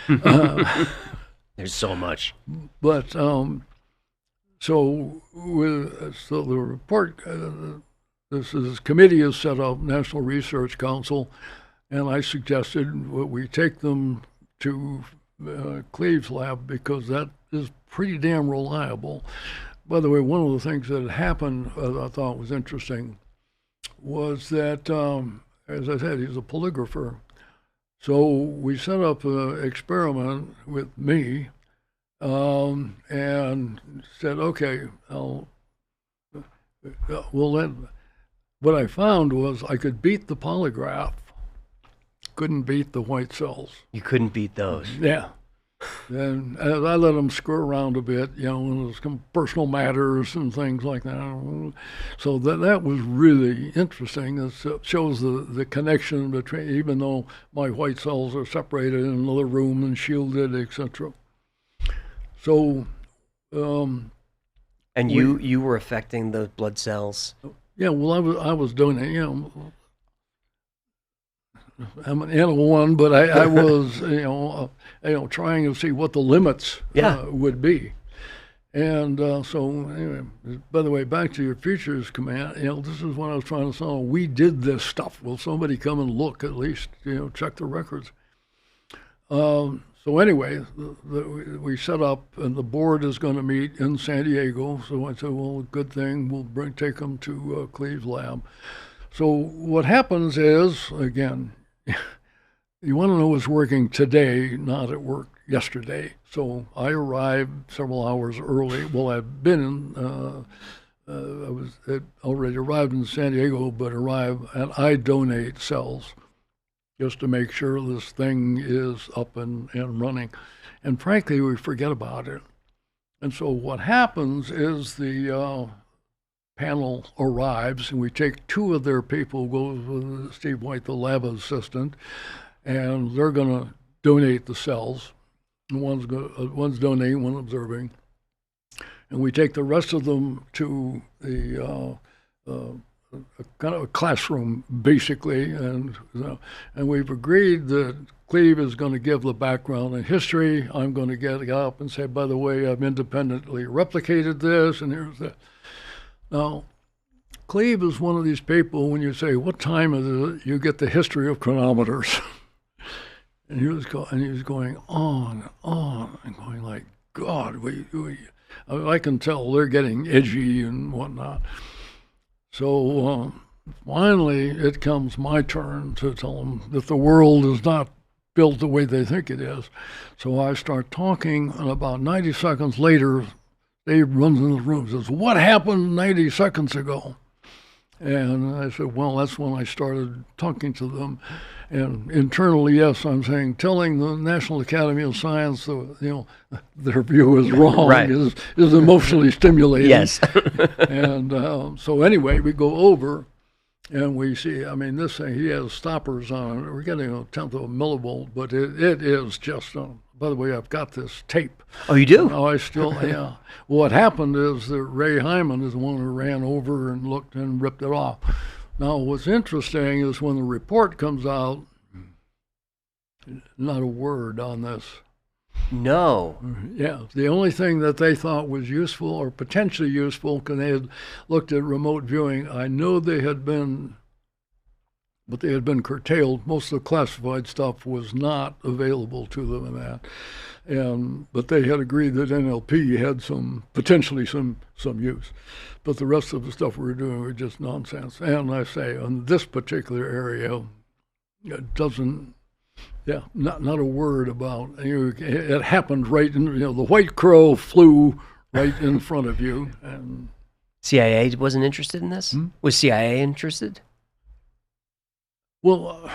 There's so much. But, so the report, this committee is set up, National Research Council, and I suggested we take them to Cleve's lab, because that is pretty damn reliable. By the way, one of the things that had happened I thought was interesting was that, as I said, he's a polygrapher. So we set up an experiment with me and said, okay, we'll let what I found was I could beat the polygraph, couldn't beat the white cells. You couldn't beat those. Yeah. And as I let them screw around a bit, when there's some personal matters and things like that. So that was really interesting. It shows the connection between, even though my white cells are separated in another room and shielded, etc. So, and you were affecting the blood cells. Yeah, well, I was doing it. I'm an animal one, but I was, trying to see what the limits would be. And so, anyway, by the way, back to your futures command, this is what I was trying to say. We did this stuff. Will somebody come and look, at least, check the records? So anyway, we set up, and the board is going to meet in San Diego. So I said, well, good thing, we'll take them to Cleve's lab. So what happens is, again, you want to know what's working today, not at work yesterday. So I arrived several hours early. Well, I've been I already arrived in San Diego, but and I donate cells just to make sure this thing is up and running. And frankly, we forget about it. And so what happens is the panel arrives, and we take two of their people, goes with Steve White, the lab assistant, and they're going to donate the cells. One's donating, one observing. And we take the rest of them to the kind of a classroom, basically, and we've agreed that Cleve is going to give the background and history. I'm going to get up and say, by the way, I've independently replicated this, and here's that. Now, Cleve is one of these people, when you say, what time is it, you get the history of chronometers. And he was going on and on, and going like, God, I can tell they're getting edgy and whatnot. So finally, it comes my turn to tell them that the world is not built the way they think it is. So I start talking, and about 90 seconds later, Dave runs in the room and says, what happened 90 seconds ago? And I said, well, that's when I started talking to them. And internally, yes, I'm saying, telling the National Academy of Science, their view is wrong, right, is emotionally stimulating. Yes. And so anyway, we go over, and we see, this thing, he has stoppers on it. We're getting a tenth of a millivolt, but it is just, by the way, I've got this tape. Oh, you do? I still, yeah. What happened is that Ray Hyman is the one who ran over and looked and ripped it off. Now, what's interesting is when the report comes out, not a word on this. No. Yeah, the only thing that they thought was useful or potentially useful, because they had looked at remote viewing, I know they had been, but they had been curtailed. Most of the classified stuff was not available to them in that. But they had agreed that NLP had potentially some use. But the rest of the stuff we were doing was just nonsense. And I say, on this particular area, it doesn't, not a word about, it happened right in, the white crow flew right in front of you. And CIA wasn't interested in this? Was CIA interested? Well,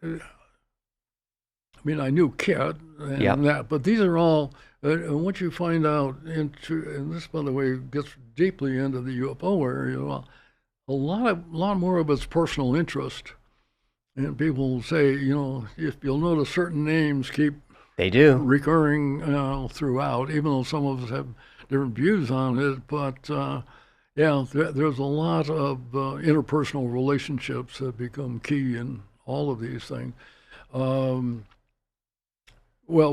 I knew Kit and that, but these are all, once you find out, and this, by the way, gets deeply into the UFO area, a lot more of it's personal interest. And people say, if you'll notice certain names keep recurring throughout, even though some of us have different views on it. But there's a lot of interpersonal relationships that become key in all of these things. Well,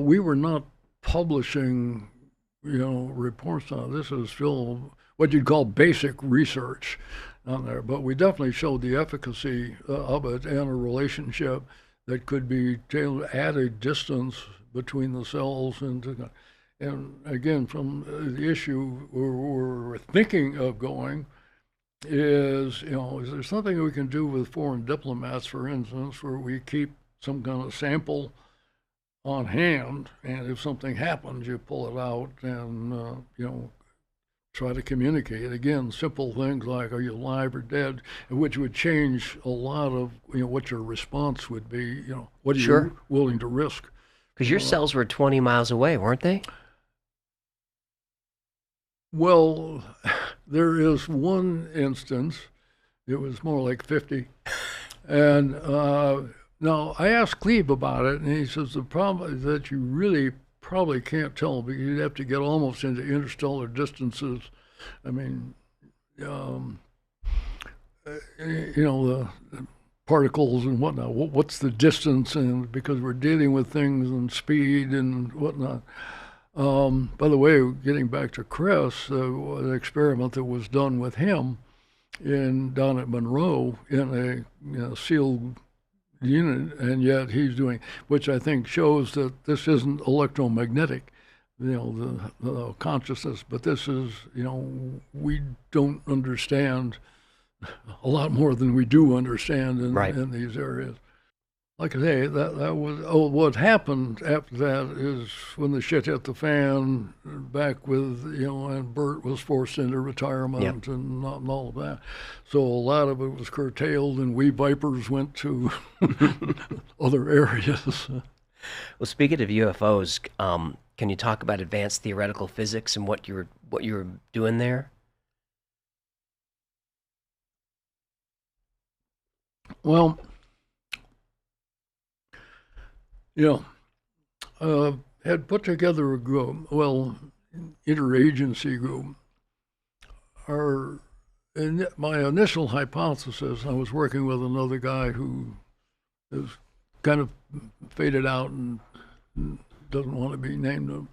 we were not publishing, reports on it. This is still what you'd call basic research on there, but we definitely showed the efficacy of it and a relationship that could be at a distance between the cells. And again, from the issue we're thinking of going is there something we can do with foreign diplomats, for instance, where we keep some kind of sample on hand, and if something happens, you pull it out and, try to communicate. Again, simple things like, are you alive or dead, which would change a lot of, what your response would be, what are Sure. you willing to risk? Because your cells were 20 miles away, weren't they? Well, there is one instance, it was more like 50, and now I asked Cleve about it, and he says the problem is that you really probably can't tell because you'd have to get almost into interstellar distances. I mean, the particles and whatnot. What's the distance? And because we're dealing with things and speed and whatnot. By the way, getting back to Chris, an experiment that was done with him down at Monroe in a sealed unit, and yet he's doing, which I think shows that this isn't electromagnetic, the consciousness, but this is, we don't understand a lot more than we do understand in these areas. Like I say, that was, what happened after that is when the shit hit the fan, back with, and Bert was forced into retirement and all of that. So a lot of it was curtailed, and we Vipers went to other areas. Well, speaking of UFOs, can you talk about advanced theoretical physics and what you were doing there? Well, had put together a group, interagency group. My initial hypothesis, I was working with another guy who is kind of faded out and doesn't want to be named,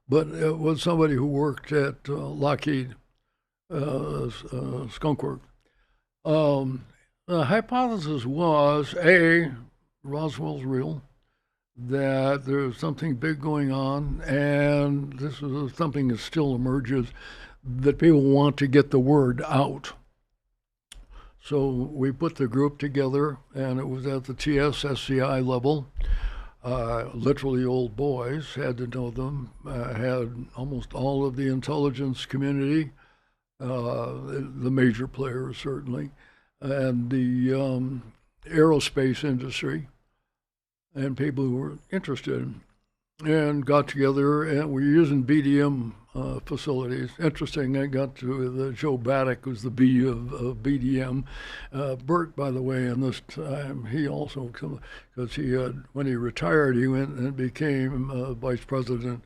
but it was somebody who worked at Lockheed Skunk Works. The hypothesis was, Roswell's real, that there's something big going on, and this is something that still emerges, that people want to get the word out. So we put the group together, and it was at the TS-SCI level. Literally old boys, had to know them, had almost all of the intelligence community, the major players certainly, and the aerospace industry, and people who were interested, and got together, and we're using BDM facilities. Interesting, I got to Joe Baddock, who's the B of BDM. Bert, by the way, in this time, he also, because when he retired, he went and became vice president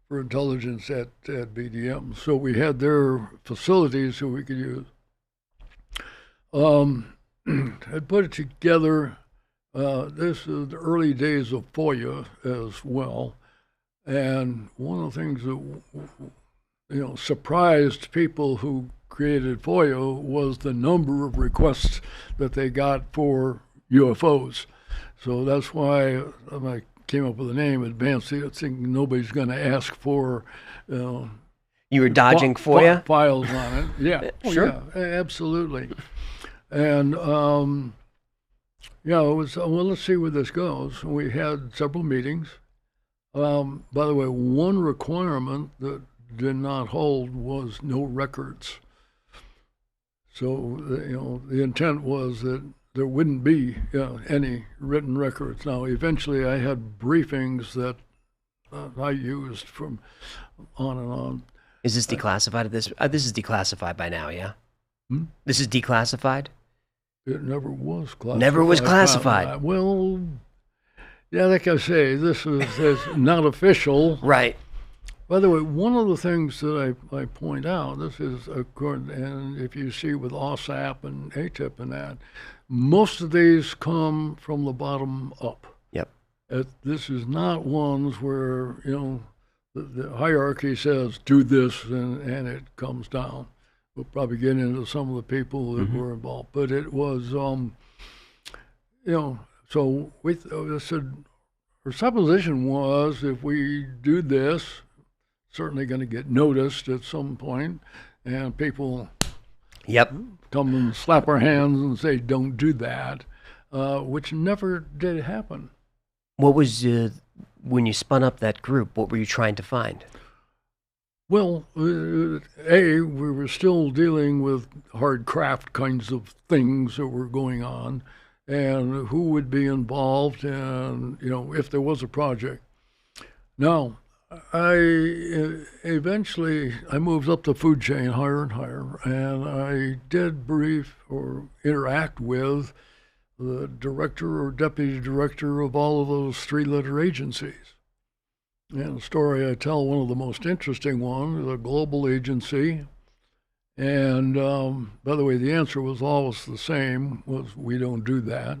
for intelligence at BDM. So we had their facilities so we could use. Had put it together. This is the early days of FOIA as well, and one of the things that surprised people who created FOIA was the number of requests that they got for UFOs. So that's why I came up with the name Advanced. I think nobody's going to ask for. You were dodging FOIA files on it. Yeah, sure, yeah, absolutely, and. It was, let's see where this goes. We had several meetings. By the way, one requirement that did not hold was no records. So, the intent was that there wouldn't be any written records. Now, eventually I had briefings that I used from on and on. Is this declassified? This is declassified by now, yeah? This is declassified? It never was classified. Never was classified. Well, yeah, like I say, this is not official. Right. By the way, one of the things that I point out, this is according, and if you see with OSAP and ATIP and that, most of these come from the bottom up. Yep. This is not ones where, the hierarchy says do this and it comes down. We'll probably get into some of the people that were involved, but it was, so we said, our supposition was if we do this, certainly going to get noticed at some point, and people come and slap our hands and say, don't do that, which never did happen. What was, when you spun up that group, what were you trying to find? Well, we were still dealing with hard craft kinds of things that were going on, and who would be involved, and if there was a project. Now, I eventually moved up the food chain higher and higher, and I did brief or interact with the director or deputy director of all of those three-letter agencies. And the story I tell, one of the most interesting ones, a global agency. And by the way, the answer was always the same, was we don't do that.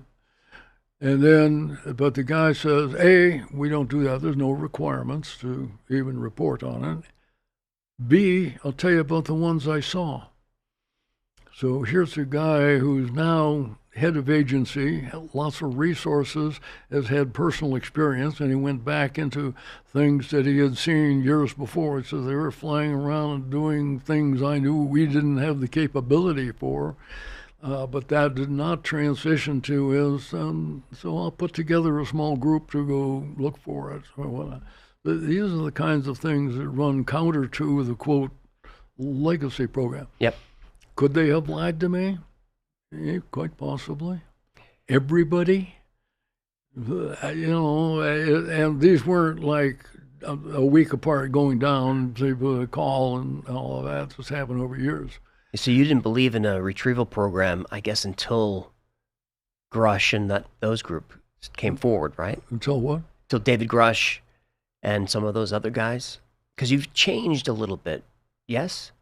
And then, but the guy says, A, we don't do that. There's no requirements to even report on it. B, I'll tell you about the ones I saw. So here's a guy who's now head of agency, lots of resources, has had personal experience, and he went back into things that he had seen years before. He says they were flying around and doing things I knew we didn't have the capability for, but that did not transition to his, so I'll put together a small group to go look for it. So, these are the kinds of things that run counter to the, quote, legacy program. Yep. Could they have lied to me? Yeah, quite possibly. Everybody, and these weren't like a week apart going down, people would call and all of that. This happened over years. So you didn't believe in a retrieval program, I guess, until Grush and those group came forward, right? Until what? Until David Grush and some of those other guys? Because you've changed a little bit, yes?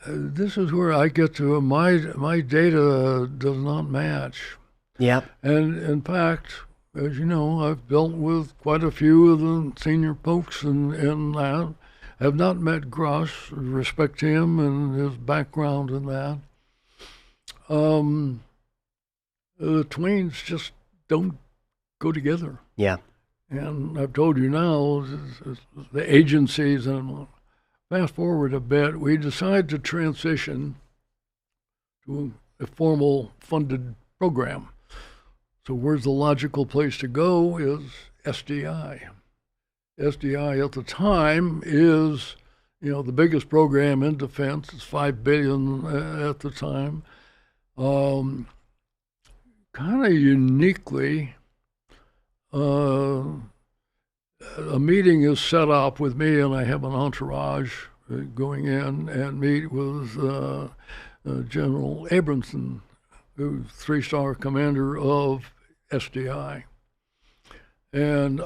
This is where I get to my data does not match. Yeah. And in fact, as you know, I've dealt with quite a few of the senior folks in that. Have not met Grush, respect him and his background in that. The twains just don't go together. Yeah. And I've told you now, the agencies, and fast forward a bit, we decide to transition to a formal funded program. So where's the logical place to go is SDI. SDI at the time is, the biggest program in defense. It's $5 billion at the time. Kind of uniquely, a meeting is set up with me, and I have an entourage going in and meet with General Abramson, who's 3-star commander of SDI. And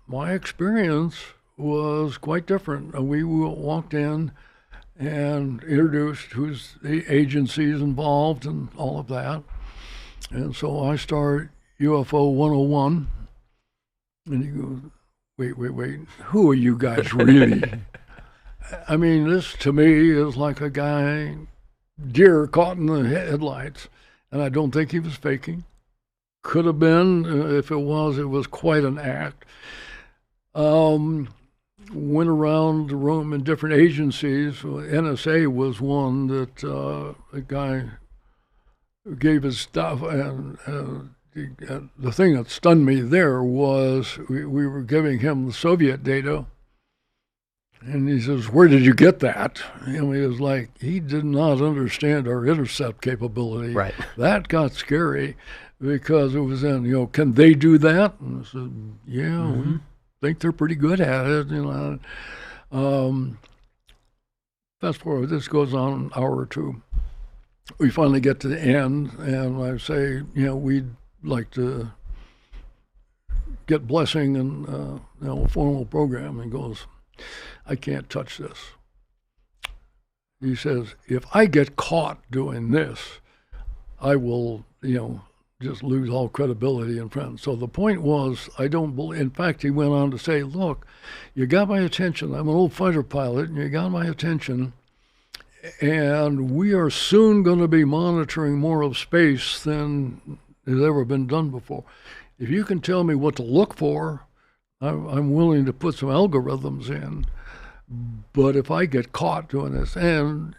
my experience was quite different. We walked in and introduced who's the agencies involved and all of that. And so I start UFO 101, and you go, wait, who are you guys really? I mean, this to me is like a deer caught in the headlights, and I don't think he was faking. Could have been. If it was quite an act. Went around the room in different agencies. NSA was one that a guy gave his stuff, and the thing that stunned me there was we were giving him the Soviet data, and he says, "Where did you get that?" And he was like, he did not understand our intercept capability. Right. That got scary because it was in, can they do that? And I said, yeah, we think they're pretty good at it. Fast forward, this goes on an hour or two. We finally get to the end, and I say, we'd like to get blessing and a formal program. And he goes, I can't touch this. He says, if I get caught doing this, I will, just lose all credibility and friends. So the point was, I don't believe, in fact, he went on to say, look, you got my attention. I'm an old fighter pilot, and you got my attention. And we are soon going to be monitoring more of space than has ever been done before. If you can tell me what to look for, I'm willing to put some algorithms in. But if I get caught doing this, and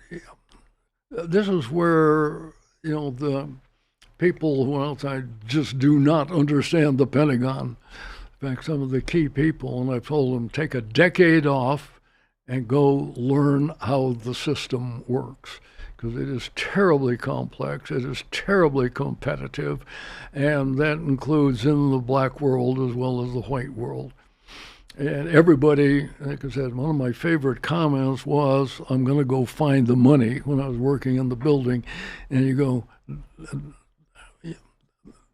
this is where, the people who are outside just do not understand the Pentagon. fact, some of the key people, and I told them, take a decade off and go learn how the system works, because it is terribly complex, it is terribly competitive, and that includes in the black world as well as the white world. And everybody, like I said, one of my favorite comments was, I'm going to go find the money, when I was working in the building. And you go,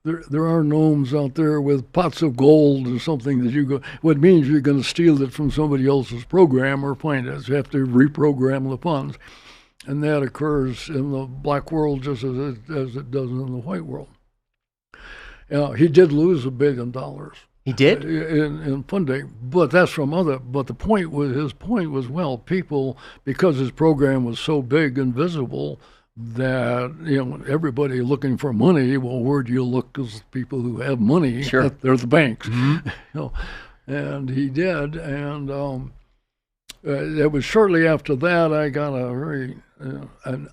there are gnomes out there with pots of gold or something that you go, what means you're going to steal it from somebody else's program or find it. You have to reprogram the funds. And that occurs in the black world just as it does in the white world. He did lose $1 billion. He did? In funding, but that's from other. But the point was, his point was, well, people, because his program was so big and visible, that everybody looking for money. Well, where do you look? Because people who have money, sure, they're the banks. Mm-hmm. And he did, and it was shortly after that I got a very, and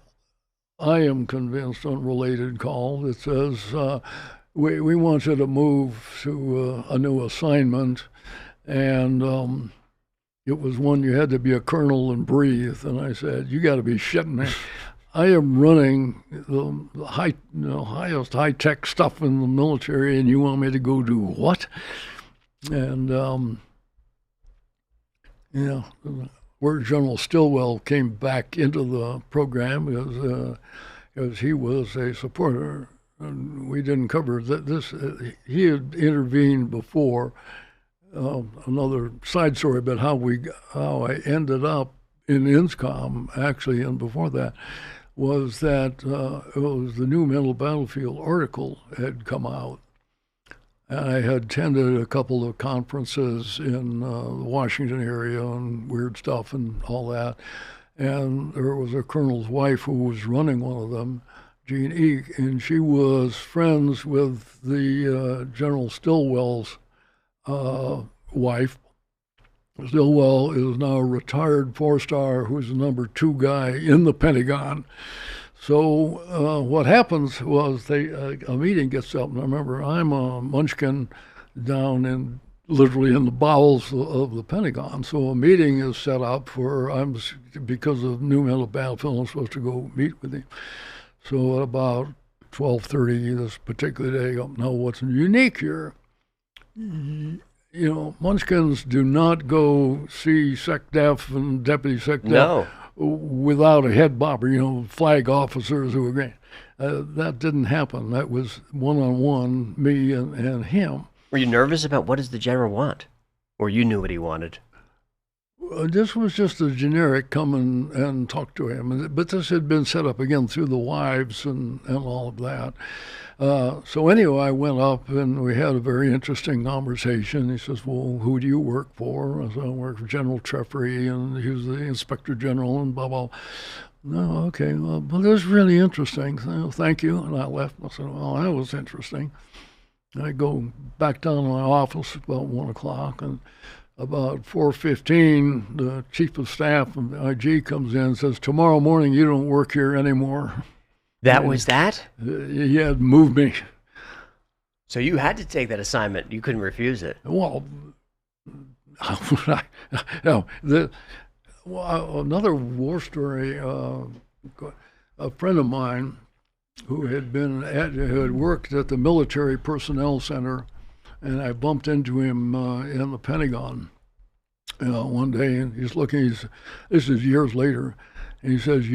I am convinced, unrelated call that says. We want you to move to a new assignment, and it was one you had to be a colonel and breathe. And I said, "You got to be shitting me! I am running the highest high-tech stuff in the military, and you want me to go do what?" And where General Stilwell came back into the program because he was a supporter. And we didn't cover this. He had intervened before. Another side story about how I ended up in INSCOM, actually, and before that, was that it was the new mental battlefield article had come out. And I had attended a couple of conferences in the Washington area on weird stuff and all that. And there was a colonel's wife who was running one of them, Jean Eek, and she was friends with the General Stilwell's wife. Stilwell is now a retired four-star who's the number 2 guy in the Pentagon. So what happens was a meeting gets up, and I remember I'm a munchkin down literally in the bowels of the Pentagon. So a meeting is set up because of new mental battlefield, I'm supposed to go meet with him. So at about 12:30 this particular day, now what's unique here, munchkins do not go see SecDef and Deputy SecDef without a head bobber, flag officers who were great. That didn't happen. That was one-on-one, me and him. Were you nervous about what does the general want? Or you knew what he wanted? This was just a generic come and talk to him. But this had been set up again through the wives and all of that. So anyway, I went up and we had a very interesting conversation. He says, well, who do you work for? I said, I work for General Treffery, and he was the Inspector General and blah, blah. No, okay, well, this is really interesting. So, thank you. And I left. I said, well, that was interesting. I go back down to my office about 1 o'clock, and about 4:15, the chief of staff of the IG comes in and says, tomorrow morning you don't work here anymore. That was that? He had moved me. So you had to take that assignment. You couldn't refuse it. Well, another war story, a friend of mine who had worked at the Military Personnel Center, and I bumped into him in the Pentagon one day, and he's looking, this is years later, and he says,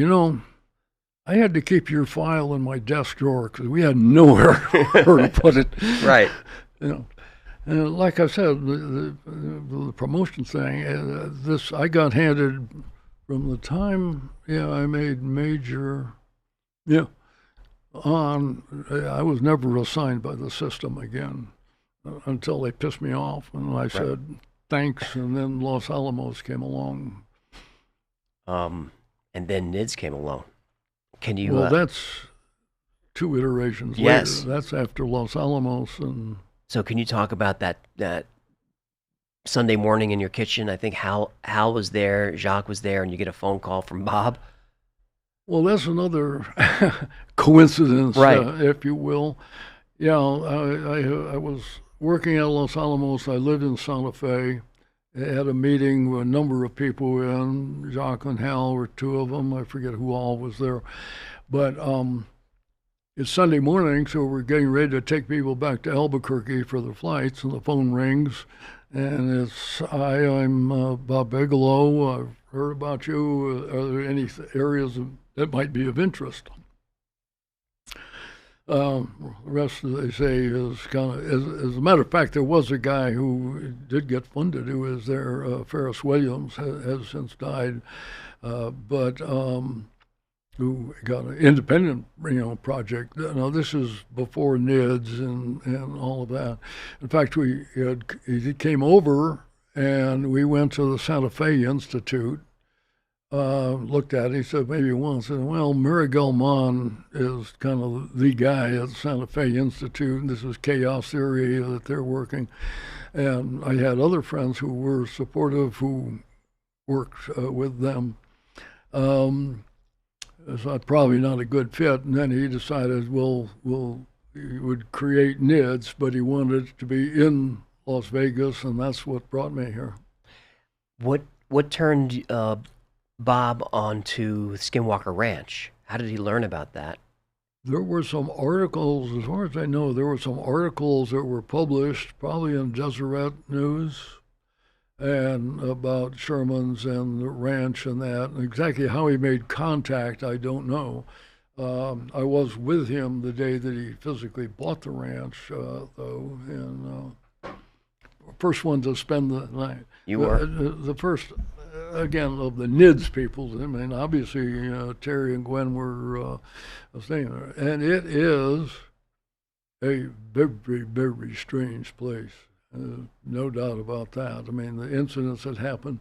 I had to keep your file in my desk drawer because we had nowhere to put it. Right. And like I said, the promotion thing, I got handed from the time, I made major, on, I was never assigned by the system again until they pissed me off, and I said, thanks, and then Los Alamos came along. And then NIDS came along. Can you? Well, that's 2 iterations later. That's after Los Alamos. And so can you talk about that Sunday morning in your kitchen? I think Hal was there, Jacques was there, and you get a phone call from Bob. Well, that's another coincidence, right. If you will. I was working at Los Alamos, I lived in Santa Fe. I had a meeting with a number of people in. Jacques and Hal were two of them. I forget who all was there. But it's Sunday morning, so we're getting ready to take people back to Albuquerque for the flights, and the phone rings. And I'm Bob Bigelow. I've heard about you. Are there any areas that might be of interest? The rest, they say, is kind of, as a matter of fact, there was a guy who did get funded who was there, Ferris Williams, has since died, but who got an independent, project. Now, this is before NIDS and all of that. In fact, he came over and we went to the Santa Fe Institute. Looked at it, he said maybe once, and well, Murray Gell-Mann is kind of the guy at Santa Fe Institute, and this is chaos theory that they're working. And I had other friends who were supportive who worked with them. So probably not a good fit, and then he decided, he would create NIDS, but he wanted it to be in Las Vegas, and that's what brought me here. What turned Bob onto Skinwalker Ranch? How did he learn about that? There were some articles, as far as I know, there were some articles that were published, probably in Deseret News, and about Sherman's and the ranch and that. And exactly how he made contact, I don't know. I was with him the day that he physically bought the ranch, though, and first one to spend the night. You were? The first, again, of the NIDS people. I mean, obviously, Terry and Gwen were staying there. And it is a very, very strange place. No doubt about that. I mean, the incidents that happened.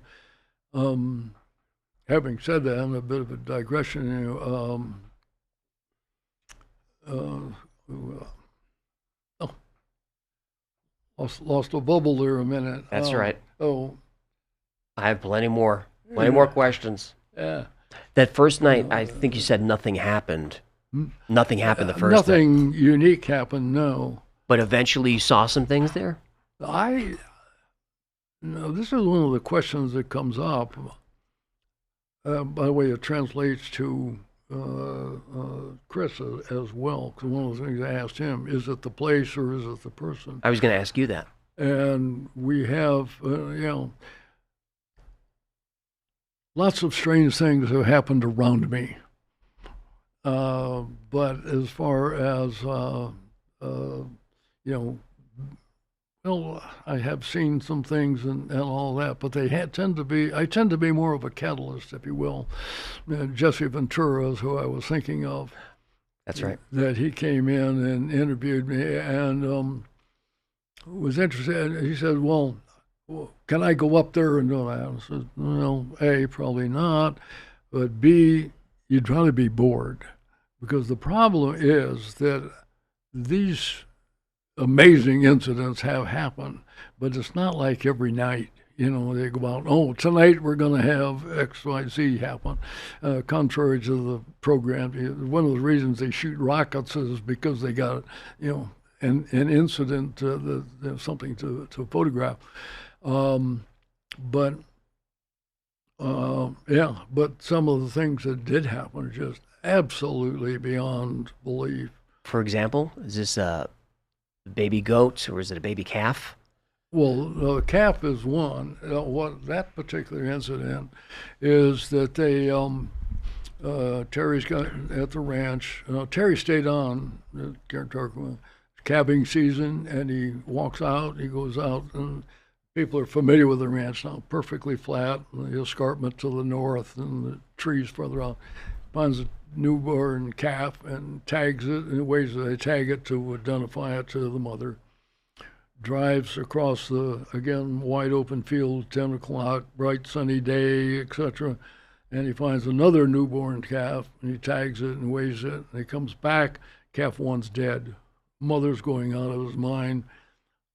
Having said that, and a bit of a digression, lost a bubble there a minute. That's right. Oh, I have plenty more questions. Yeah. That first night, I think you said nothing happened. Nothing happened the first night. Nothing unique happened, no. But eventually you saw some things there? This is one of the questions that comes up. By the way, it translates to Chris as well, because one of the things I asked him, is it the place or is it the person? I was going to ask you that. And we have, lots of strange things have happened around me. But as far as, I have seen some things and all that, but I tend to be more of a catalyst, if you will. Jesse Ventura is who I was thinking of. That's right. That he came in and interviewed me and was interested. He said, well, can I go up there and do that? I said, well, A, probably not, but B, you'd probably be bored. Because the problem is that these amazing incidents have happened, but it's not like every night. They go out, tonight we're going to have X, Y, Z happen. Contrary to the program, one of the reasons they shoot rockets is because they got, an incident, something to photograph. But some of the things that did happen are just absolutely beyond belief. For example, is this a baby goat or is it a baby calf? Well, the calf is one. What that particular incident is that they, Terry's got at the ranch. Terry stayed on calving season, and he walks out. He goes out, and people are familiar with the ranch now. Perfectly flat, the escarpment to the north, and the trees further out. Finds a newborn calf and tags it in ways that they tag it to identify it to the mother. Drives across the, again, wide open field, 10 o'clock, bright sunny day, etc. And he finds another newborn calf, and he tags it and weighs it. And he comes back, calf one's dead. Mother's going out of his mind.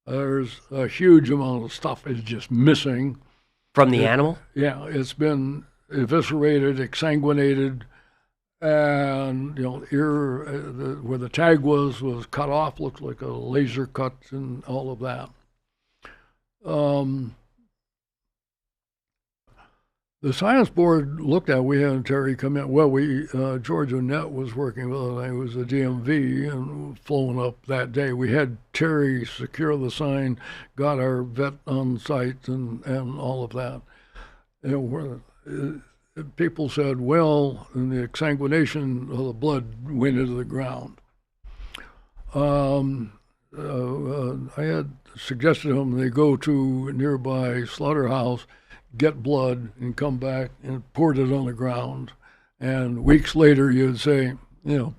There's a huge amount of stuff is just missing. From the animal? Yeah, it's been eviscerated, exsanguinated, and ear where the tag was cut off, looked like a laser cut, and all of that. The science board looked at. We had Terry come in. Well, George O'Nett was working with us. I was a DMV and flown up that day. We had Terry secure the sign, got our vet on site, and all of that. People said, well, and the exsanguination of the blood went into the ground. I had suggested to them they go to a nearby slaughterhouse, get blood, and come back and poured it on the ground. And weeks later, you'd say,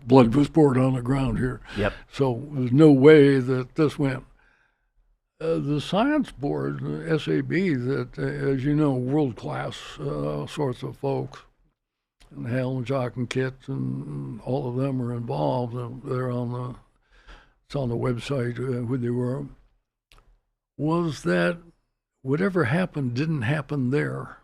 blood was poured on the ground here. Yep. So there's no way that this went. The science board, SAB, that, as you know, world-class sorts of folks, and Hal and Jock and Kit and all of them are involved. They're it's on the website who they were, was that whatever happened didn't happen there.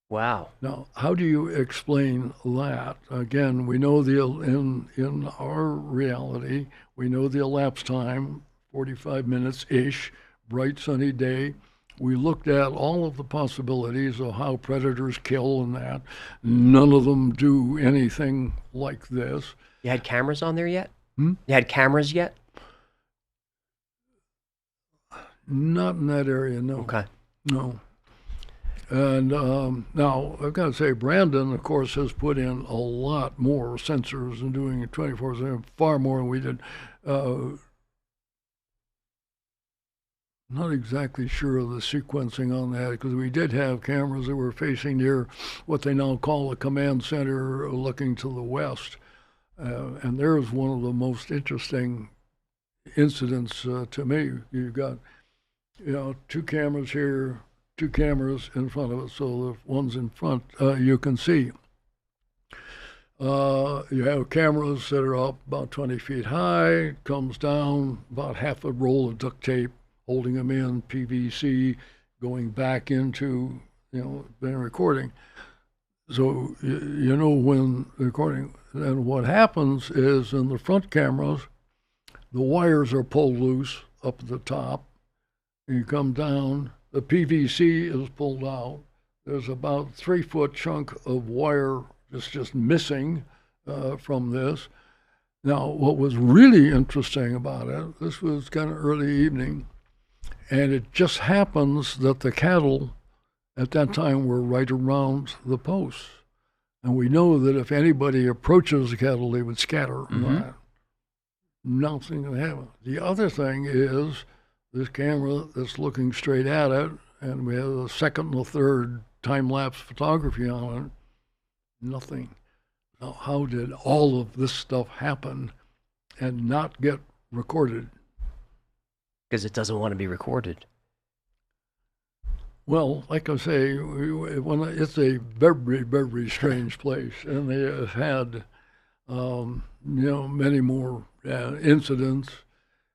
Wow. Now, how do you explain that? Again, we know in our reality, we know the elapsed time, 45 minutes-ish, bright sunny day. We looked at all of the possibilities of how predators kill and that. None of them do anything like this. You had cameras on there yet? You had cameras yet? Not in that area, no. Okay. No. And now, I've got to say, Brandon, of course, has put in a lot more sensors and doing it 24/7, far more than we did. Not exactly sure of the sequencing on that, because we did have cameras that were facing near what they now call a command center looking to the west. And there's one of the most interesting incidents to me. You've got, two cameras here, two cameras in front of it, so the ones in front you can see. You have cameras that are up about 20 feet high, comes down about half a roll of duct tape, holding them in, PVC, going back into, being recording. So when recording, and what happens is in the front cameras, the wires are pulled loose up at the top. You come down, the PVC is pulled out. There's about 3-foot chunk of wire that's just missing from this. Now, what was really interesting about it, this was kind of early evening, and it just happens that the cattle at that time were right around the posts. And we know that if anybody approaches the cattle, they would scatter. Mm-hmm. Nothing would happen. The other thing is this camera that's looking straight at it, and we have a second and a third time-lapse photography on it. Nothing. Now, how did all of this stuff happen and not get recorded? Because it doesn't want to be recorded. Well, like I say, it's a very, very strange place, and they have had, many more incidents.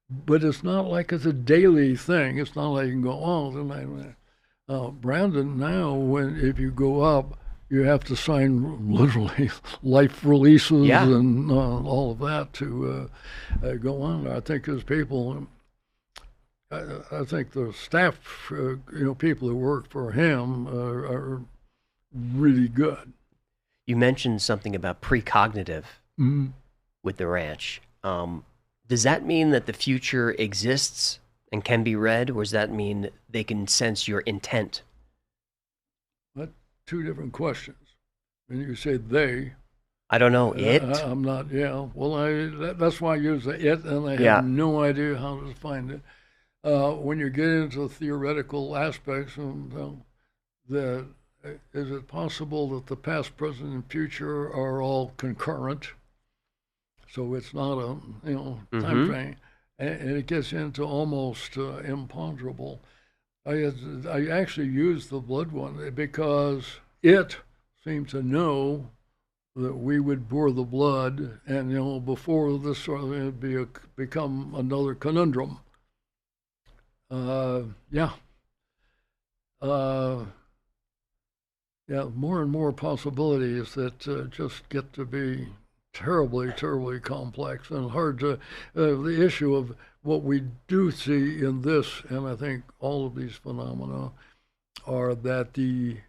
But it's not like it's a daily thing. It's not like you can go, Brandon. Now, if you go up, you have to sign literally life releases and all of that to go on. I think there's people. I think the staff, people who work for him are really good. You mentioned something about precognitive with the ranch. Does that mean that the future exists and can be read, or does that mean they can sense your intent? That's two different questions. When you say they, I don't know, it? I'm not, Well, that's why I use the it, and I have no idea how to find it. When you get into theoretical aspects, is it possible that the past, present, and future are all concurrent? So it's not a time frame, and it gets into almost imponderable. I actually used the blood one because it seemed to know that we would bore the blood, and before this sort of it'd become another conundrum. Yeah, more and more possibilities that just get to be terribly, terribly complex and hard to. The issue of what we do see in this, and I think all of these phenomena, are that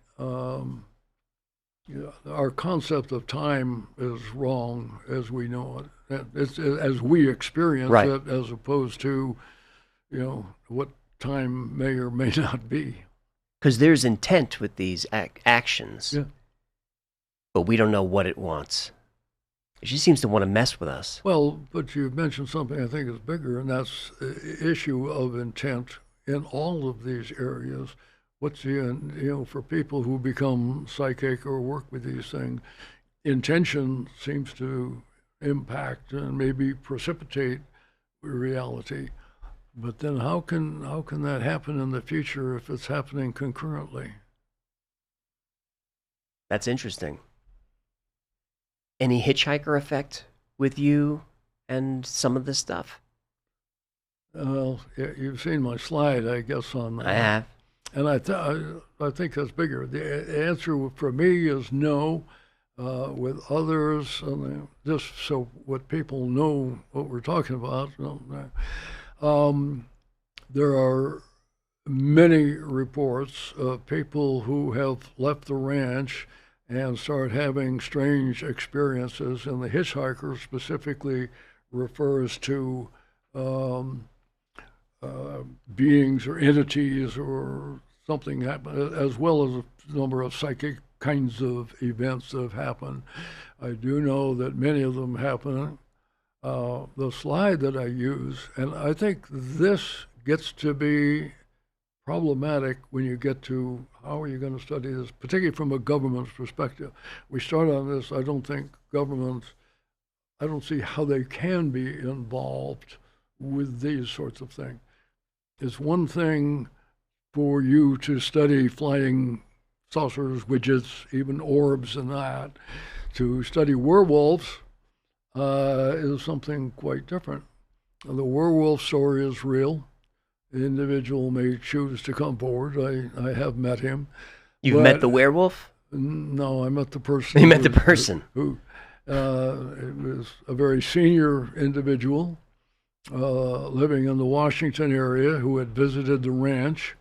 our concept of time is wrong as we know it. It's as we experience Right. it, as opposed to, what time may or may not be. Because there's intent with these actions, Yeah. but we don't know what it wants. It just seems to want to mess with us. Well, but you mentioned something I think is bigger, and that's the issue of intent in all of these areas. What's the, for people who become psychic or work with these things, intention seems to impact and maybe precipitate reality. But then how can that happen in the future if it's happening concurrently? That's interesting. Any hitchhiker effect with you and some of this stuff? Well, you've seen my slide, I guess, on that. I have. And I think that's bigger. The answer for me is no. With others, just so what people know what we're talking about. There are many reports of people who have left the ranch and start having strange experiences, and the hitchhiker specifically refers to beings or entities or something happen, as well as a number of psychic kinds of events that have happened. I do know that many of them happen. The slide that I use, and I think this gets to be problematic when you get to how are you going to study this, particularly from a government's perspective. We start on this, I don't see how they can be involved with these sorts of things. It's one thing for you to study flying saucers, widgets, even orbs and that. To study werewolves is something quite different. The werewolf story is real. The individual may choose to come forward. I have met him. You've met the werewolf? No, I met the person. You met the person. Who it was a very senior individual living in the Washington area who had visited the ranch,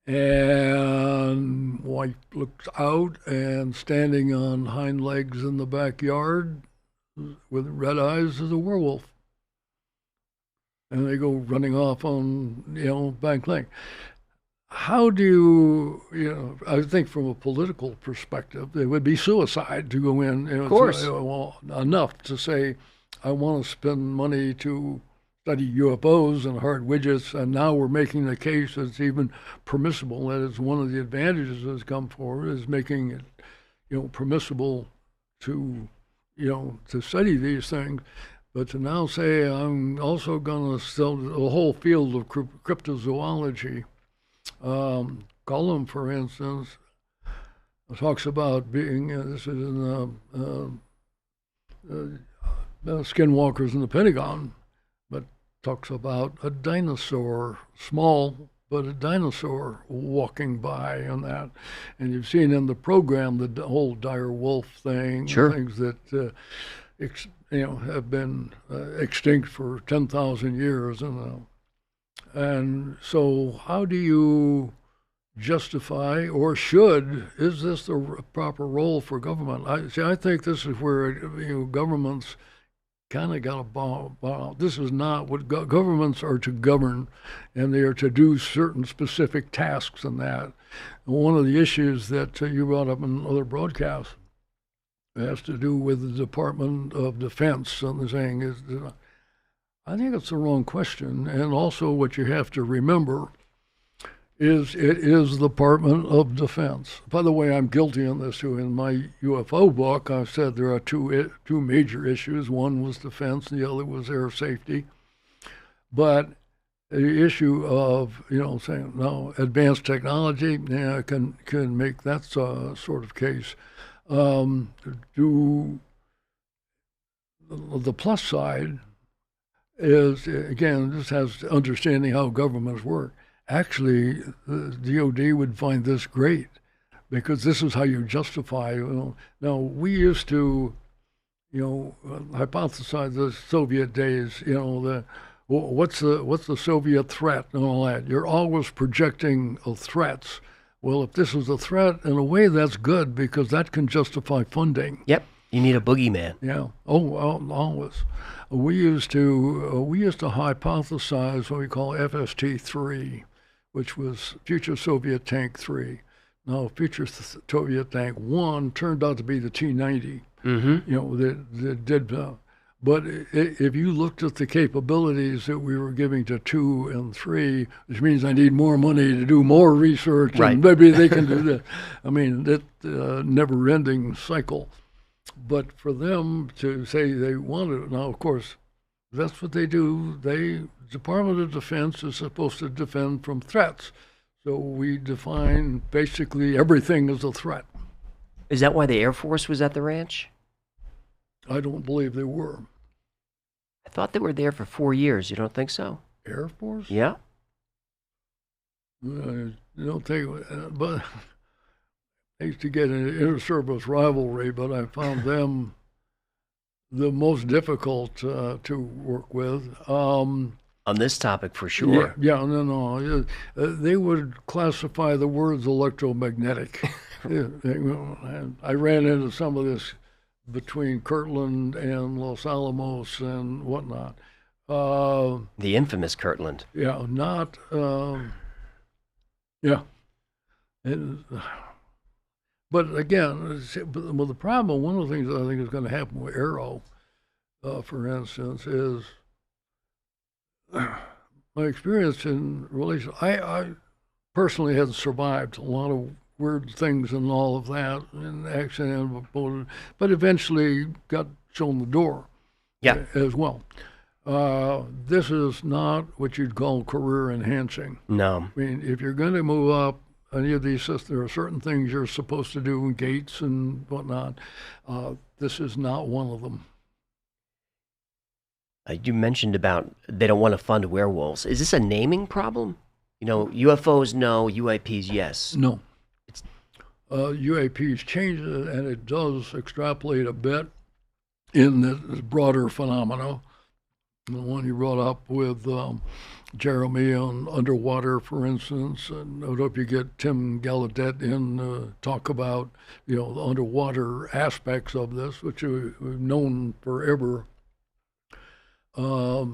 and wife looks out and standing on hind legs in the backyard with red eyes is a werewolf. And they go running off on, Bank Lane. How do I think from a political perspective, it would be suicide to go in. Of course. Enough to say, I want to spend money to study UFOs and hard widgets, and now we're making the case that it's even permissible. That is one of the advantages that's come forward, is making it, permissible to, to study these things. But to now say I'm also going to study the whole field of cryptozoology. Gollum, for instance, talks about being, this is in Skinwalkers in the Pentagon, but talks about a dinosaur, small, but a dinosaur walking by and that. And you've seen in the program the whole dire wolf thing, sure. Things that have been extinct for 10,000 years. And so how do you justify, or is this the proper role for government? I think this is where governments kind of got to bow. This is not what governments are to govern, and they are to do certain specific tasks and that. And one of the issues that you brought up in other broadcasts has to do with the Department of Defense, and the saying is, I think it's the wrong question. And also what you have to remember is it is the Department of Defense. By the way, I'm guilty on this too. In my UFO book, I said there are two major issues. One was defense, and the other was air safety. But the issue of, saying, no, advanced technology, can make that sort of case. The plus side is, again, this has understanding how governments work. Actually, the DOD would find this great, because this is how you justify. Now we used to, hypothesize the Soviet days. What's the Soviet threat and all that. You're always projecting threats. Well, if this is a threat, in a way, that's good because that can justify funding. Yep. You need a boogeyman. Yeah. Oh, always. We used to hypothesize what we call FST-3, which was Future Soviet Tank 3. Now, Future Soviet Tank 1 turned out to be the T-90. Mm-hmm. That did. But if you looked at the capabilities that we were giving to 2 and 3, which means I need more money to do more research, right. And maybe they can do that. I mean, that never-ending cycle. But for them to say they wanted it, now, of course, that's what they do. Department of Defense is supposed to defend from threats. So we define basically everything as a threat. Is that why the Air Force was at the ranch? I don't believe they were. I thought they were there for 4 years. You don't think so? Air Force? Yeah. I don't think, but I used to get an inter-service rivalry, but I found them the most difficult to work with. On this topic, for sure. Yeah, no. They would classify the words electromagnetic. I ran into some of this between Kirtland and Los Alamos and whatnot. The infamous Kirtland. Yeah, not. Yeah. But again, the problem, one of the things that I think is going to happen with Arrow, for instance, is my experience in relation. I personally had survived a lot of weird things and all of that, and accident, but eventually got shown the door. Yeah. As well. This is not what you'd call career enhancing. No. I mean, if you're going to move up any of these systems, there are certain things you're supposed to do in gates and whatnot. This is not one of them. You mentioned about they don't want to fund werewolves. Is this a naming problem? UFOs, no. UAPs, yes. No. UAPs change it, and it does extrapolate a bit in the broader phenomena. The one you brought up with Jeremy on underwater, for instance, and I hope you get Tim Gallaudet in to talk about, the underwater aspects of this, which we've known forever. Yeah,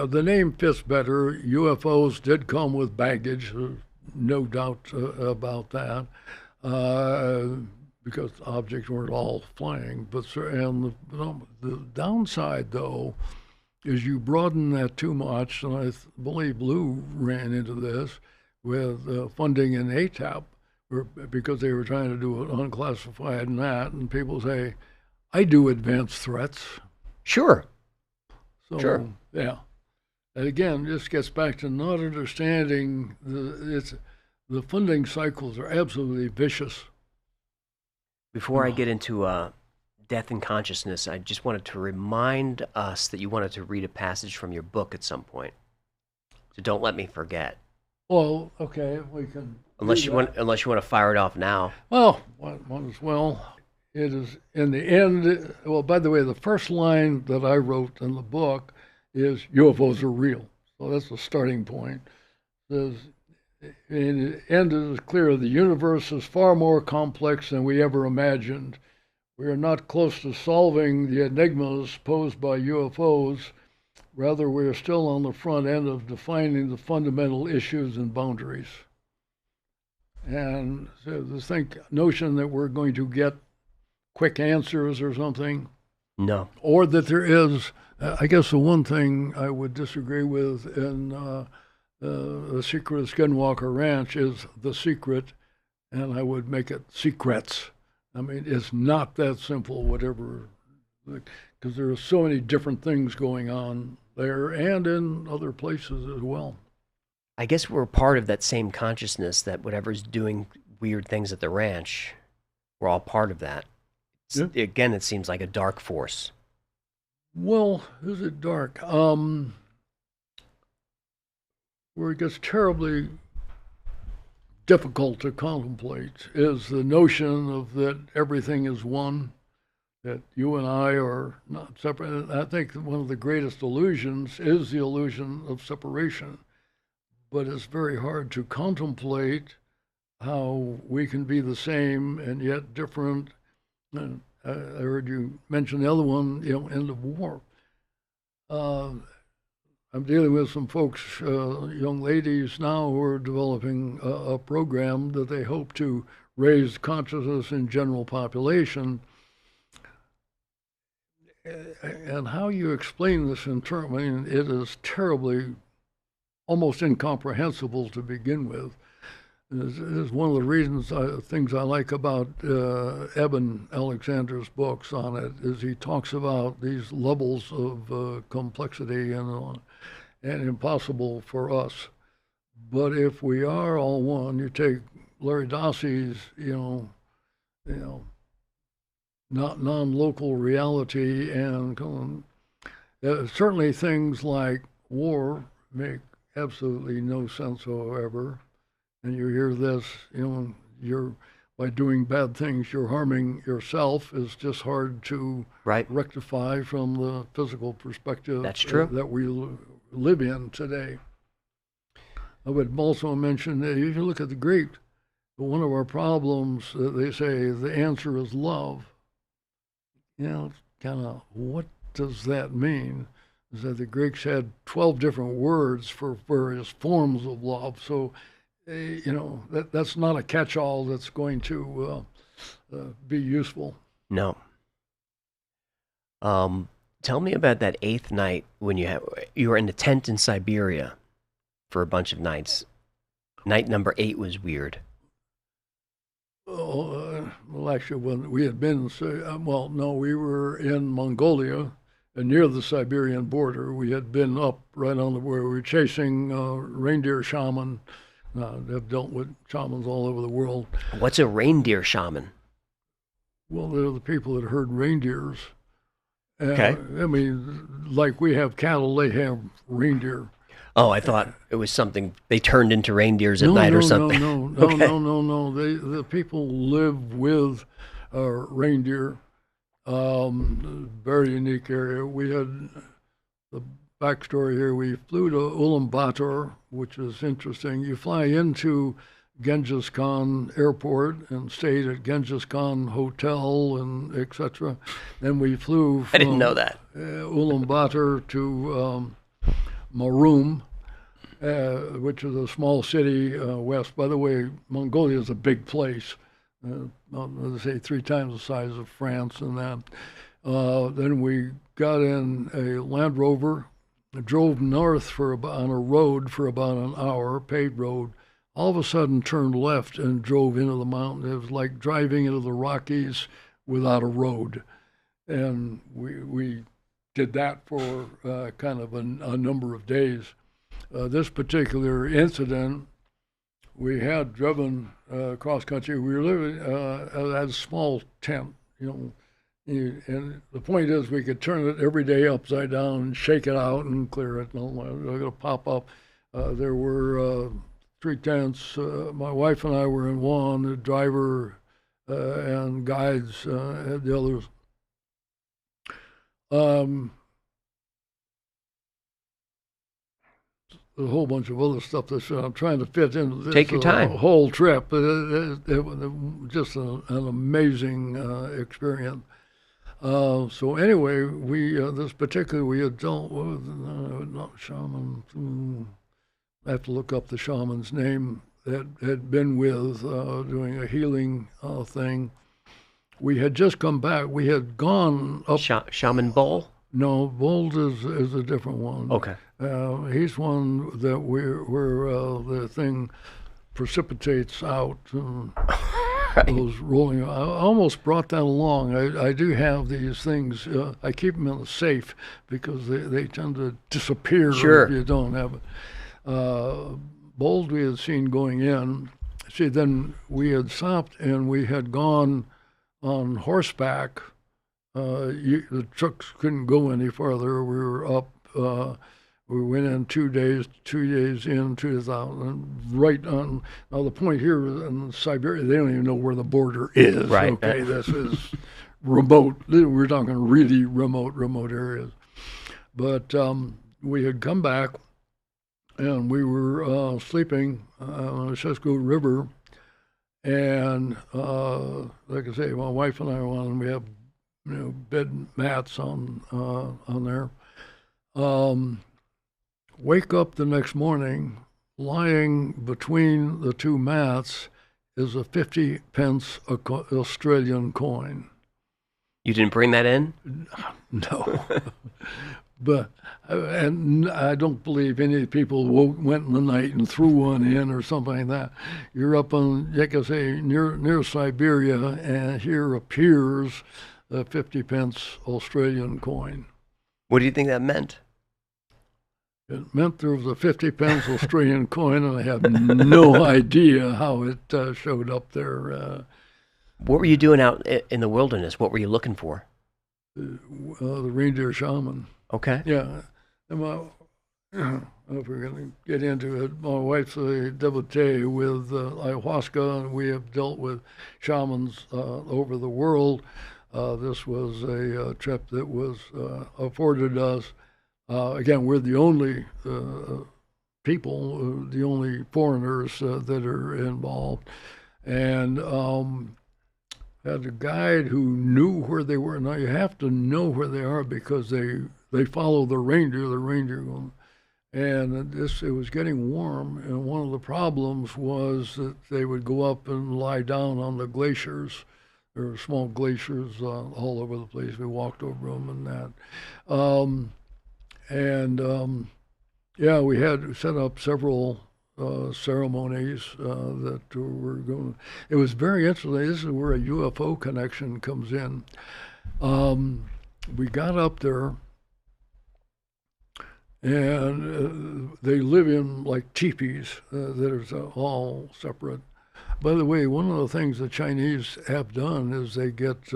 the name fits better. UFOs did come with baggage, no doubt about that, because objects weren't all flying. And the downside, though, is you broaden that too much, and I believe Lou ran into this with funding in ATAP, because they were trying to do it unclassified and that, and people say, I do advanced threats. Sure. So, sure. Yeah. And again, this gets back to not understanding the funding cycles are absolutely vicious. Before I get into death and consciousness, I just wanted to remind us that you wanted to read a passage from your book at some point. So don't let me forget. Well, okay, we can. Unless you want to fire it off now. Well, one as well. It is in the end. Well, by the way, the first line that I wrote in the book is UFOs are real. So that's the starting point. It says, in the end, it is clear the universe is far more complex than we ever imagined. We are not close to solving the enigmas posed by UFOs. Rather, we are still on the front end of defining the fundamental issues and boundaries. And so this notion that we're going to get quick answers or something. No. Or that there is, I guess the one thing I would disagree with in The Secret of Skinwalker Ranch is the secret, and I would make it secrets. I mean, it's not that simple, whatever, because there are so many different things going on there and in other places as well. I guess we're part of that same consciousness that whatever's doing weird things at the ranch, we're all part of that. Yeah. Again, it seems like a dark force. Well, is it dark? Where it gets terribly difficult to contemplate is the notion of that everything is one, that you and I are not separate. I think that one of the greatest illusions is the illusion of separation, but it's very hard to contemplate how we can be the same and yet different. I heard you mention the other one, end of war. I'm dealing with some folks, young ladies now, who are developing a program that they hope to raise consciousness in general population. And how you explain this in terms, I mean, it is terribly, almost incomprehensible to begin with. It is one of the reasons, things I like about Eben Alexander's books on it, is he talks about these levels of complexity and impossible for us. But if we are all one, you take Larry Dossey's, not non-local reality, and certainly things like war make absolutely no sense whatsoever. And you hear this, you're by doing bad things, you're harming yourself, is just hard to rectify from the physical perspective. That's true. That we live in today. I would also mention that if you look at the Greek, one of our problems, they say the answer is love. It's kind of, what does that mean? Is that the Greeks had 12 different words for various forms of love. So, that's not a catch-all that's going to be useful. No. Tell me about that 8th night when you were in a tent in Siberia for a bunch of nights. Night number 8 was weird. Well, actually, when we had been, we were in Mongolia, near the Siberian border. We had been up right on the border. We were chasing reindeer shaman. I've dealt with shamans all over the world. What's a reindeer shaman? Well, they're the people that herd reindeers. Okay. I mean, like we have cattle, they have reindeer. Oh, I thought it was something they turned into reindeers at night or something. No. The people live with reindeer. Very unique area. We had the backstory here. We flew to Ulaanbaatar, which is interesting. You fly into Genghis Khan Airport and stayed at Genghis Khan Hotel and etc. Then we flew from I didn't know that. Ulaanbaatar to Marum, which is a small city west. By the way, Mongolia is a big place. Let's say 3 times the size of France and that. Then we got in a Land Rover, drove north on a road for about an hour, paved road. All of a sudden turned left and drove into the mountain. It was like driving into the Rockies without a road. And we did that for kind of a number of days. This particular incident, we had driven cross country. We were living at a small tent, and the point is we could turn it every day upside down and shake it out and clear it. They're going to pop up. There were 3 tents. My wife and I were in one. The driver and guides had the others. A whole bunch of other stuff that I'm trying to fit into this. Take your time. Whole trip. It was just an amazing experience. So anyway, we had dealt with not shaman. I have to look up the shaman's name that had been with doing a healing thing. We had just come back. We had gone up. Shaman Bowl? No, Bold is a different one. Okay. He's one that where the thing precipitates out and goes rolling. I almost brought that along. I do have these things. I keep them in the safe because they tend to disappear if you don't have it. Bold we had seen going in. See, then we had stopped and we had gone on horseback. The trucks couldn't go any farther. We were up. We went in 2 days in, 2000, right on. Now, the point here in Siberia, they don't even know where the border is. Right. Okay, this is remote. We're talking really remote areas. But we had come back, and we were sleeping on the Shesco River. And like I say, my wife and I went, and we have bed mats on there. Wake up the next morning, lying between the two mats is a 50 pence Australian coin. You didn't bring that in? No. And I don't believe any people went in the night and threw one in or something like that. You're up on, like I say, near Siberia, and here appears a 50 pence Australian coin. What do you think that meant? It meant there was a 50 pence Australian coin, and I have no idea how it showed up there. What were you doing out in the wilderness? What were you looking for? The reindeer shaman. Okay. Yeah. And if we're going to get into it, my wife's a devotee with ayahuasca, and we have dealt with shamans over the world. This was a trip that was afforded us. Again, we're the only people, the only foreigners that are involved. And had a guide who knew where they were. Now, you have to know where they are because they follow the reindeer going. And it was getting warm, and one of the problems was that they would go up and lie down on the glaciers. There were small glaciers all over the place. We walked over them and that. Yeah, we had set up several ceremonies that were going. It was very interesting. This is where a UFO connection comes in. We got up there, and they live in like teepees that are all separate. By the way, one of the things the Chinese have done is they get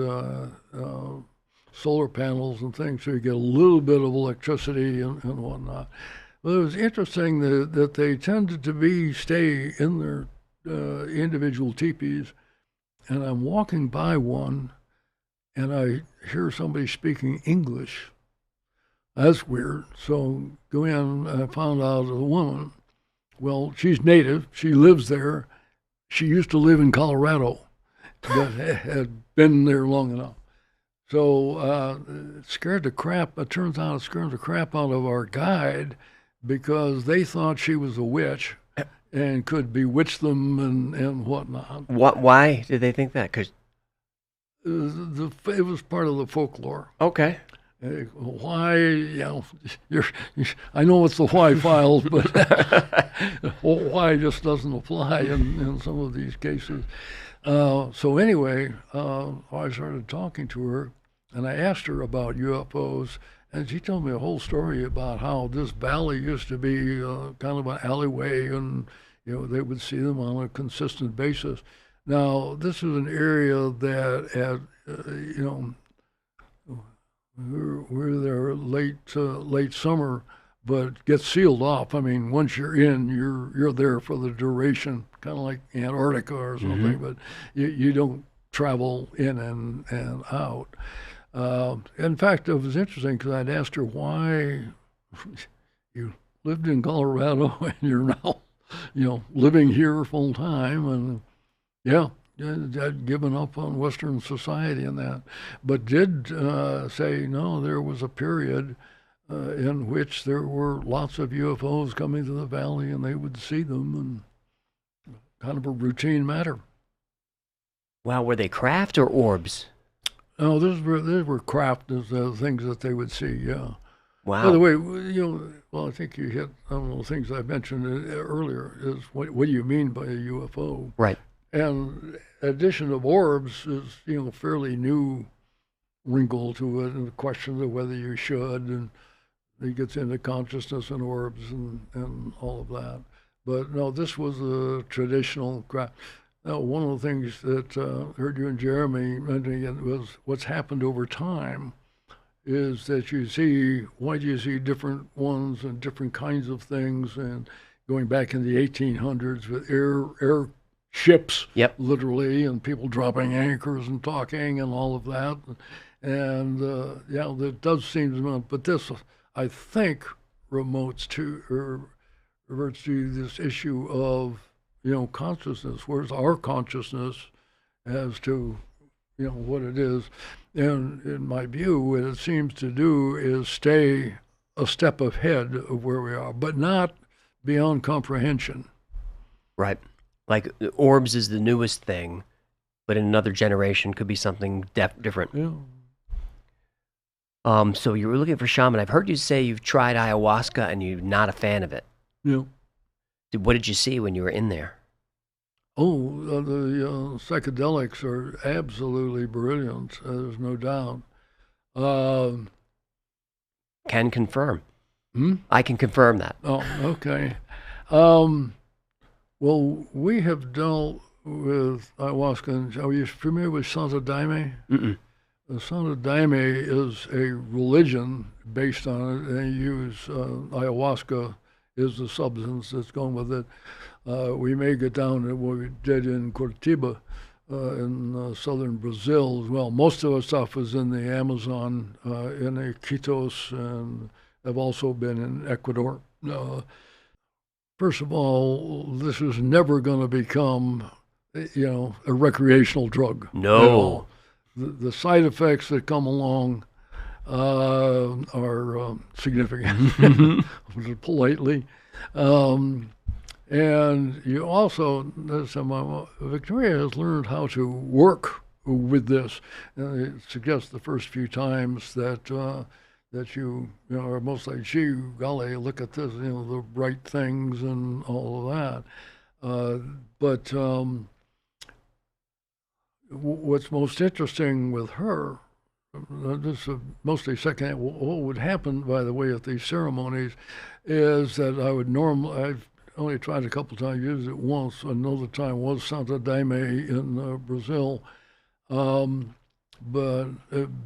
solar panels and things, so you get a little bit of electricity and whatnot. But it was interesting that they tended to stay in their individual teepees, and I'm walking by one, and I hear somebody speaking English. That's weird. So go in, I found out a woman. Well, she's native. She lives there. She used to live in Colorado, but had been there long enough. So it scared the crap. It turns out it scared the crap out of our guide because they thought she was a witch and could bewitch them and whatnot. Why did they think that? Because it was part of the folklore. Okay. Why, I know it's the why files, but why just doesn't apply in some of these cases. So anyway, I started talking to her, and I asked her about UFOs, and she told me a whole story about how this valley used to be kind of an alleyway, and they would see them on a consistent basis. Now, this is an area that had, we're there late summer, but gets sealed off. I mean, once you're in, you're there for the duration, kind of like Antarctica or something. But you don't travel in and out. In fact, it was interesting because I'd asked her why you lived in Colorado and you're now, living here full time, and I'd given up on Western society and that, but did say, no, there was a period in which there were lots of UFOs coming to the valley, and they would see them, and kind of a routine matter. Wow, were they craft or orbs? No, these were craft as things that they would see, yeah. Wow. By the way, I think you hit on the things I mentioned earlier, is what do you mean by a UFO? Right. And addition of orbs is, fairly new wrinkle to it, and the question of whether you should, and it gets into consciousness and orbs and all of that. But no, this was a traditional craft. Now, one of the things that heard you and Jeremy mentioning was what's happened over time is that you see, why do you see different ones and different kinds of things? And going back in the 1800s with air ships, Yep. literally, and people dropping anchors and talking and all of that. And yeah, that does seem to, but this, I think, reverts to this issue of, consciousness. Where's our consciousness as to, what it is? And in my view, what it seems to do is stay a step ahead of where we are, but not beyond comprehension. Right. Like Orbs is the newest thing, but in another generation could be something different. Yeah. So you were looking for shaman. I've heard you say you've tried ayahuasca and you're not a fan of it. Yeah. What did you see when you were in there? Oh, the psychedelics are absolutely brilliant. There's no doubt. Can confirm. I can confirm that. Oh, okay. Well, we have dealt with ayahuasca. Are you familiar with Santo Daime? Mm-mm. The Santo Daime is a religion based on it. They use ayahuasca is the substance that's going with it. We may get down to what we did in Curitiba in southern Brazil as well. Most of our stuff was in the Amazon, in Iquitos, and I've also been in Ecuador. First of all, this is never going to become, a recreational drug. No. The side effects that come along are significant, politely. And you also, Victoria has learned how to work with this. It suggests the first few times that you are most like, gee, golly, look at this, the bright things and all of that. But what's most interesting with her, this is mostly second, what would happen, by the way, at these ceremonies, is that I've only tried a couple times, used it once. Another time was Santo Daime in Brazil. But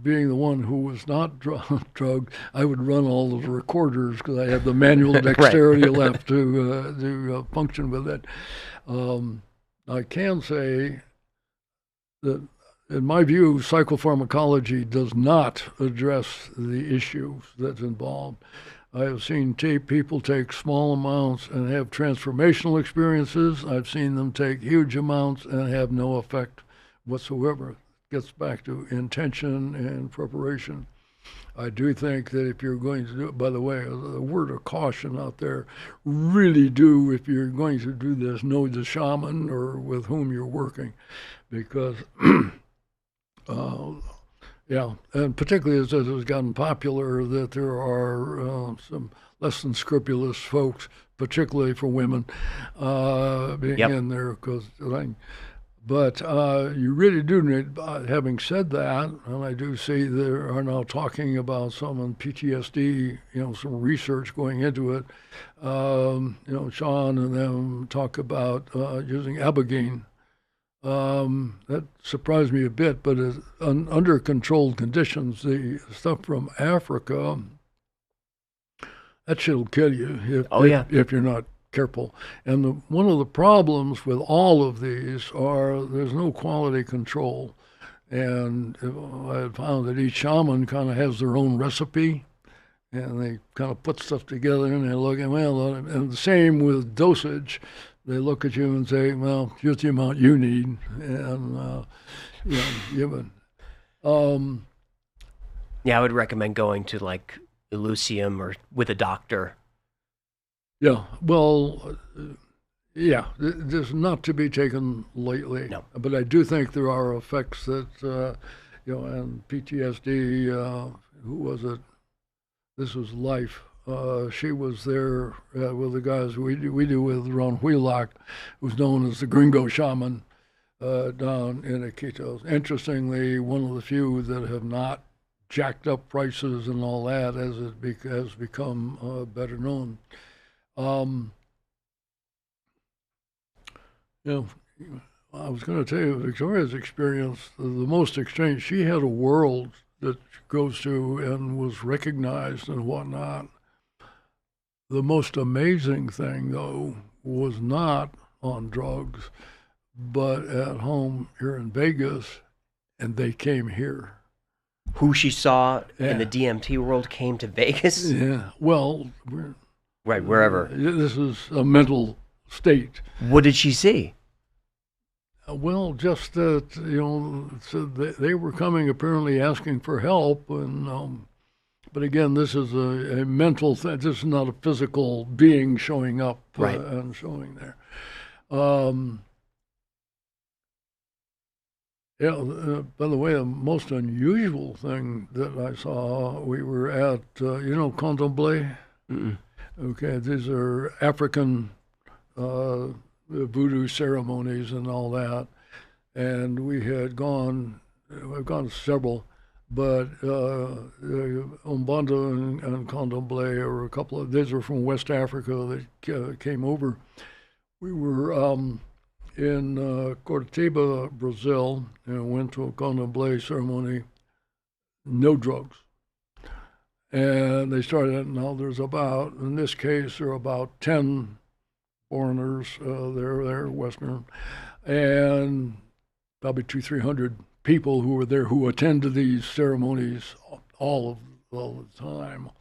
being the one who was not drugged, I would run all of the recorders because I had the manual dexterity left to function with it. I can say that, in my view, psychopharmacology does not address the issues that's involved. I have seen people take small amounts and have transformational experiences. I've seen them take huge amounts and have no effect whatsoever. It gets back to intention and preparation. I do think that if you're going to do it, by the way, a word of caution out there, really do, if you're going to do this, know the shaman or with whom you're working, because yeah, and particularly as it has gotten popular, that there are some less than scrupulous folks, particularly for women, being in there. But you really do need, having said that, and I do see there are now talking about some on PTSD, some research going into it. Sean and them talk about using ibogaine. That surprised me a bit, but under controlled conditions, the stuff from Africa, that shit'll kill you if you're not careful. And one of the problems with all of these are there's no quality control. And I found that each shaman kind of has their own recipe, and they kind of put stuff together and they look at, and the same with dosage. They look at you and say, well, here's the amount you need, and, give it. I would recommend going to like Elysium or with a doctor. Yeah, well, this is not to be taken lightly. No. But I do think there are effects that, and PTSD, who was it? This was Life. She was there with the guys we do with Ron Wheelock, who's known as the Gringo Shaman down in Iquitos. Interestingly, one of the few that have not jacked up prices and all that as it has become better known. I was going to tell you Victoria's experience, the most extreme. She had a world that goes to and was recognized and whatnot. The most amazing thing, though, was not on drugs, but at home here in Vegas, and they came here. Who she saw in the DMT world came to Vegas? Yeah, well, Right, wherever. This is a mental state. What did she see? Well, just that, so they were coming apparently asking for help, and but again, this is a mental thing. This is not a physical being showing up and showing there. By the way, the most unusual thing that I saw, we were at, Contemplé? Mm-mm. Okay, these are African voodoo ceremonies and all that. And we had gone, we've gone to several, but Umbanda and Contemplé, or a couple of, these are from West Africa that came over. We were in Curitiba, Brazil, and went to a Contemplé ceremony, no drugs. And they started, now there's about, in this case, there are about 10 foreigners, they're Western, and probably 200-300 people who were there who attend to these ceremonies all the time.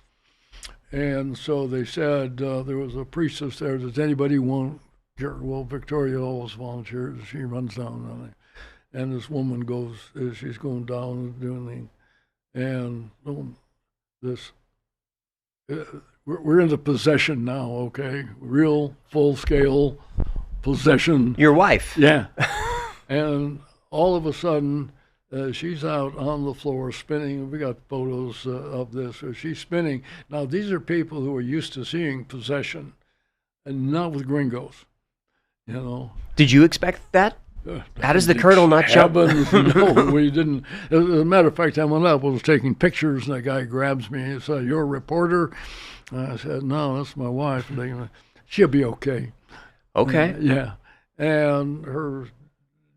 And so they said, there was a priestess there, does anybody want, well, Victoria always volunteers, she runs down, and this woman goes, she's going down and doing the, and this, we're into possession now, okay? Real full-scale possession. Your wife. Yeah. And all of a sudden, she's out on the floor spinning. We got photos of this. She's spinning. Now, these are people who are used to seeing possession, and not with gringos, Did you expect that? How does the colonel not jump? No, we didn't. As a matter of fact, I went up, was taking pictures, and the guy grabs me and said, "You're a reporter?" I said, "No, that's my wife. She'll be okay." Okay. Yeah. And her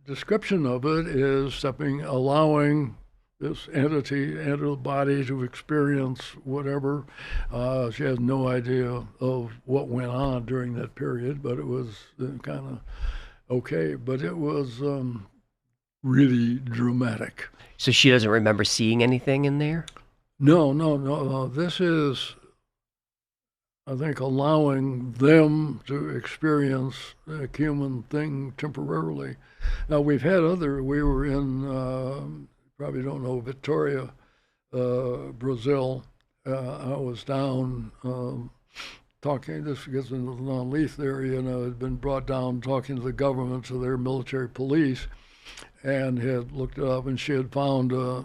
description of it is allowing this entity enter the body to experience whatever. She has no idea of what went on during that period, but it was kind of okay. But it was really dramatic. So she doesn't remember seeing anything in there? No. This is, I think, allowing them to experience a human thing temporarily. Now, we've had we were in, probably don't know, Vitoria, Brazil. I was down talking, this gets into the non-lethal area, and I had been brought down talking to the government, to their military police, and had looked it up, and she had found a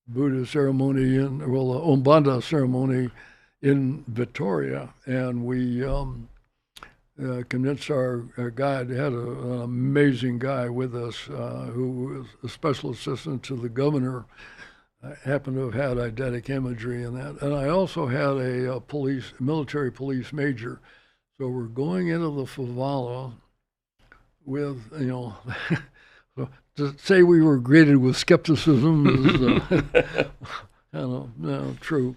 Buddha ceremony, Umbanda ceremony in Vitoria, and we convinced our guide, had an amazing guy with us who was a special assistant to the governor. I happened to have had eidetic imagery in that. And I also had a military police major. So we're going into the favela with, to say we were greeted with skepticism is true.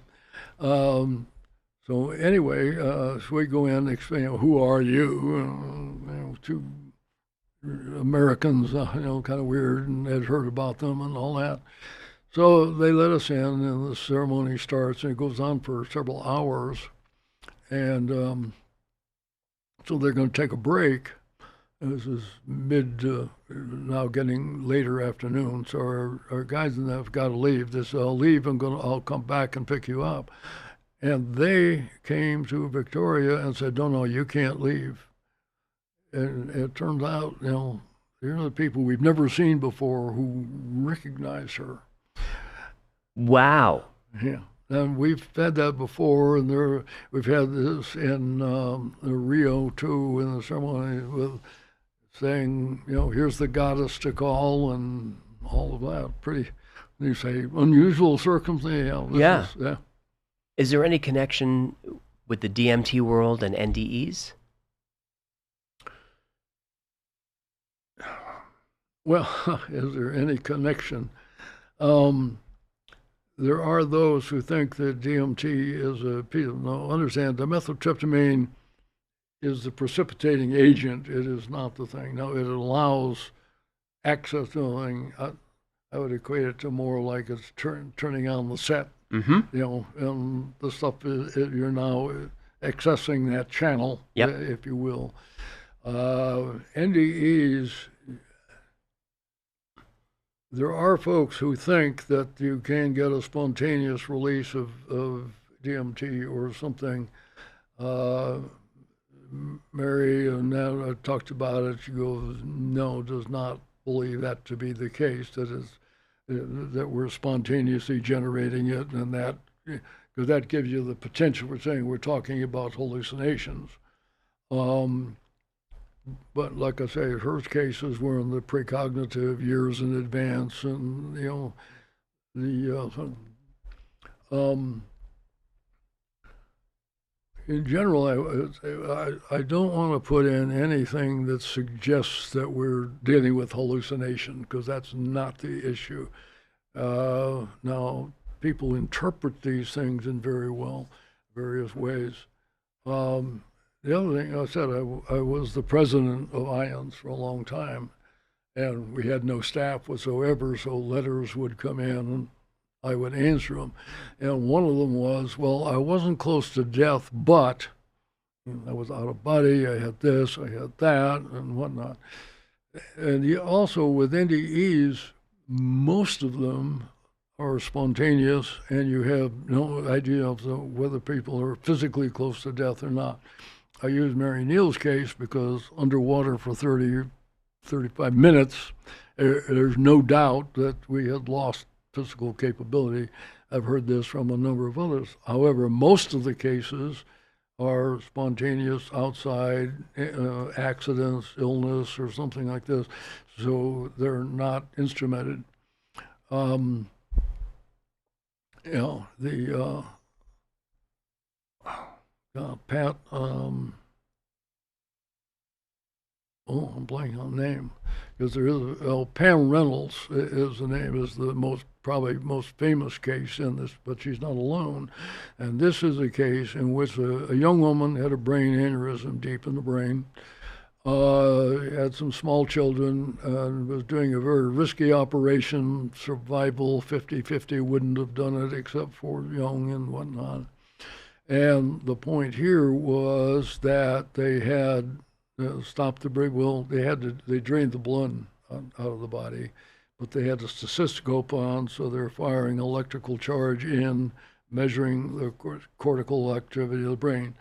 So anyway, so we go in, explain, who are you? Two Americans, kind of weird, and had heard about them and all that. So they let us in, and the ceremony starts, and it goes on for several hours. And so they're going to take a break. And this is now getting later afternoon. So our guys in that have got to leave. They said, I'll leave, I'll come back and pick you up. And they came to Victoria and said, no, you can't leave. And it turns out, they're the people we've never seen before who recognize her. Wow. Yeah. And we've had that before, and we've had this in Rio, too, in the ceremony with saying, here's the goddess to call and all of that. You say, unusual circumstance. Yeah. Is there any connection with the DMT world and NDEs? Well, is there any connection? there are those who think that DMT is a piece of, no, understand, dimethyltryptamine is the precipitating agent. It is not the thing. No, it allows access to the thing. I would equate it to more like it's turning on the set, and the stuff you're now accessing that channel, if you will. NDEs, there are folks who think that you can get a spontaneous release of DMT or something. Mary now talked about it. She goes, no, does not believe that to be the case. That we're spontaneously generating it, and that because that gives you the potential for saying we're talking about hallucinations. But like I say, her cases were in the precognitive years in advance, and in general, I don't want to put in anything that suggests that we're dealing with hallucination, because that's not the issue. Now, people interpret these things in various ways. The other thing I said, I was the president of IONS for a long time, and we had no staff whatsoever, so letters would come in, and I would answer them. And one of them was, well, I wasn't close to death, but I was out of body, I had this, I had that, and whatnot. And also with NDEs, most of them are spontaneous, and you have no idea of whether people are physically close to death or not. I use Mary Neal's case because underwater for 35 minutes, there's no doubt that we had lost physical capability. I've heard this from a number of others. However, most of the cases are spontaneous outside accidents, illness, or something like this, so they're not instrumented. Pat, I'm blanking on the name, because there is Pam Reynolds is the name, is the probably most famous case in this, but she's not alone. And this is a case in which a young woman had a brain aneurysm deep in the brain, had some small children, and was doing a very risky operation, survival 50-50, wouldn't have done it except for young and whatnot. And the point here was that they had stopped the brain. Well, they drained the blood out of the body, but they had a cystoscope on, so they're firing electrical charge in, measuring the cortical activity of the brain.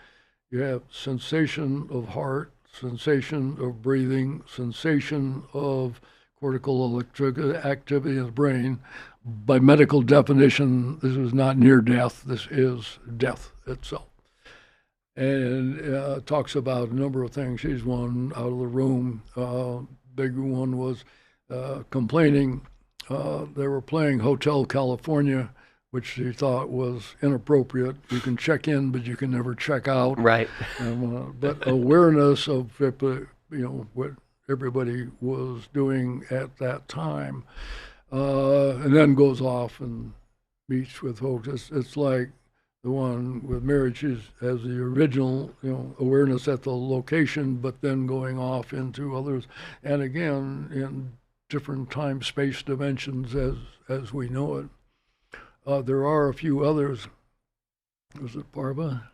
You have sensation of heart, sensation of breathing, sensation of cortical electric activity in the brain. By medical definition, this is not near death, this is death itself. And talks about a number of things. She's one out of the room. Big one was complaining. They were playing Hotel California, which she thought was inappropriate. You can check in, but you can never check out. Right. But awareness of what everybody was doing at that time. And then goes off and meets with folks. It's like the one with Mary. She has the original, awareness at the location, but then going off into others, and again in different time-space dimensions as we know it. There are a few others. Was it Parva?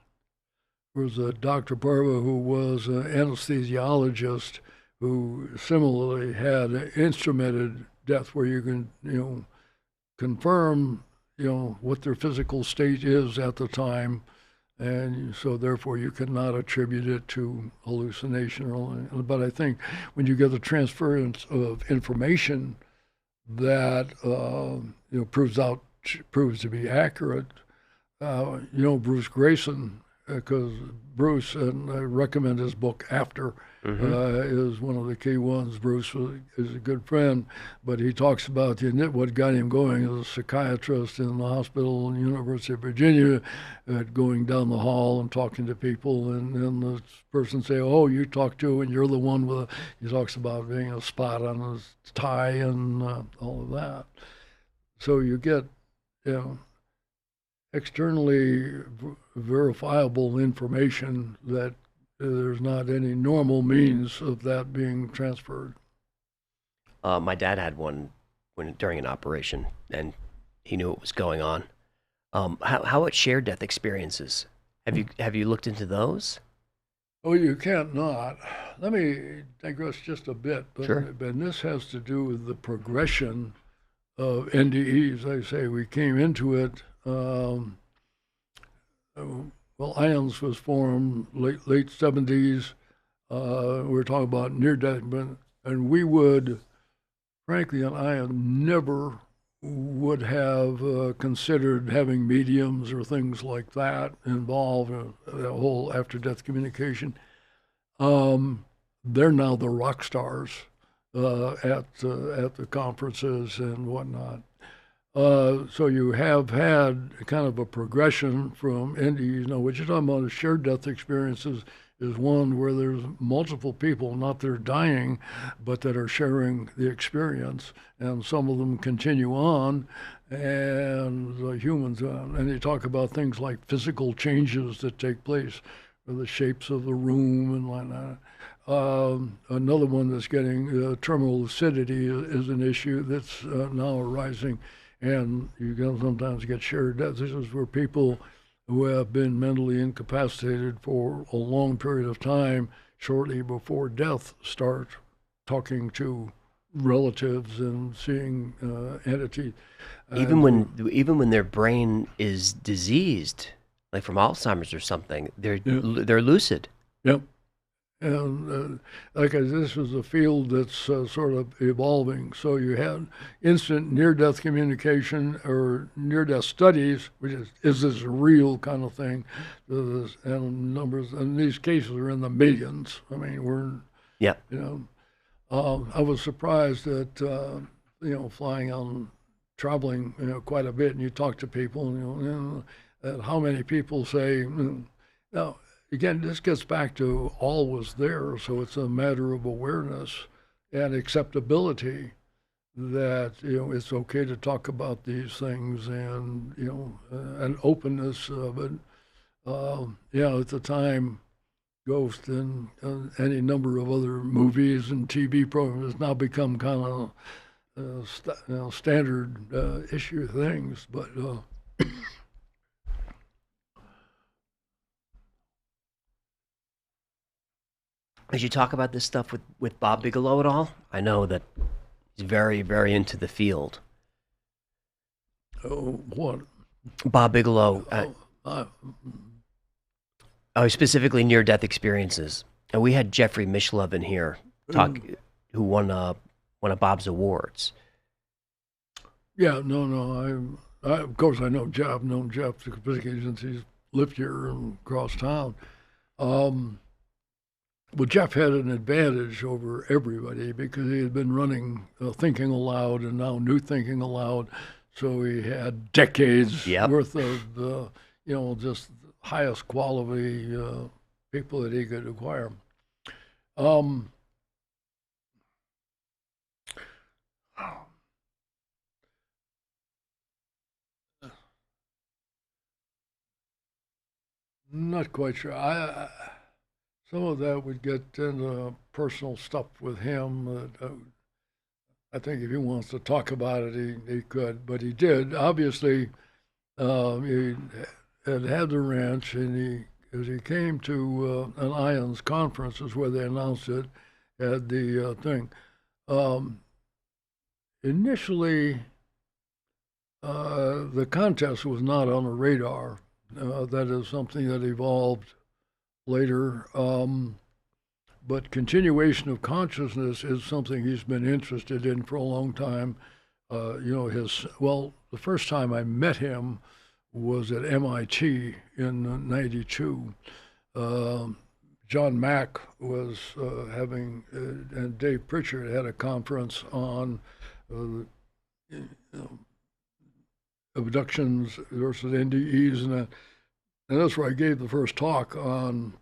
There was a Dr. Parva who was an anesthesiologist who similarly had instrumented death, where you can, confirm, what their physical state is at the time, and so therefore you cannot attribute it to hallucination. But I think when you get the transference of information that proves to be accurate, Bruce Grayson, because Bruce, and I recommend his book After, is one of the key ones. Bruce is a good friend, but he talks about what got him going as a psychiatrist in the hospital in the University of Virginia, going down the hall and talking to people, and then the person say, "Oh, you talk to, and you're the one with." He talks about being a spot on his tie and all of that. So you get, externally verifiable information that there's not any normal means of that being transferred. My dad had one during an operation, and he knew what was going on. How about shared death experiences? Have you looked into those? Oh, you can't not. Let me digress just a bit, but, Sure. but this has to do with the progression of NDEs. I say we came into it. Well, IONS was formed late 70s. We're talking about near death, and we would, frankly, and ION never would have considered having mediums or things like that involved in the whole after-death communication. They're now the rock stars at the conferences and whatnot. So you have had kind of a progression from NDEs. Now, what you're talking about, shared death experiences, is one where there's multiple people, not that are dying, but that are sharing the experience, and some of them continue on, and humans, and you talk about things like physical changes that take place, or the shapes of the room and whatnot. Another one that's getting terminal lucidity is an issue that's now arising, and you can sometimes get shared death. This is where people who have been mentally incapacitated for a long period of time, shortly before death, start talking to relatives and seeing entities. Even when their brain is diseased, like from Alzheimer's or something, they're lucid. Yep. And this is a field that's sort of evolving. So you had instant near-death communication or near-death studies, which is this a real kind of thing? And numbers, and these cases are in the millions. I mean, I was surprised that flying traveling quite a bit, and you talk to people, and how many people say now. Again, this gets back to all was there, so it's a matter of awareness and acceptability that it's okay to talk about these things, and an openness of it. At the time, Ghost and any number of other movies and TV programs has now become kind of standard issue things, but. Did you talk about this stuff with Bob Bigelow at all? I know that he's very, very into the field. Oh, what? Bob Bigelow. Specifically near-death experiences. And we had Jeffrey Mishlove in here who won one of Bob's awards. Yeah, no. Of course I know Jeff. I've known Jeff since he's lived here and across town. But Jeff had an advantage over everybody because he had been running Thinking Aloud and now New Thinking Aloud. So he had decades worth of, just highest quality people that he could acquire. Not quite sure. Some of that would get into personal stuff with him. I think if he wants to talk about it, he could, but he did. Obviously, he had the ranch, and as he came to an IONS conference, is where they announced it, had the thing. Initially, the contest was not on the radar. That is something that evolved later, but continuation of consciousness is something he's been interested in for a long time. The first time I met him was at MIT in '92. John Mack was having, and Dave Pritchard had a conference on abductions versus NDEs, and that's where I gave the first talk on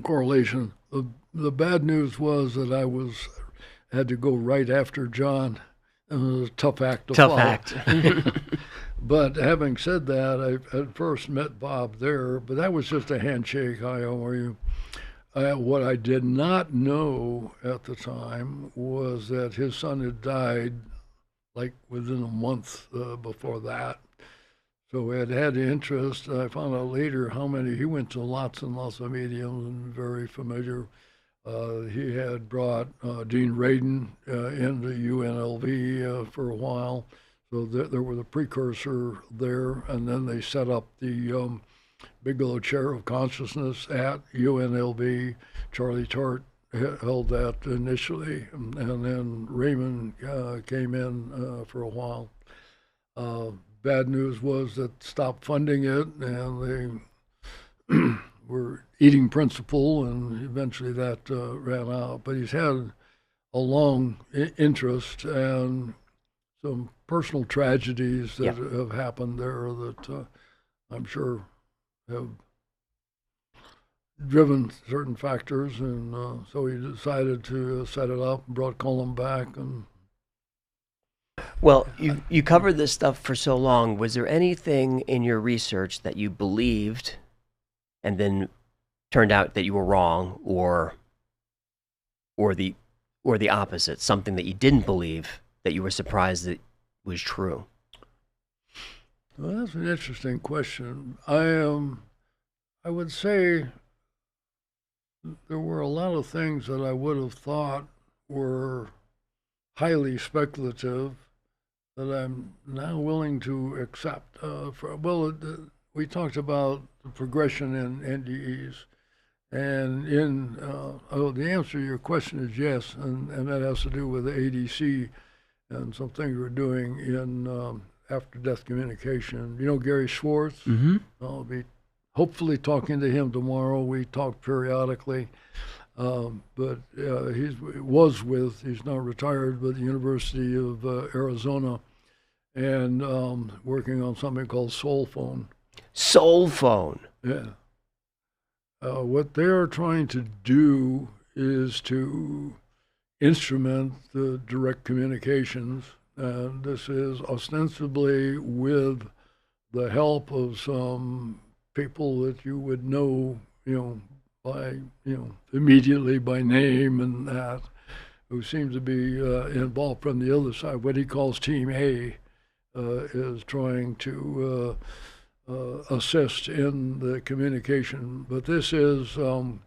correlation. The bad news was that I had to go right after John, and it was a tough act to follow. Tough act. But having said that, I at first met Bob there, but that was just a handshake. Hi, how are you? What I did not know at the time was that his son had died like within a month before that. So we had interest. I found out later how many, he went to lots and lots of mediums and very familiar. He had brought Dean Radin into UNLV for a while. So there was a precursor there, and then they set up the Bigelow Chair of Consciousness at UNLV. Charlie Tart held that initially, and then Raymond came in for a while. Bad news was that stopped funding it, and they were eating principle, and eventually that ran out. But he's had a long interest and some personal tragedies that have happened there that I'm sure have driven certain factors, and so he decided to set it up and brought Colin back. And well, you covered this stuff for so long. Was there anything in your research that you believed and then turned out that you were wrong, or the opposite, something that you didn't believe that you were surprised that was true? Well, that's an interesting question. I would say there were a lot of things that I would have thought were highly speculative that I'm now willing to accept. We talked about the progression in NDEs, and the answer to your question is yes, and that has to do with the ADC and some things we're doing in after-death communication. You know Gary Schwartz? Mm-hmm. I'll be hopefully talking to him tomorrow. We talk periodically. But he's now retired, but the University of Arizona, and working on something called Soul Phone. Soul Phone? Yeah. What they're trying to do is to instrument the direct communications, and this is ostensibly with the help of some people that you would know, by, immediately by name and that, who seem to be involved from the other side. What he calls Team A is trying to assist in the communication. But this is, in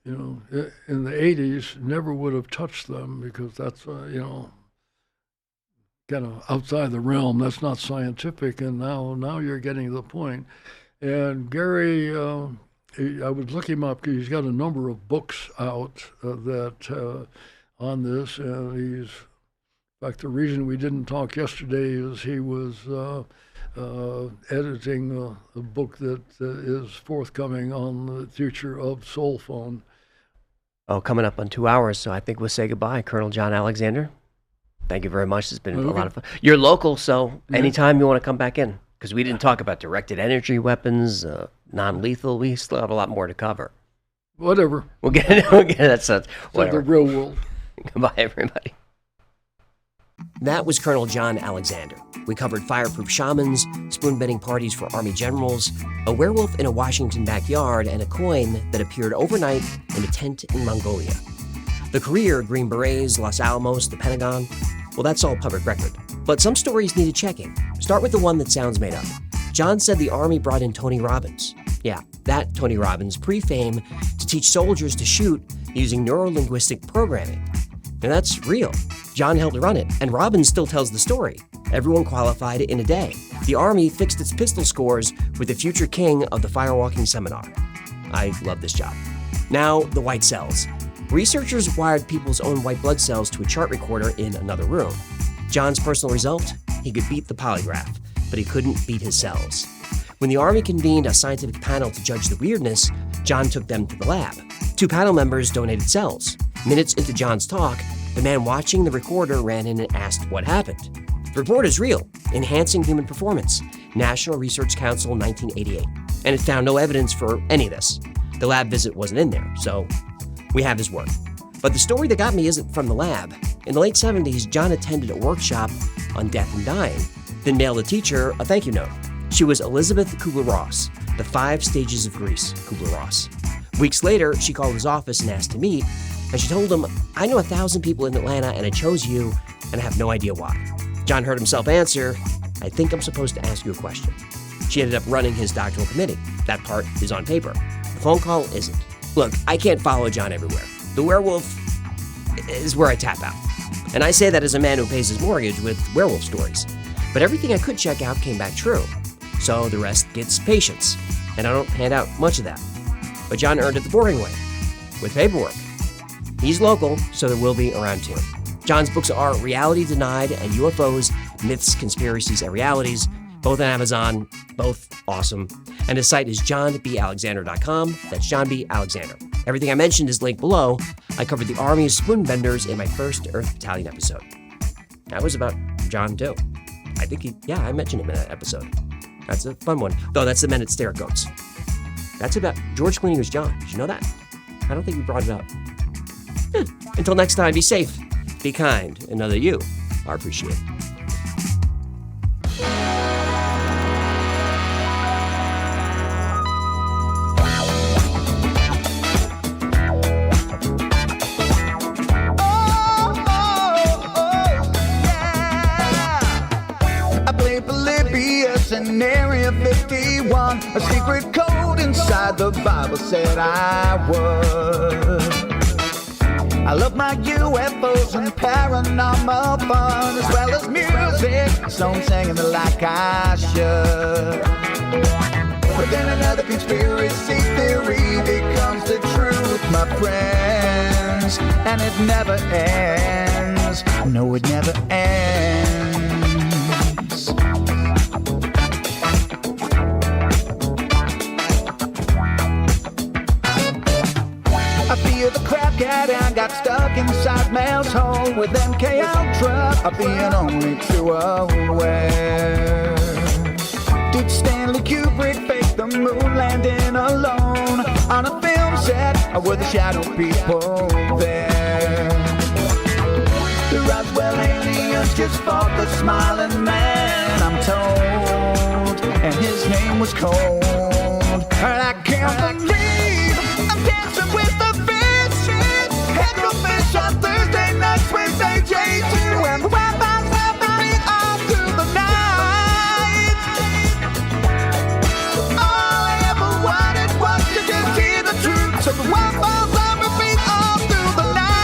the 80s, never would have touched them because that's, kind of outside the realm. That's not scientific. And now you're getting to the point. And Gary, I would look him up because he's got a number of books out that on this. And in fact, the reason we didn't talk yesterday is he was editing a book that is forthcoming on the future of Soul Phone. Oh, coming up on 2 hours, so I think we'll say goodbye. Colonel John Alexander, thank you very much. It's been a lot of fun. You're local, so anytime you want to come back in, because we didn't talk about directed energy weapons, non-lethal. We still have a lot more to cover. Whatever. We'll get that. Whatever. Like the real world. Goodbye, everybody. That was Colonel John Alexander. We covered fireproof shamans, spoon-bending parties for army generals, a werewolf in a Washington backyard, and a coin that appeared overnight in a tent in Mongolia. The career, Green Berets, Los Alamos, the Pentagon, well, that's all public record. But some stories needed checking. Start with the one that sounds made up. John said the Army brought in Tony Robbins. Yeah, that Tony Robbins, pre-fame, to teach soldiers to shoot using neuro-linguistic programming. And that's real. John helped run it, and Robbins still tells the story. Everyone qualified in a day. The Army fixed its pistol scores with the future king of the firewalking seminar. I love this job. Now, the white cells. Researchers wired people's own white blood cells to a chart recorder in another room. John's personal result? He could beat the polygraph, but he couldn't beat his cells. When the Army convened a scientific panel to judge the weirdness, John took them to the lab. 2 panel members donated cells. Minutes into John's talk, the man watching the recorder ran in and asked what happened. The report is real. Enhancing Human Performance, National Research Council, 1988. And it found no evidence for any of this. The lab visit wasn't in there, so we have his word. But the story that got me isn't from the lab. In the late 70s, John attended a workshop on death and dying. then mailed the teacher a thank you note. She was Elisabeth Kübler-Ross, the 5 stages of Greece, Kübler-Ross. Weeks later, she called his office and asked to meet, and she told him, I know 1,000 people in Atlanta and I chose you, and I have no idea why. John heard himself answer, I think I'm supposed to ask you a question. She ended up running his doctoral committee. That part is on paper. The phone call isn't. Look, I can't follow John everywhere. The werewolf is where I tap out. And I say that as a man who pays his mortgage with werewolf stories. But everything I could check out came back true. So the rest gets patience. And I don't hand out much of that. But John earned it the boring way, with paperwork. He's local, so there will be around 2. John's books are Reality Denied and UFOs, Myths, Conspiracies, and Realities, both on Amazon, both awesome. And his site is johnbalexander.com. That's John B. Alexander. Everything I mentioned is linked below. I covered the Army of Spoonbenders in my first Earth Battalion episode. That was about John, too. I think I mentioned him in that episode. That's a fun one. Though that's the men at Stare Goats. That's about George Clooney was John. Did you know that? I don't think we brought it up. Until next time, be safe, be kind, and know that you are appreciated. In Area 51, a secret code inside the Bible said I would. I love my UFOs and paranormal fun, as well as music, so I'm singing it like I should. But then another conspiracy theory becomes the truth, my friends, and it never ends. No, it never ends. I feel the crap cat and got stuck inside Mel's hole with MK Ultra, being only too aware. Did Stanley Kubrick fake the moon landing alone on a film set, or were the shadow people there? The Roswell aliens just fought the smiling man, I'm told, and his name was Cold. And I can't believe I'm dancing with the fish. Head to fish on Thursday nights, Wednesday J2, and the Wi-Fi's happening all through the night. All I ever wanted was to just hear the truth, so the Wi-Fi's on repeat all through the night.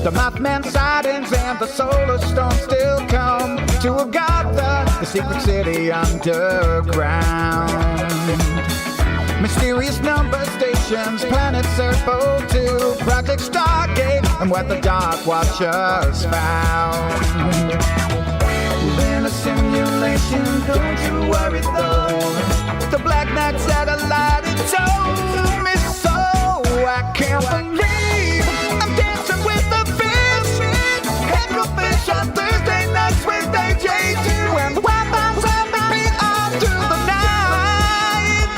The Mothman sightings and the solar storm still come to Agatha, the secret city underground. Mysterious number stations, planets Earth 02, Project Stargate, and what the Dark Watchers found. In a simulation, don't you worry though. The Black Knight satellite, it told me so. I can't believe I'm dancing with the fish. Head to fish on Thursday nights, Wednesday J2, and the Wi-Fi's happening all through the night.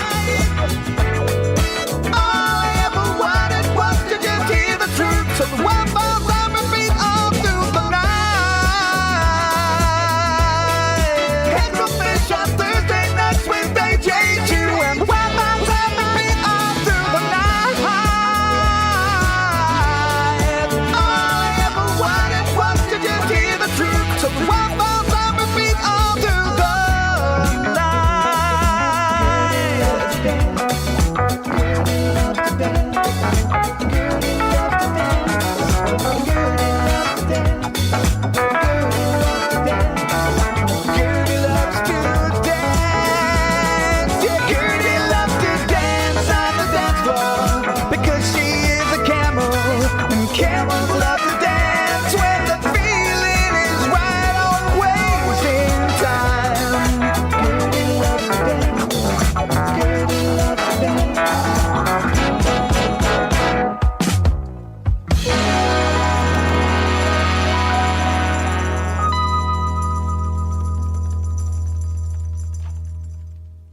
All I ever wanted was to just hear the truth, so the Wi-Fi's on repeat all through the night. Head to fish on Thursday nights, Wednesday J2, and the Wi-Fi's happening all through the night. So the Wi-Fi's on repeat all through the Gertie loves to dance. Yeah, Gertie loves to dance on the dance floor because she is a camel, and camels love to dance when the feeling is right, always in time. Gertie loves to dance. Gertie loves to dance.